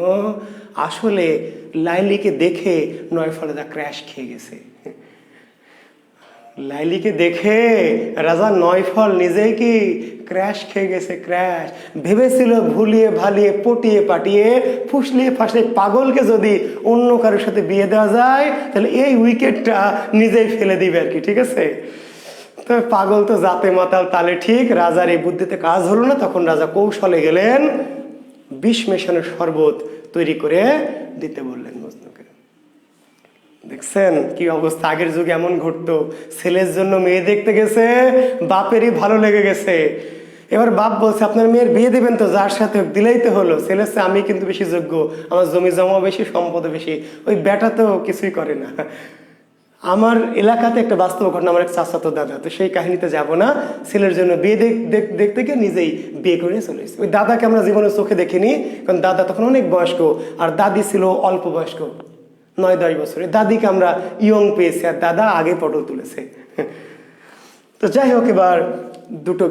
আসলে লাইলিকে দেখে নয়ফলদা ক্র্যাশ খেয়ে গেছে। লাইলিকে দেখে রাজা নয়ফল নিজেই কি ক্র্যাশ খেয়ে গেছে, ক্র্যাশ। ভেবেছিল ভুলিয়ে ভালিয়ে পটিয়ে পাটিয়ে ফুসলিয়ে ফাসলিয়ে পাগলকে যদি অন্য কারোর সাথে বিয়ে দেওয়া যায় তাহলে এই উইকেটটা নিজেই ফেলে দিবে আর কি, ঠিক আছে। তো পাগল তো জাতে মাতাল তালে ঠিক, রাজার এই বুদ্ধিতে কাজ হলো না। তখন রাজা কৌশলে গেলেন, বিষ মেশানো শরবত তৈরি করে দিতে বললেন মজনুকে। দেখছেন কি অবস্থা, আগের যুগে এমন ঘটতো, ছেলের জন্য মেয়ে দেখতে গেছে, বাপেরই ভালো লেগে গেছে। এবার বাপ বলছে আপনার মেয়ের বিয়ে দেবেন তো, যার সাথে দিলেই তো হলো। ছেলে আমি কিন্তু বেশি যোগ্য, আমার জমি জমা বেশি, সম্পদ বেশি, ওই বেটা তো কিছুই করে না। আমার এলাকাতে একটা বাস্তব ঘটনা, আমার এক চাচাতো দাদা, তো সেই কাহিনীতে যাব না। ছেলের জন্য বিয়ে দেখতে গিয়ে নিজেই বিয়ে করে চলে এসেছে। ওই দাদাকে আমরা জীবনে চোখে দেখিনি, কারণ দাদা তখন অনেক বয়স্ক আর দাদি ছিল অল্প বয়স্ক, 9-10 বছরে। দাদিকে আমরা ইয়ং পেয়েছি আর দাদা আগে পটল তুলেছে। তো যাই হোক, এবার দুটো,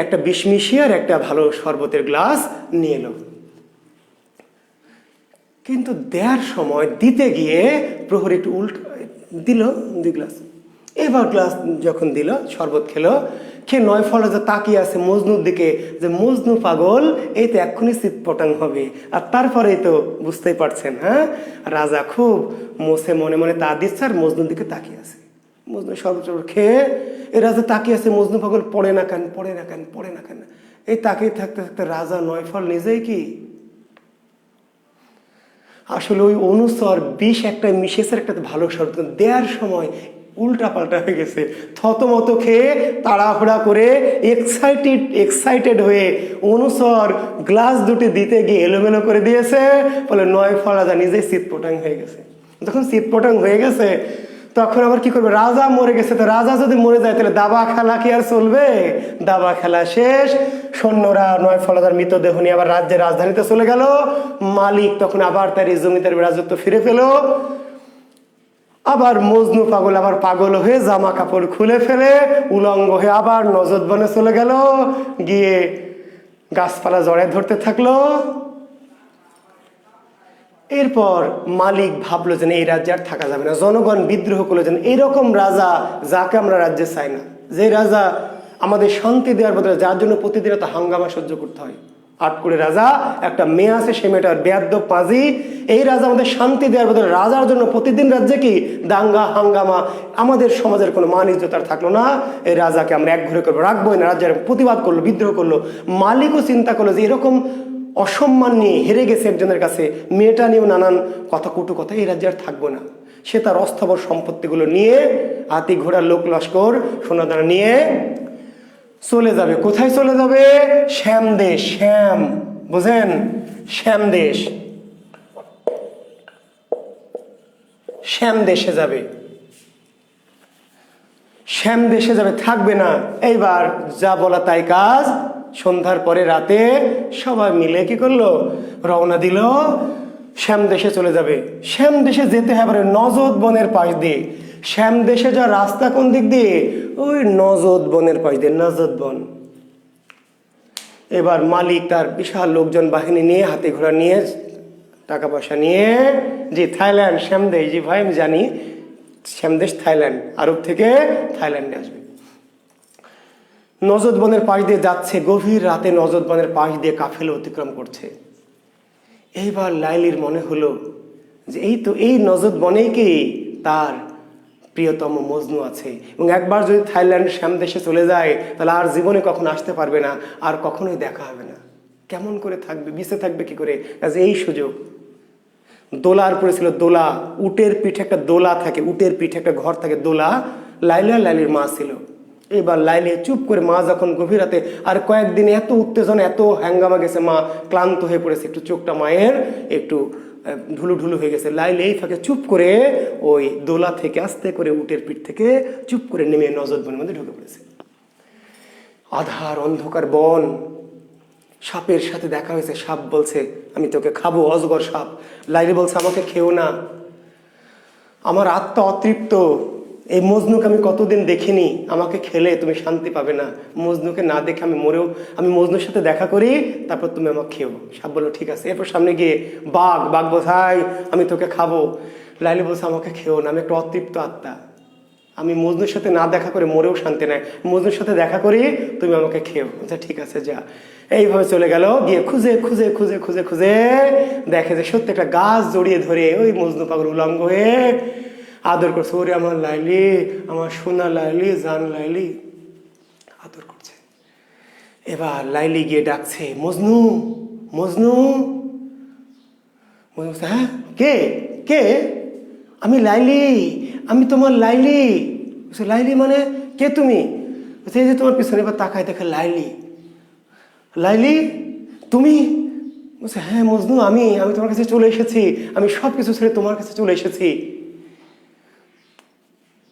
একটা বিষ মিশিয়ে আর একটা ভালো শরবতের গ্লাস নিয়ে এলো। কিন্তু দেওয়ার সময় দিতে গিয়ে প্রহরী একটু দিল 2 গ্লাস। এবার গ্লাস যখন দিল, শরবত খেলো, খেয়ে নয়ফলদা তাকিয়ে আছে মজনুর দিকে যে মজনু পাগল, এই তো এক্ষুনি চিৎপটাং হবে। আর তারপরেই তো বুঝতেই পারছেন, হ্যাঁ, রাজা খুব মোছে মনে মনে তা দিচ্ছে আর মজনুর দিকে তাকিয়ে আছে। মজনু শরবত খেয়ে এই রাজা তাকিয়ে আছে, মজনু পাগল পড়ে না কেন, পড়ে না কেন, পড়ে না কেন। এই তাকিয়ে থাকতে থাকতে রাজা নয়ফল নিজেই কি আসলে ওই অনুসর বিষ একটা মিশেছে, একটা ভালো শরবত দেওয়ার সময় উল্টা পাল্টা হয়ে গেছে। থতমত খেয়ে তাড়াহুড়া করে এক্সাইটেড হয়ে অনুসর গ্লাস দুটি দিতে গিয়ে এলোমেলো করে দিয়েছে। বলে নয়ফলদা নিজেই চিৎপটাং হয়ে গেছে। যখন চিৎপটাং হয়ে গেছে তখন আবার কি করবে, রাজা মরে গেছে, তো রাজা যদি মরে যায় তাহলে দাবা খেলা কি আর চলবে? দাবা খেলা শেষ। সৈন্যরা নয়ফলদার মৃতদেহ নিয়ে আবার রাজ্যের রাজধানীতে চলে গেল। মালিক তখন আবার তার এই জমিদার রাজত্ব ফিরে পেল। আবার মজনু পাগল আবার পাগল হয়ে জামা কাপড় খুলে ফেলে উলঙ্গ হয়ে আবার নজদ বনে চলে গেল, গিয়ে গাছপালা জড়ায় ধরতে থাকলো। এরপর মালিক ভাবলো যেন এই রাজ্যে আর থাকা যাবে না। জনগণ বিদ্রোহ করলো যেন এরকম রাজা যাকে আমরা রাজ্যে চাই না, যে রাজা আমাদের শান্তি দেওয়ার বদলে যার জন্য প্রতিদিন এত হাঙ্গামা সহ্য করতে হয়। আটকুড়ে রাজা, একটা মেয়ে আছে, সে মেয়েটার বেয়াদ্দপ পাজি। এই রাজা আমাদের শান্তি দেওয়ার বদলে রাজার জন্য প্রতিদিন রাজ্যে কি দাঙ্গা হাঙ্গামা, আমাদের সমাজের কোনো মান ইজ্জত আর থাকলো না। এই রাজাকে আমরা এক ঘরে করবো, রাখবোই না। রাজ্যের প্রতিবাদ করলো, বিদ্রোহ করলো। মালিকও চিন্তা করলো যে এরকম অসম্মান নিয়ে হেরে গেছে একজনের কাছে, মেয়েটা নিয়েও নানান কথা, কটু কথা, এই রাজ্যে আর থাকবো না। সে তার অস্থাবর সম্পত্তিগুলো নিয়ে হাতি ঘোড়া লোক লস্কর সোনাদানা নিয়ে চলে যাবে। কোথায় চলে যাবে? শ্যাম দেশ। শ্যাম বুঝেন? শ্যাম দেশ, শ্যাম দেশে যাবে। শ্যাম দেশে যাবে, থাকবে না। এইবার যা বলা তাই কাজ। সন্ধ্যার পরে রাতে সবাই মিলে কি করলো, রওনা দিল, শ্যাম দেশে চলে যাবে। শ্যাম দেশে যেতে হবে নজদ বনের পাশ দিয়ে। শ্যাম দেশে যা রাস্তা কোন দিক দিয়ে? ওই নজদ বনের পাশ দিয়ে, নজদ বন। এবার মালিক তার বিশাল লোকজন বাহিনী নিয়ে, হাতে ঘোড়া নিয়ে, টাকা পয়সা নিয়ে, জি থাইল্যান্ড শ্যামদেশ, জি ভাই আমি জানি শ্যামদেশ থাইল্যান্ড, আরব থেকে থাইল্যান্ডে আসবে। নজদ বনের পাশ দিয়ে যাচ্ছে, গভীর রাতে নজদ বনের পাশ দিয়ে কাফেলা অতিক্রম করছে। এইবার লাইলির মনে হলো যে এই তো এই নজদ বনেই কি তার প্রিয়তম মজনু আছে, এবং একবার যদি থাইল্যান্ড শ্যামদেশে চলে যায় তাহলে আর জীবনে কখনো আসতে পারবে না, আর কখনোই দেখা হবে না। কেমন করে থাকবে, বেঁচে থাকবে কি করে? এই সুযোগ। দোলার পড়েছিল, দোলা, উটের পিঠে একটা দোলা থাকে, উটের পিঠে একটা ঘর থাকে, দোলা। লাইলা লাইলির মা ছিল। এবার লাইলি চুপ করে, মা যখন গভীর রাতে, আর কয়েকদিন এত উত্তেজনা, এত হ্যাঙ্গামা গেছে, মা ক্লান্ত হয়ে পড়েছে, একটু চোখটা মায়ের একটু ঢুলু ঢুলু হয়ে গেছে। লাইলি এই ফাঁকে চুপ করে ওই দোলা থেকে আস্তে করে উটের পিঠ থেকে চুপ করে নেমে নজদ বনের মধ্যে ঢুকে পড়েছে। আধার অন্ধকার বন, সাপের সাথে দেখা হয়েছে। সাপ বলছে আমি তোকে খাবো, অজগর সাপ। লাইলি বলছে আমাকে খেও না, আমার আত্মা অতৃপ্ত, এই মজনুকে আমি কতদিন দেখিনি, আমাকে খেলে তুমি শান্তি পাবে না, মজনুকে না দেখে আমি মরেও, আমি মজনুর সাথে দেখা করি, তারপর তুমি আমাকে খেও। সাপ বললো ঠিক আছে। এরপর সামনে গিয়ে বাঘ বোঝাই আমি তোকে খাবো। লাইলি বলছে আমাকে খেও না, আমি একটা অতৃপ্ত আত্মা, আমি মজনুর সাথে না দেখা করে মরেও শান্তি নাই, মজনুর সাথে দেখা করি, তুমি আমাকে খেও। আচ্ছা ঠিক আছে যা। এইভাবে চলে গেল, গিয়ে খুঁজে খুঁজে খুঁজে খুঁজে খুঁজে দেখে যে সত্যি একটা গাছ জড়িয়ে ধরে ওই মজনু পাগল উলঙ্গ হয়ে আদর করছে। ওরে আমার লাইলি, আমার সোনা লাইলি, জান লাইলি, আদর করছে। এবার লাইলি গিয়ে ডাকছে মজনু, মজনু। মজনু বলছে হ্যাঁ কে কে? আমি লাইলি, আমি তোমার লাইলি। বলছে লাইলি মানে কে তুমি? বলছে এই যে তোমার পিছনে, এবার তাকায় দেখে লাইলি। লাইলি তুমি? বলছে হ্যাঁ মজনু, আমি তোমার কাছে চলে এসেছি, আমি সব কিছু ছেড়ে তোমার কাছে চলে এসেছি।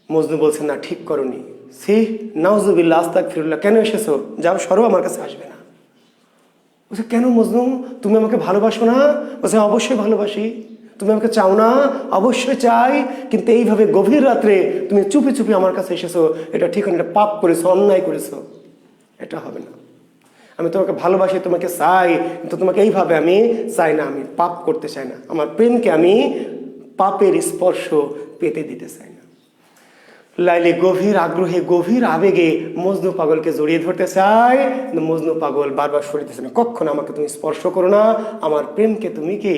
মজনু বলছে না ঠিক করনি, সি নাউজুবিল্লাহ আস্তাগফিরুল্লাহ, কেন এসেছো? যাও সরো, আমার কাছে আসবে না। বলছে কেন মজনু, তুমি আমাকে ভালোবাসো না? বলছে অবশ্যই ভালোবাসি। তুমি আমাকে চাও না? অবশ্যই চাই, কিন্তু এইভাবে গভীর রাত্রে তুমি চুপি চুপি আমার কাছে এসেছো, এটা ঠিক না, এটা পাপ করেছো, অন্যায় করেছো, এটা হবে না। আমি তোমাকে ভালোবাসি, তোমাকে চাই, কিন্তু তোমাকে এইভাবে আমি চাই না, আমি পাপ করতে চাই না, আমার প্রেমকে আমি পাপের স্পর্শ পেতে দিতে চাই না। লাইলি গভীর আগ্রহে, গভীর আবেগে মজনু পাগলকে জড়িয়ে ধরতে চায়, কিন্তু মজনু পাগল বারবার সরিতেছে না, কখনো আমাকে তুমি স্পর্শ করো না, আমার প্রেমকে তুমি কি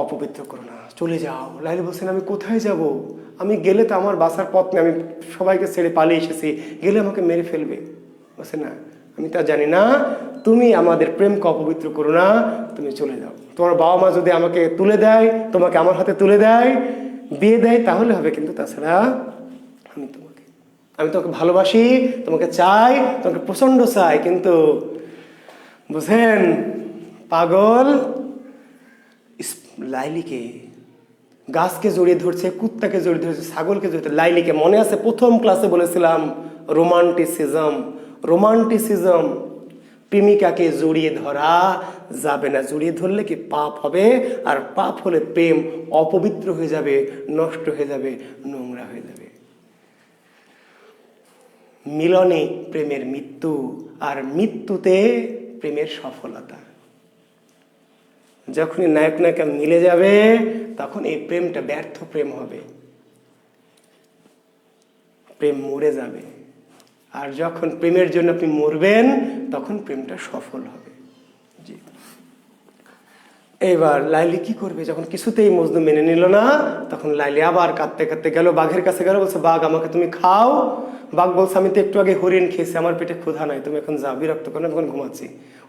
অপবিত্র করো না, চলে যাও। লাইলি বলছেন আমি কোথায় যাব? আমি গেলে তো আমার বাসার পথ নেই, আমি সবাইকে ছেড়ে পালিয়ে এসেছি, গেলে আমাকে মেরে ফেলবে। বলছে না আমি তা জানি না, তুমি আমাদের প্রেমকে অপবিত্র করো না, তুমি চলে যাও। তোমার বাবা মা যদি আমাকে তুলে দেয়, তোমাকে আমার হাতে তুলে দেয়, বিয়ে দেয়, তাহলে হবে, কিন্তু তাছাড়া আমি তোমাকে ভালোবাসি, তোমাকে চাই, তোমাকে প্রচন্ড চাই, কিন্তু বুঝেন পাগল লাইলিকে গাছকে জড়িয়ে ধরছে, কুত্তাকে জড়িয়ে ধরছে, ছাগলকে জড়িয়ে ধরছে, লাইলিকে। মনে আছে প্রথম ক্লাসে বলেছিলাম রোমান্টিসিজম, রোমান্টিসিজম, প্রেমিকাকে জড়িয়ে ধরা যাবে না, জড়িয়ে ধরলে কি পাপ হবে, আর পাপ হলে প্রেম অপবিত্র হয়ে যাবে, নষ্ট হয়ে যাবে, নোংরা হয়ে যাবে। মিলনে প্রেমের মৃত্যু, আর মৃত্যুতে প্রেমের সফলতা। যখনই নায়ক নায়িকা মিলে যাবে, তখন এই প্রেমটা ব্যর্থ প্রেম হবে, প্রেম মরে যাবে। আর যখন প্রেমের জন্য আপনি মরবেন, তখন প্রেমটা সফল হবে। জি। এবার লাইলি কি করবে? যখন কিছুতেই মজনু মেনে নিল না, তখন লাইলি আবার কাঁদতে কাঁদতে গেল, বাঘের কাছে গেল, বলছে বাঘ আমাকে তুমি খাও। বাঘ বলছে আমি তো একটু আগে হরিণ খেয়েছি, আমার পেটে ক্ষুধা নাই, তুমি এখন যাও, বিরক্ত করো, এখন ঘুমাচ্ছি।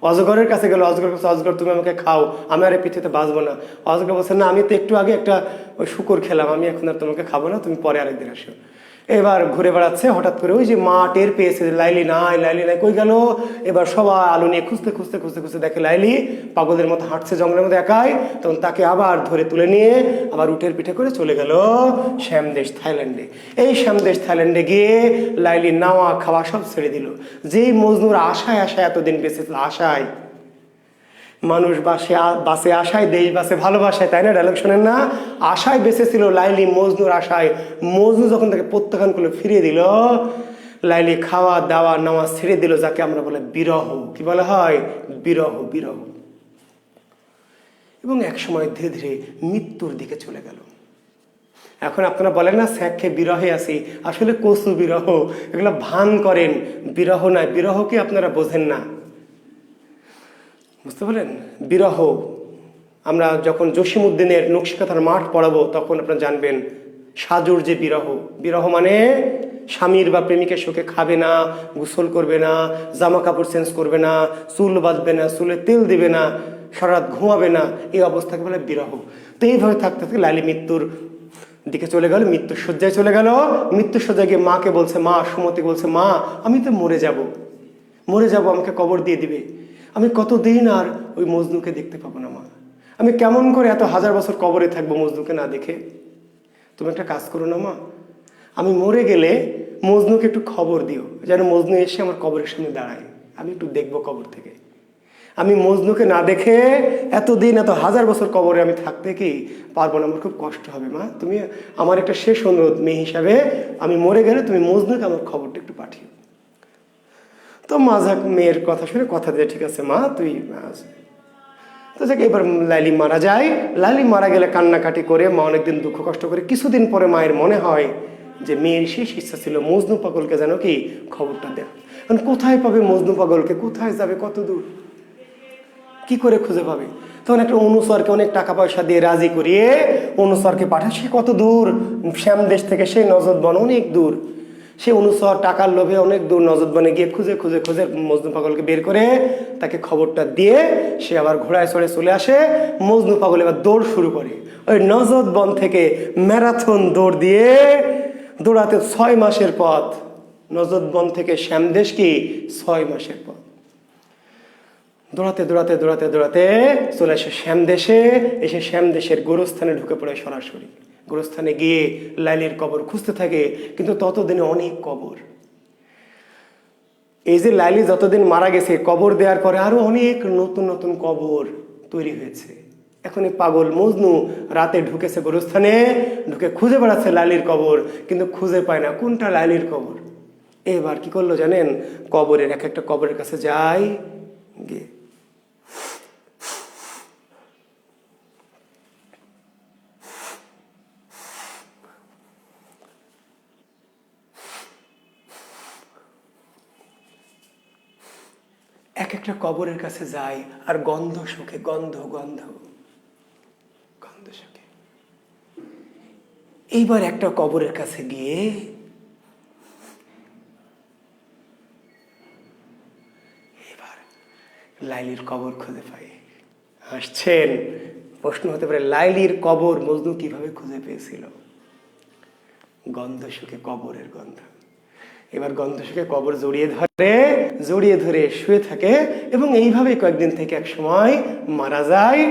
অজগরের কাছে গেল, অজগর কাছে, অজগর তুমি আমাকে খাও, আমি আর এই পৃথিবীতে বাঁচবো না। অজগর বলছে না আমি তো একটু আগে একটা ওই শুকর খেলাম, আমি এখন আর তোমাকে খাবো না, তুমি পরে আরেকদিন আসো। এবার ঘুরে বেড়াচ্ছে, হঠাৎ করে ওই যে মা টের পেয়েছে যে লাইলি নাই, লাইলি নাই, কই গেল? এবার সবাই আলো নিয়ে খুঁজতে খুঁজতে খুঁজতে খুঁজতে দেখে লাইলি পাগলের মতো হাঁটছে জঙ্গলের মধ্যে একাই। তখন তাকে আবার ধরে তুলে নিয়ে আবার উটের পিঠে করে চলে গেল শ্যামদেশ থাইল্যান্ডে। এই শ্যামদেশ থাইল্যান্ডে গিয়ে লাইলি নাওয়া খাওয়া সব ছেড়ে দিল। যেই মজনুর আশায় আশায় এতদিন বেঁচেছিল, আশায় মানুষ বাসে আশায়, দেশ বাসে ভালোবাসায়, তাই না? ডায়লগ শোনেন না? আশায় বেঁচেছিল লাইলি, মজনুর আশায়। মজনু যখন তাকে প্রত্যাখ্যান করলো, ফিরিয়ে দিল, লাইলি খাওয়া দাওয়া নাওয়া ছেড়ে দিল, যাকে আমরা বলে বিরহ। কি বলা হয়? বিরহ, বিরহ। এবং একসময় ধীরে ধীরে মৃত্যুর দিকে চলে গেল। এখন আপনারা বলেন না স্যাখে বিরহে আছি, আসলে কচু বিরহ, এগুলো ভান করেন, বিরহ নয়। বিরহকে আপনারা বোঝেন না, বুঝতে পারলেন? বিরহ আমরা যখন জসিমউদ্দিনের নকশিকাঁথার মাঠ পড়াবো, তখন আপনারা জানবেন সাজুর যে বিরহ। বিরহ মানে স্বামীর বা প্রেমিকের শোকে খাবে না, গোসল করবে না, জামা কাপড় চেঞ্জ করবে না, চুল বাঁধবে না, চুলে তেল দিবে না, সারা রাত ঘুমাবে না, এই অবস্থাকে বলে বিরহ। তো এইভাবে থাকতে থাকতে লাইলি মৃত্যুর দিকে চলে গেল, মৃত্যুর শয্যায় চলে গেল। মৃত্যুর শয্যায় গিয়ে মাকে বলছে, মা সুমতি বলছে, মা আমি তো মরে যাব, মরে যাব, আমাকে কবর দিয়ে দিবে, আমি কতদিন আর ওই মজনুকে দেখতে পাবো না মা, আমি কেমন করে এত হাজার বছর কবরে থাকবো মজনুকে না দেখে? তুমি একটা কাজ করো না মা, আমি মরে গেলে মজনুকে একটু খবর দিও, যেন মজনু এসে আমার কবরের সামনে দাঁড়ায়, আমি একটু দেখবো কবর থেকে। আমি মজনুকে না দেখে এতদিন এত হাজার বছর কবরে আমি থাকতে কি পারবো না, আমার খুব কষ্ট হবে। মা তুমি আমার একটা শেষ অনুরোধ, মেয়ে হিসাবে আমি মরে গেলে তুমি মজনুকে আমার খবরটা একটু পাঠিও। তো মা যাক মেয়ের কথা শুনে কথা দিয়ে ঠিক আছে মা তুই। তো যাক এবার লাইলি মারা যায়। লাইলি মারা গেলে কান্নাকাটি করে মা অনেকদিন দুঃখ কষ্ট করে, কিছুদিন পরে মায়ের মনে হয় যে মেয়ের শেষ ইচ্ছা ছিল মজনু পাগলকে যেন কি খবরটা দেয়। এখন কোথায় পাবে মজনু পাগলকে, কোথায় যাবে, কত দূর, কি করে খুঁজে পাবে? তখন একটা অনুসরকে অনেক টাকা পয়সা দিয়ে রাজি করিয়ে অনুসরকে পাঠায়। সে কত দূর, শ্যামদেশ থেকে সেই নজরবন অনেক দূর। সে অনুসর টাকার লোভে অনেক দূর নজরবনে গিয়ে খুঁজে খুঁজে খুঁজে মজনু পাগলকে বের করে তাকে খবরটা দিয়ে সে আবার ঘোড়ায় চড়ে চলে আসে। মজনু পাগল এবার দৌড় শুরু করে ওই নজরবন থেকে ম্যারাথন দৌড় দিয়ে দৌড়াতে 6 মাসের পথ। নজরবন থেকে শ্যামদেশ কি 6 মাসের পথ। দৌড়াতে দৌড়াতে দৌড়াতে দৌড়াতে চলে আসে শ্যামদেশে। এসে শ্যামদেশের গোরস্থানে ঢুকে পড়ে সরাসরি। গোরস্থানে গিয়ে লাইলির কবর খুঁজতে থাকে, কিন্তু ততদিনে অনেক কবর। এই যে লাইলি যতদিন মারা গেছে কবর দেওয়ার পরে আরো অনেক নতুন নতুন কবর তৈরি হয়েছে। এখন এই পাগল মজনু রাতে ঢুকেছে গোরস্থানে, ঢুকে খুঁজে বেড়াচ্ছে লাইলির কবর, কিন্তু খুঁজে পায় না কোনটা লাইলির কবর। এবার কি করলো জানেন? কবরের এক একটা কবরের কাছে যায়, গিয়ে এক একটা কবরের কাছে যায় আর গন্ধ শুকে, গন্ধ গন্ধ গন্ধ শুকে। এইবার একটা কবরের কাছে গিয়ে এবার লাইলির কবর খুঁজে পায়। হাসছেন? প্রশ্ন হতে পারে লাইলির কবর মজনু কিভাবে খুঁজে পেয়েছিল? গন্ধ শুকে, কবরের গন্ধ। এবার গন্ধ শুকে কবর জড়িয়ে ধরে শুয়ে থাকে এবং এইভাবে কয়েকদিন থেকে এক সময় মারা যায়।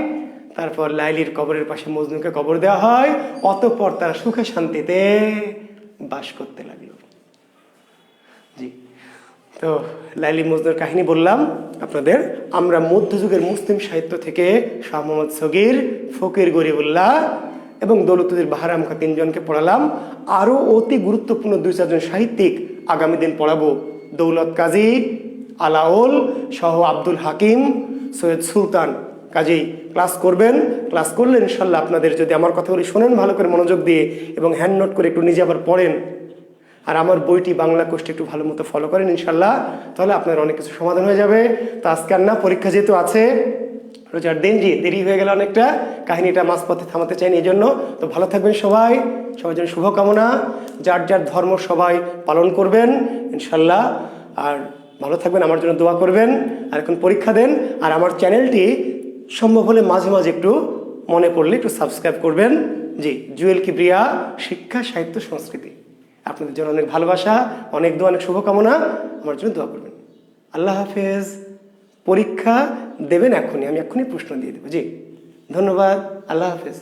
তারপর লাইলির কবরের পাশে মজনুকে কবর দেওয়া হয়। অতঃপর তারা সুখে শান্তিতে বাস করতে লাগলো। জি, তো লাইলি মজনুর কাহিনী বললাম আপনাদের। আমরা মধ্যযুগের মুসলিম সাহিত্য থেকে শাহ মোহাম্মদ সগীর, ফকির গরিবুল্লাহ এবং দৌলতুদ্দিন বাহারাম খা 3 জনকে পড়ালাম। আরও অতি গুরুত্বপূর্ণ 2-4 জন সাহিত্যিক আগামী দিন পড়াবো। দৌলত কাজী, আলাওল সহ আব্দুল হাকিম, সৈয়দ সুলতান। কাজেই ক্লাস করবেন। ক্লাস করলে ইনশাল্লাহ আপনাদের যদি আমার কথাগুলি শোনেন ভালো করে মনোযোগ দিয়ে এবং হ্যান্ড নোট করে একটু নিজে আবার পড়েন, আর আমার বইটি বাংলা কোর্সটি একটু ভালো মতো ফলো করেন ইনশাল্লাহ, তাহলে আপনার অনেক কিছু সমাধান হয়ে যাবে। তো আজকে আর না, পরীক্ষা যেহেতু আছে, রোজার দিন, জি দেরি হয়ে গেল অনেকটা, কাহিনীটা মাঝপথে থামাতে চাইনি এই জন্য। তো ভালো থাকবেন সবাই, সবার জন্য শুভকামনা। যার যার ধর্ম সবাই পালন করবেন ইনশাল্লাহ। আর ভালো থাকবেন, আমার জন্য দোয়া করবেন। আর এখন পরীক্ষা দেন। আর আমার চ্যানেলটি সম্ভব হলে মাঝে মাঝে একটু মনে পড়লে একটু সাবস্ক্রাইব করবেন। জি, জুয়েল কিবরিয়া, শিক্ষা সাহিত্য সংস্কৃতি। আপনাদের জন্য অনেক ভালোবাসা, অনেক দোয়া, অনেক শুভকামনা। আমার জন্য দোয়া করবেন। আল্লাহ হাফেজ। পরীক্ষা দেবেন এখনই, আমি এখনই প্রশ্ন দিয়ে দেবো। জি ধন্যবাদ, আল্লাহ হাফেজ।